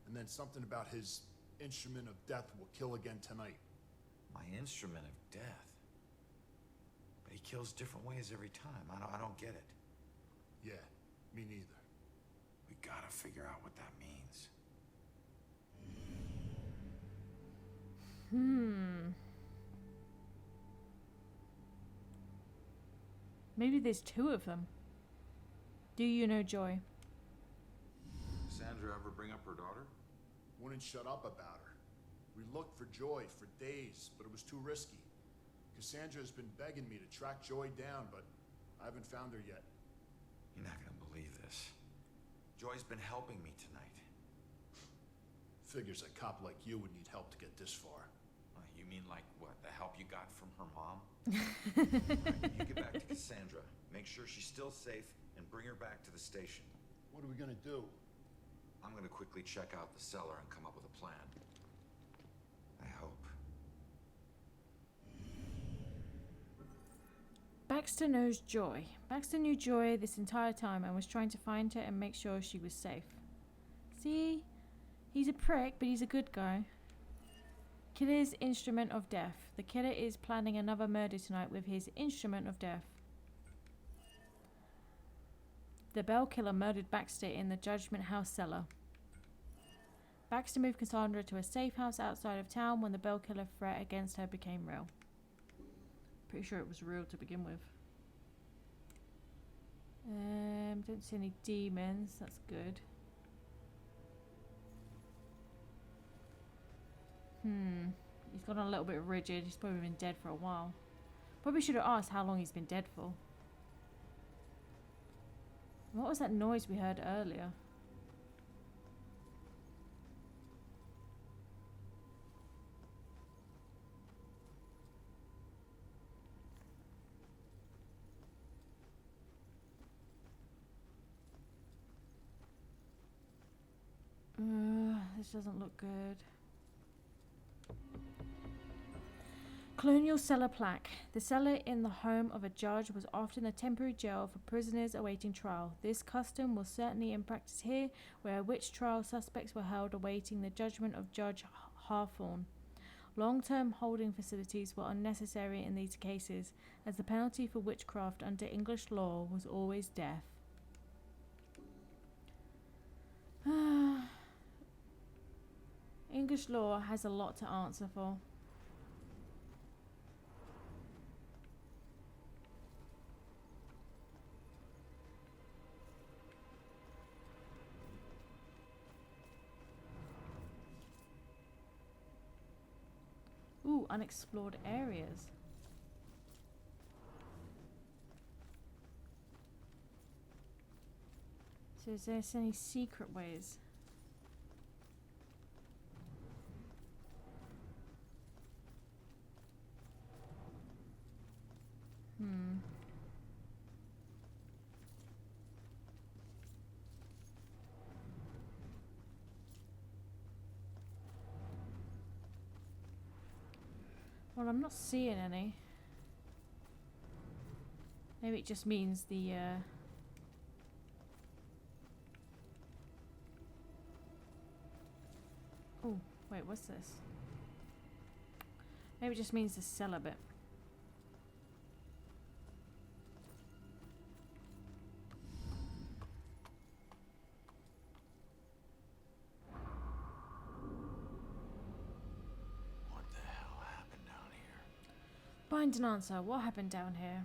And then something about his instrument of death will kill again tonight. My instrument of death? But he kills different ways every time. I don't get it. Yeah, me neither. We gotta figure out what that means. Maybe there's two of them. Do you know Joy? Cassandra ever bring up her daughter? Wouldn't shut up about her. We looked for Joy for days, but it was too risky. Cassandra's been begging me to track Joy down, but I haven't found her yet. You're not gonna believe this. Joy's been helping me tonight. Figures a cop like you would need help to get this far. You mean like what? The help you got from her mom? Right, you get back to Cassandra. Make sure she's still safe and bring her back to the station. What are we gonna do? I'm gonna quickly check out the cellar and come up with a plan. I hope. Baxter knows Joy. Baxter knew Joy this entire time and was trying to find her and make sure she was safe. See? He's a prick, but he's a good guy. Killer's instrument of death. The killer is planning another murder tonight with his instrument of death. The Bell Killer murdered Baxter in the Judgment House cellar. Baxter moved Cassandra to a safe house outside of town when the Bell Killer threat against her became real. Pretty sure it was real to begin with. Don't see any demons. That's good. He's gone a little bit rigid. He's probably been dead for a while. Probably should have asked how long he's been dead for. What was that noise we heard earlier? This doesn't look good. Colonial cellar plaque. The cellar in the home of a judge was often a temporary jail for prisoners awaiting trial. This custom was certainly in practice here, where witch trial suspects were held awaiting the judgment of Judge Hawthorne. Long-term holding facilities were unnecessary in these cases, as the penalty for witchcraft under English law was always death. English law has a lot to answer for. Ooh, unexplored areas. So is there any secret ways? Well, I'm not seeing any. Maybe it just means the, Oh, wait, what's this? Maybe it just means the cellar bit. Find an answer. What happened down here?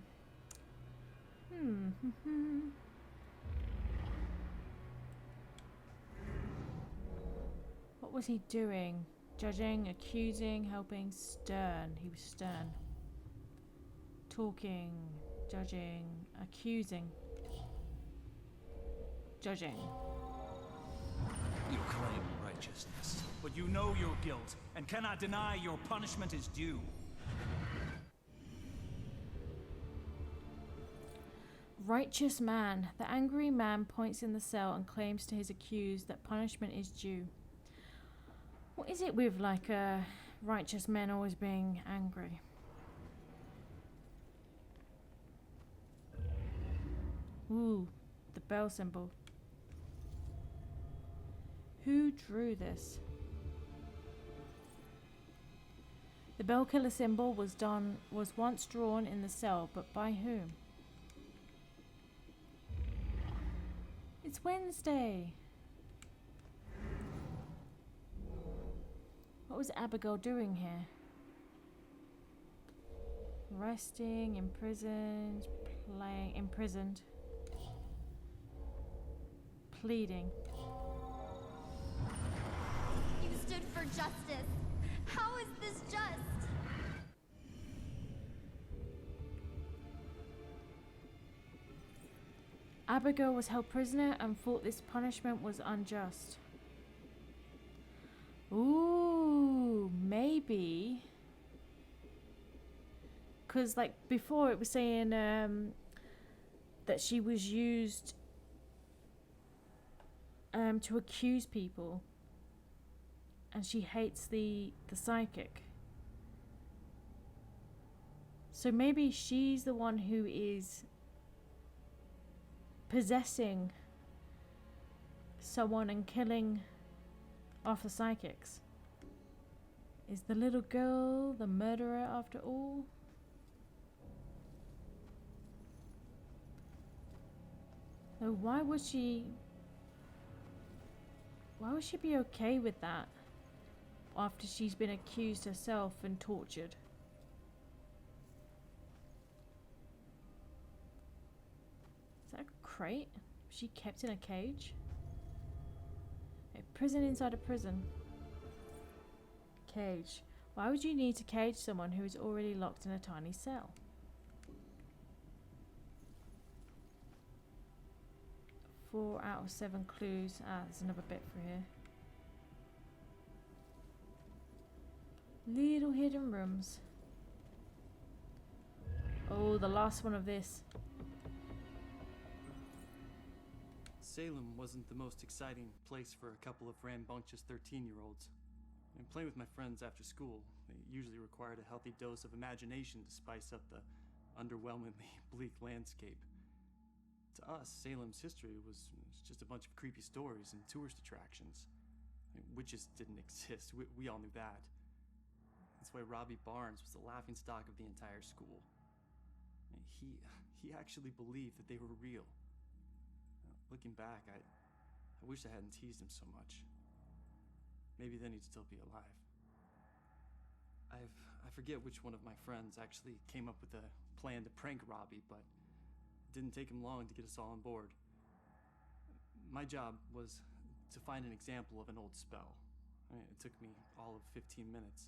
What was he doing? Judging, accusing, helping, stern. He was stern. Talking, judging, accusing. Judging. You claim righteousness, but you know your guilt and cannot deny your punishment is due. Righteous man. The angry man points in the cell and claims to his accused that punishment is due. What is it with, like, righteous men always being angry? Ooh, the bell symbol. Who drew this? The bell killer symbol was once drawn in the cell, but by whom? It's Wednesday. What was Abigail doing here? Resting, imprisoned, imprisoned. Pleading. You stood for justice. How is this just? Abigail was held prisoner and thought this punishment was unjust. Ooh, maybe because like before it was saying that she was used to accuse people, and she hates the psychic. So maybe she's the one who is possessing someone and killing off the psychics. Is the little girl the murderer after all? So why would she be okay with that after she's been accused herself and tortured? Is that a crate? Was she kept in a cage? A prison inside a prison. Cage. Why would you need to cage someone who is already locked in a tiny cell? Four out of 7 clues. Ah, there's another bit for here. Little hidden rooms. Oh, the last one of this. Salem wasn't the most exciting place for a couple of rambunctious 13-year-olds. And playing with my friends after school, they usually required a healthy dose of imagination to spice up the underwhelmingly bleak landscape. To us, Salem's history was just a bunch of creepy stories and tourist attractions. I mean, witches didn't exist, we all knew that. That's why Robbie Barnes was the laughingstock of the entire school. I mean, he actually believed that they were real. Looking back, I wish I hadn't teased him so much. Maybe then he'd still be alive. I forget which one of my friends actually came up with a plan to prank Robbie, but it didn't take him long to get us all on board. My job was to find an example of an old spell. I mean, it took me all of 15 minutes.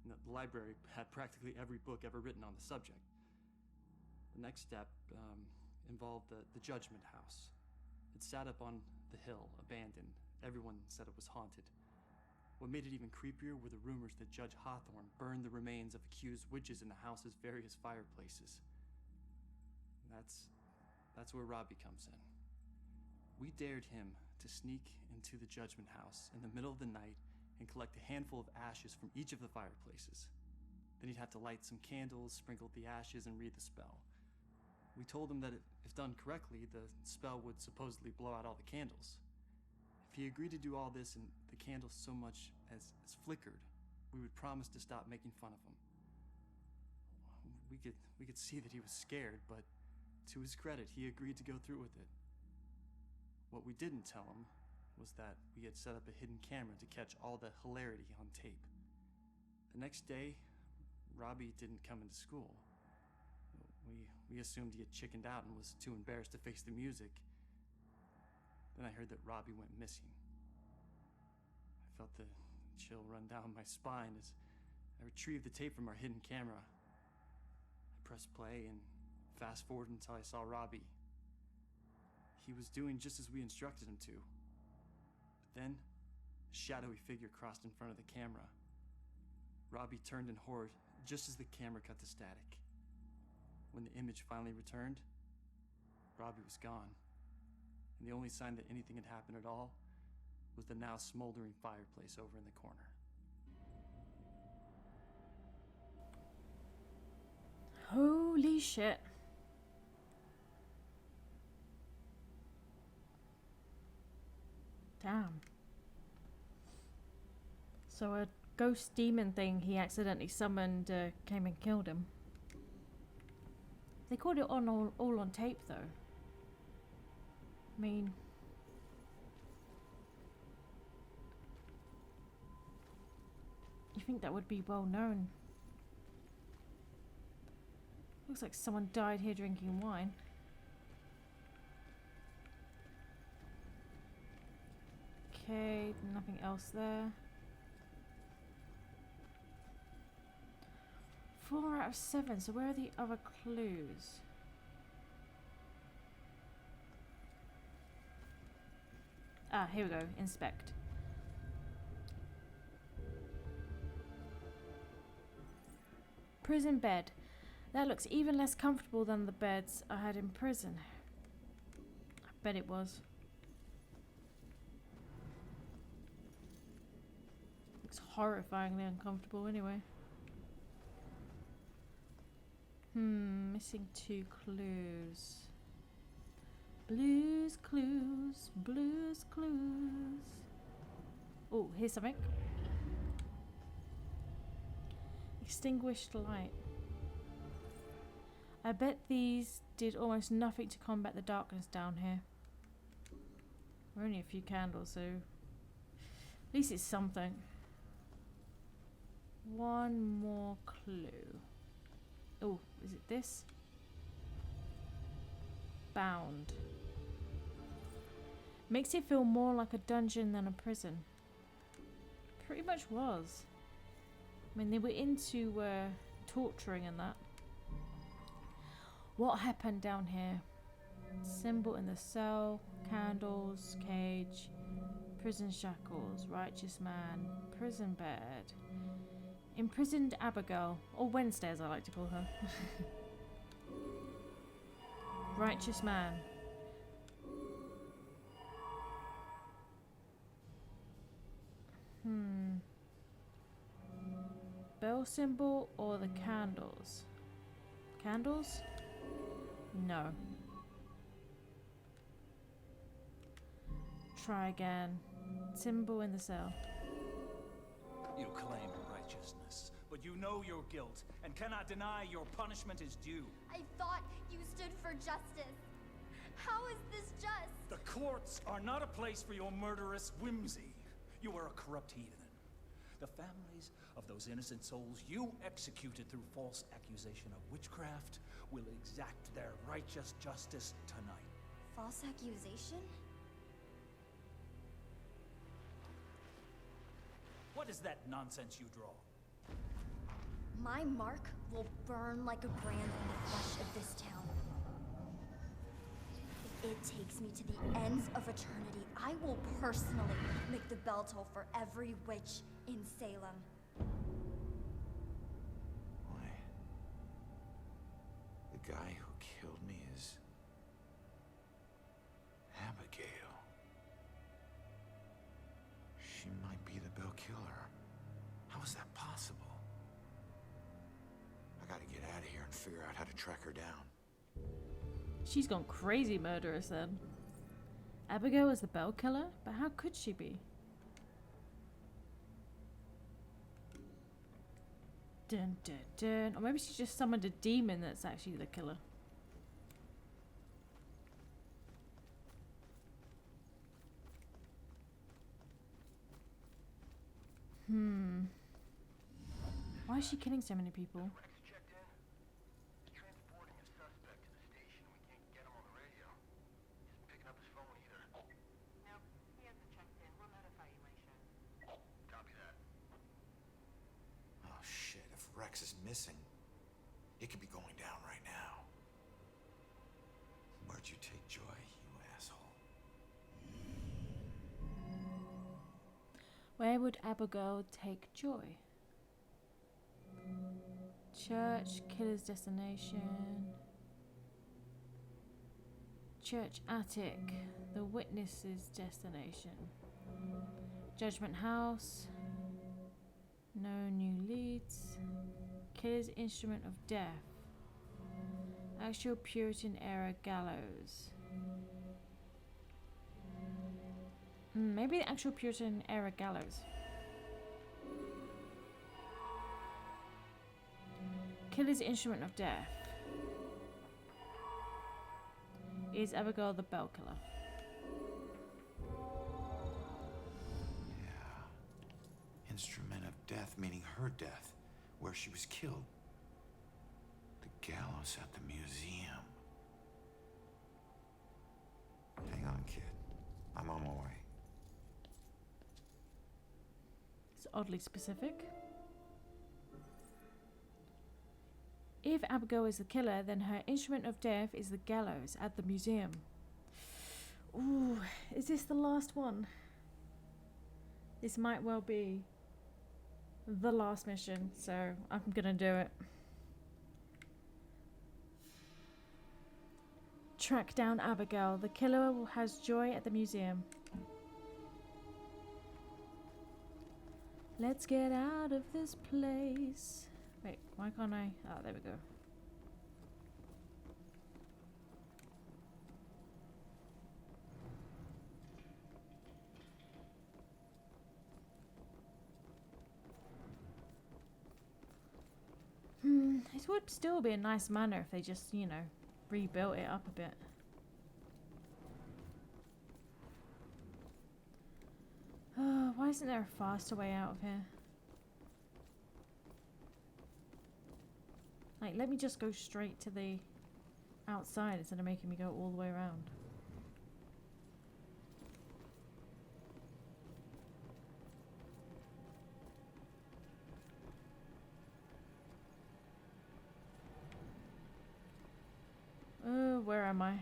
And the library had practically every book ever written on the subject. The next step involved the Judgment House. It sat up on the hill, abandoned. Everyone said it was haunted. What made it even creepier were the rumors that Judge Hawthorne burned the remains of accused witches in the house's various fireplaces. That's where Robbie comes in. We dared him to sneak into the Judgment House in the middle of the night and collect a handful of ashes from each of the fireplaces. Then he'd have to light some candles, sprinkle the ashes, and read the spell. We told him that if done correctly, the spell would supposedly blow out all the candles. If he agreed to do all this and the candles so much as flickered, we would promise to stop making fun of him. We could see that he was scared, but to his credit, he agreed to go through with it. What we didn't tell him was that we had set up a hidden camera to catch all the hilarity on tape. The next day, Robbie didn't come into school. We assumed he had chickened out and was too embarrassed to face the music. Then I heard that Robbie went missing. I felt the chill run down my spine as I retrieved the tape from our hidden camera. I pressed play and fast forward until I saw Robbie. He was doing just as we instructed him to. But then, a shadowy figure crossed in front of the camera. Robbie turned in horror just as the camera cut to static. When the image finally returned, Robbie was gone. And the only sign that anything had happened at all was the now smoldering fireplace over in the corner. Holy shit. Damn. So a ghost demon thing he accidentally summoned came and killed him. They caught it all on tape though. I mean, you think that would be well known. Looks like someone died here drinking wine. Okay, nothing else there. 4 out of 7, so where are the other clues? Ah, here we go, inspect. Prison bed. That looks even less comfortable than the beds I had in prison. I bet it was. Looks horrifyingly uncomfortable anyway. Missing 2 clues. Blues clues, blues clues. Oh, here's something. Extinguished light. I bet these did almost nothing to combat the darkness down here. We're only a few candles, so at least it's something. One more clue. Oh, is it this? Bound. Makes it feel more like a dungeon than a prison. Pretty much was. I mean, they were into torturing and that. What happened down here? Symbol in the cell, candles, cage, prison shackles, righteous man, prison bed, imprisoned Abigail, or Wednesday as I like to call her. Righteous man. Bell symbol or the candles? Candles? No. Try again. Symbol in the cell. You claim righteousness, but you know your guilt and cannot deny your punishment is due. I thought you stood for justice. How is this just? The courts are not a place for your murderous whimsy. You are a corrupt heathen. The families of those innocent souls you executed through false accusation of witchcraft will exact their righteous justice tonight. False accusation? What is that nonsense you draw? My mark will burn like a brand in the flesh of this town. If it takes me to the ends of eternity, I will personally make the bell toll for every witch in Salem. Why? The guy who killed me is Abigail. She might be the Bell Killer. How is that possible? I gotta get out of here and figure out how to track her down. She's gone crazy murderous then. Abigail is the Bell Killer? But how could she be? Dun dun dun. Or maybe she just summoned a demon that's actually the killer. Why is she killing so many people? Oh shit, if Rex is missing, it could be going down right now. Where'd you take Joy, you asshole? Where would Abigail take Joy? Church, killer's destination. Church attic, the witness's destination. Judgment house. No new leads. Killer's instrument of death. Actual Puritan era gallows. Maybe the actual Puritan era gallows. Killer's instrument of death. Is Abigail the Bell Killer? Yeah. Instrument of death, meaning her death, where she was killed. The gallows at the museum. Hang on, kid. I'm on my way. It's oddly specific. If Abigail is the killer, then her instrument of death is the gallows at the museum. Ooh, is this the last one? This might well be the last mission, so I'm gonna do it. track down Abigail. The killer has Joy at the museum. Let's get out of this place. Wait, why can't I? Oh, there we go. It would still be a nice manor if they just, you know, rebuilt it up a bit. Oh, why isn't there a faster way out of here? Like, let me just go straight to the outside instead of making me go all the way around. Where am I?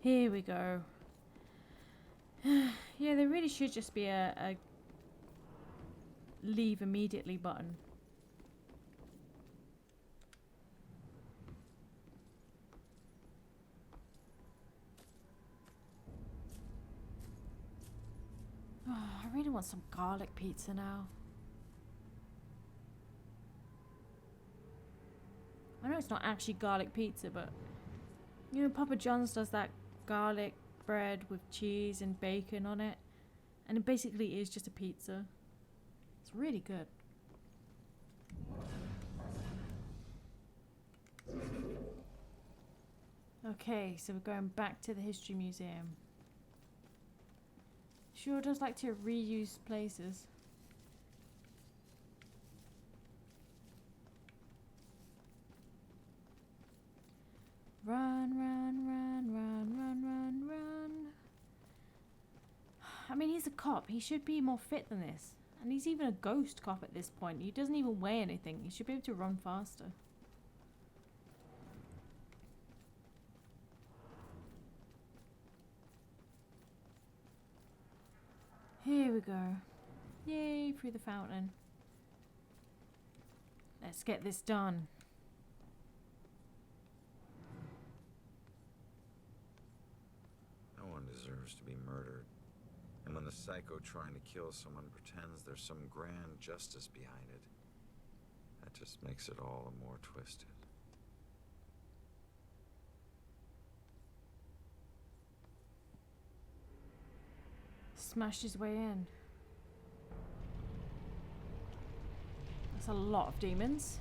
Here we go. Yeah, there really should just be a leave immediately button. Oh, I really want some garlic pizza now. I know it's not actually garlic pizza, but you know, Papa John's does that garlic bread with cheese and bacon on it, and it basically is just a pizza. It's really good. Okay, so we're going back to the History Museum. Sure does like to reuse places. Run, run, run, run, run, run, run. I mean, he's a cop. He should be more fit than this. And he's even a ghost cop at this point. He doesn't even weigh anything. He should be able to run faster. Here we go. Yay, through the fountain. Let's get this done. No one deserves to be murdered. And when the psycho trying to kill someone pretends there's some grand justice behind it, that just makes it all the more twisted. Smashed his way in. That's a lot of demons.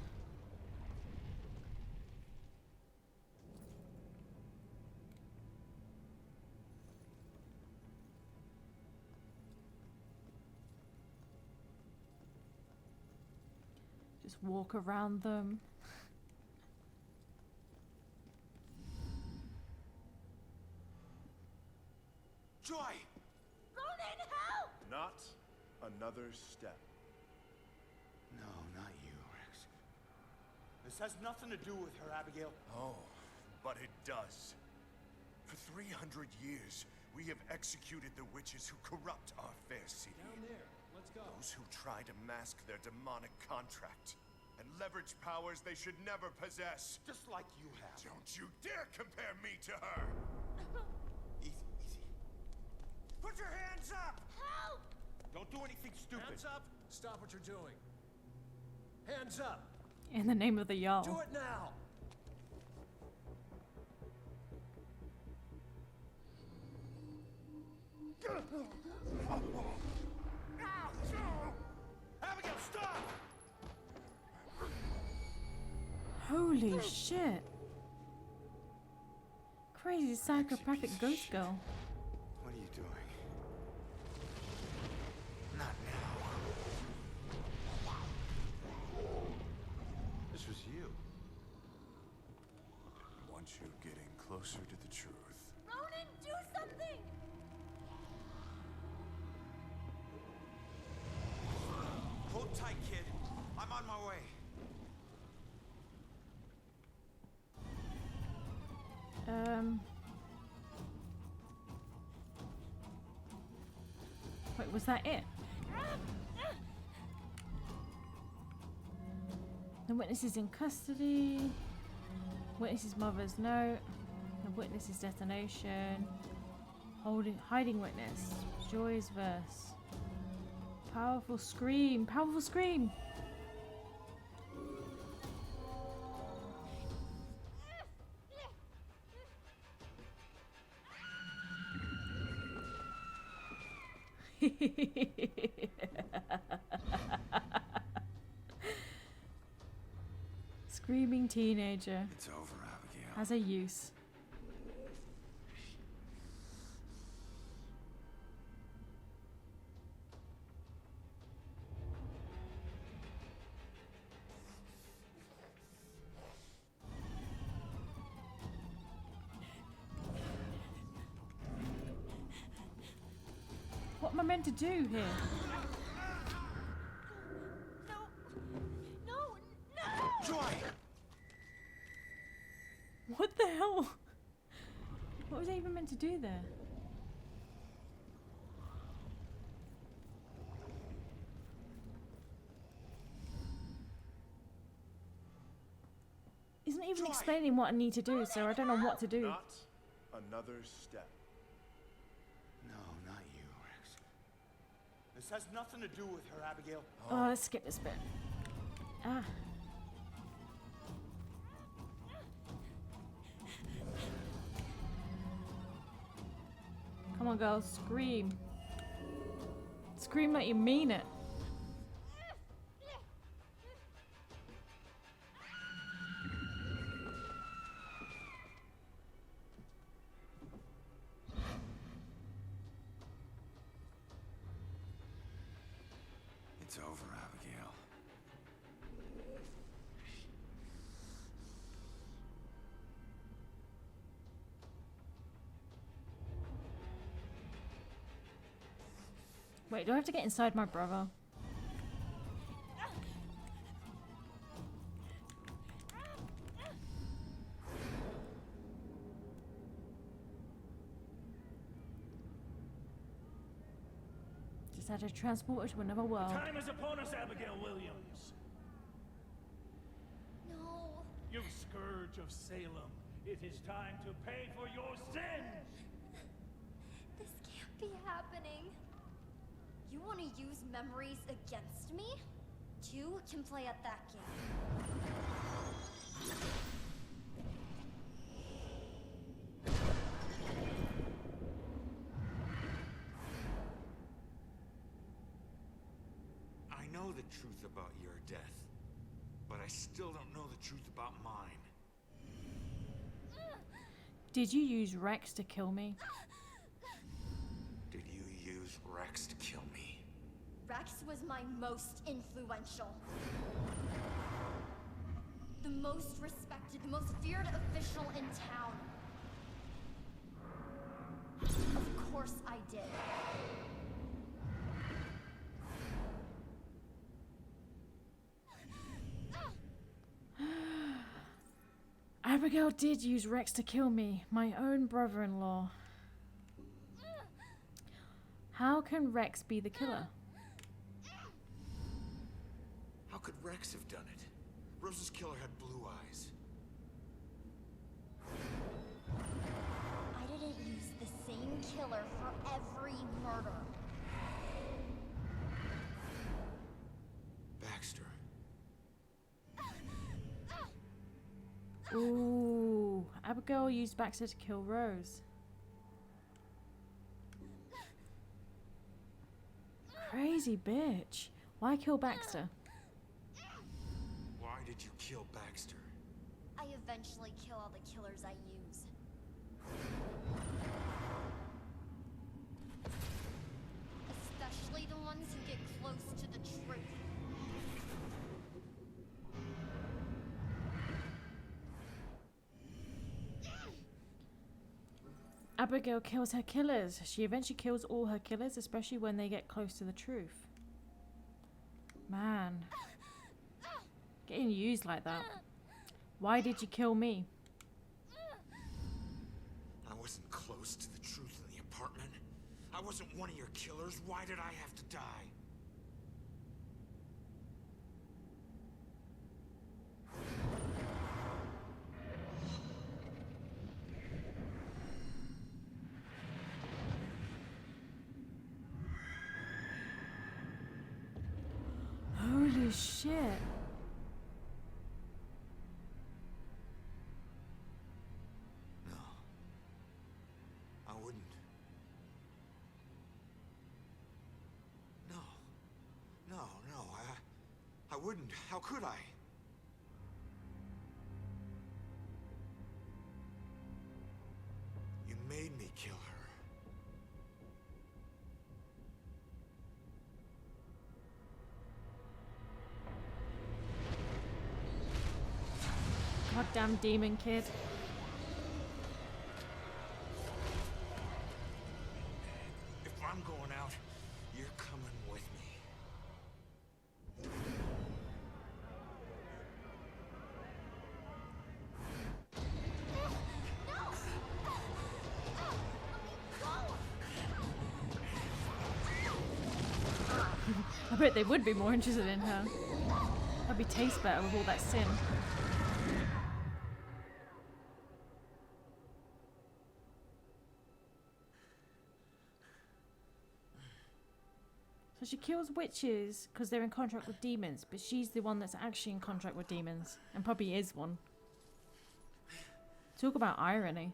Just walk around them. Joy! Ronan, help! Not another step. No, not you, Rex. This has nothing to do with her, Abigail. Oh, but it does. For 300 years, we have executed the witches who corrupt our fair city. Down there. Let's go. Those who try to mask their demonic contract and leverage powers they should never possess. Just like you have. Don't you dare compare me to her! Easy, easy. Put your hands up! Help! Don't do anything stupid. Hands up! Stop what you're doing. Hands up! In the name of the Jarl. Do it now! Abigail, stop! Holy shit. Crazy psychopathic ghost girl. What are you doing? Not now. This was you. Want you getting closer to the truth. Ronan, do something! Hold tight, kid. I'm on my way. was that it? The witness is in custody. Witness's mother's note. The witness's destination. Hiding witness. Joy's verse. Powerful scream. Powerful scream. Screaming teenager. It's over, Abigail. Has a use. What am I meant to do here? Joy! What the hell? What was I even meant to do there? Isn't even explaining what I need to do, so I don't know what to do. Not another step. No, not you, Rex. This has nothing to do with her, Abigail. Oh, let's skip this bit. Ah. Come on, girls, scream. Scream like you mean it. It's over, Abigail. Wait, do I have to get inside my brother? Just had to transport her to another world. Time is upon us, Abigail Williams. No. You scourge of Salem. It is time to pay for your sins. This can't be happening. You want to use memories against me? Two can play at that game. I know the truth about your death, but I still don't know the truth about mine. Did you use Rex to kill me? Did you use Rex to kill me? Rex was my most influential. The most respected, the most feared official in town. Of course I did. Abigail did use Rex to kill me, my own brother-in-law. How can Rex be the killer? How could Rex have done it? Rose's killer had blue eyes. I didn't use the same killer for every murder. Baxter. Ooh, Abigail used Baxter to kill Rose. Crazy bitch. Why kill Baxter? Why did you kill Baxter? I eventually kill all the killers I use. Especially the ones who get close to the truth. Abigail kills her killers. She eventually kills all her killers, especially when they get close to the truth. Man. Getting used like that. Why did you kill me? I wasn't close to the truth in the apartment. I wasn't one of your killers. Why did I have to die? Holy shit. No. I wouldn't. No. No, no, I wouldn't. How could I? You made me kill her. Goddamn demon kid. If I'm going out, you're coming with me. I bet they would be more interested in her. Probably taste better with all that sin. So she kills witches because they're in contract with demons, but she's the one that's actually in contract with demons, and probably is one. Talk about irony.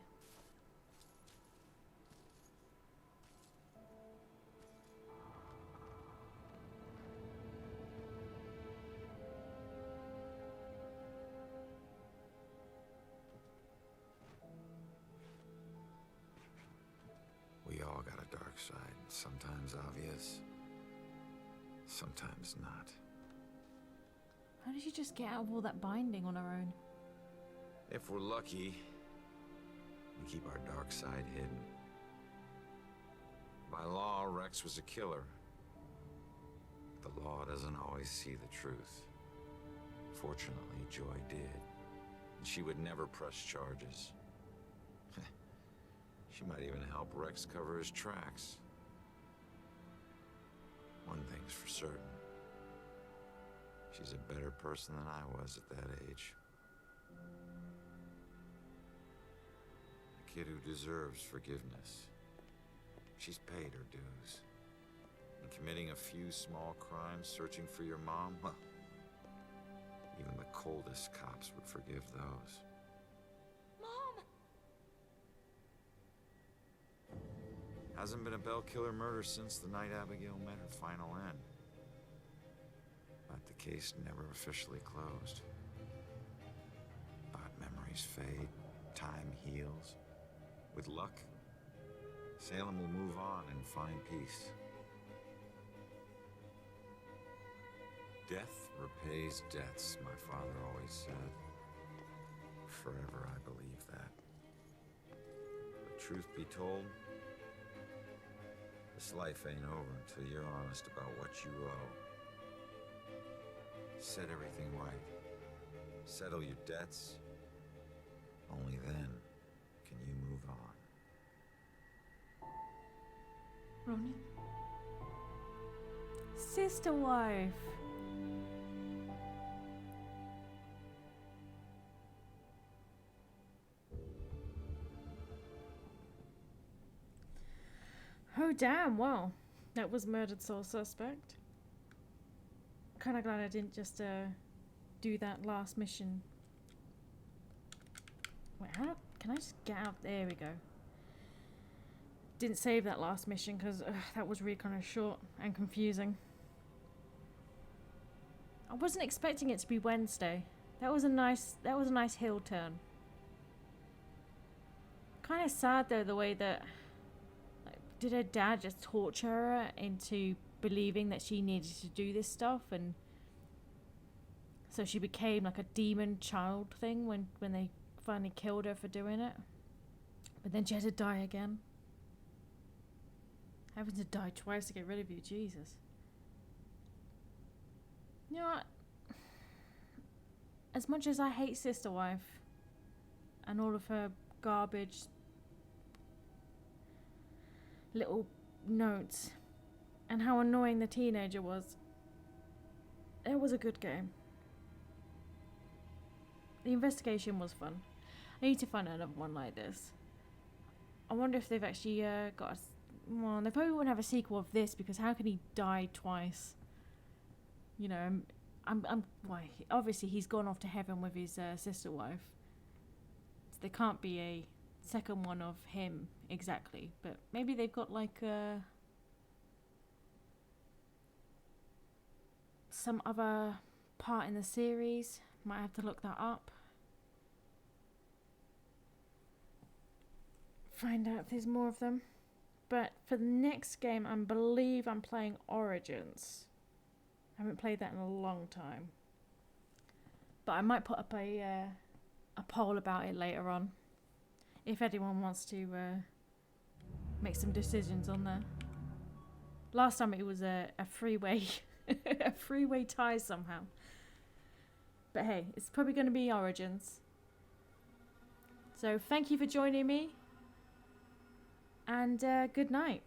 We all got a dark side, sometimes obvious, sometimes not. How did she just get out of all that binding on her own? If we're lucky, we keep our dark side hidden. By law, Rex was a killer. The law doesn't always see the truth. Fortunately, Joy did. And she would never press charges. She might even help Rex cover his tracks. One thing's for certain. She's a better person than I was at that age. A kid who deserves forgiveness. She's paid her dues. And committing a few small crimes, searching for your mom, well, even the coldest cops would forgive those. Mom! Hasn't been a Bell killer murder since the night Abigail met her final end. But the case never officially closed. But memories fade, time heals. With luck, Salem will move on and find peace. Death repays debts, my father always said. Forever I believe that. But truth be told, this life ain't over until you're honest about what you owe. Set everything right. Settle your debts. Only then can you move on. Ronan? Sister wife. Oh damn, well, that was murdered sole suspect. Kinda glad I didn't just do that last mission. Wait, how can I just get out? There we go. Didn't save that last mission because that was really kind of short and confusing. I wasn't expecting it to be Wednesday. That was a nice heel turn. Kind of sad though the way that, like, did her dad just torture her into believing that she needed to do this stuff, and so she became like a demon child thing when they finally killed her for doing it. But then she had to die again. Having to die twice to get rid of you, Jesus. You know what? As much as I hate Sister Wife and all of her garbage little notes and how annoying the teenager was. It was a good game. The investigation was fun. I need to find another one like this. I wonder if they've actually got a... Well, they probably won't have a sequel of this, because how can he die twice? You know, why? Obviously, he's gone off to heaven with his sister wife. So there can't be a second one of him exactly. But maybe they've got like some other part in the series. Might have to look that up. Find out if there's more of them. But for the next game, I believe I'm playing Origins. I haven't played that in a long time. But I might put up a poll about it later on, if anyone wants to make some decisions on there. Last time it was a freeway a freeway tie somehow. But hey, it's probably going to be Origins. So thank you for joining me. And good night.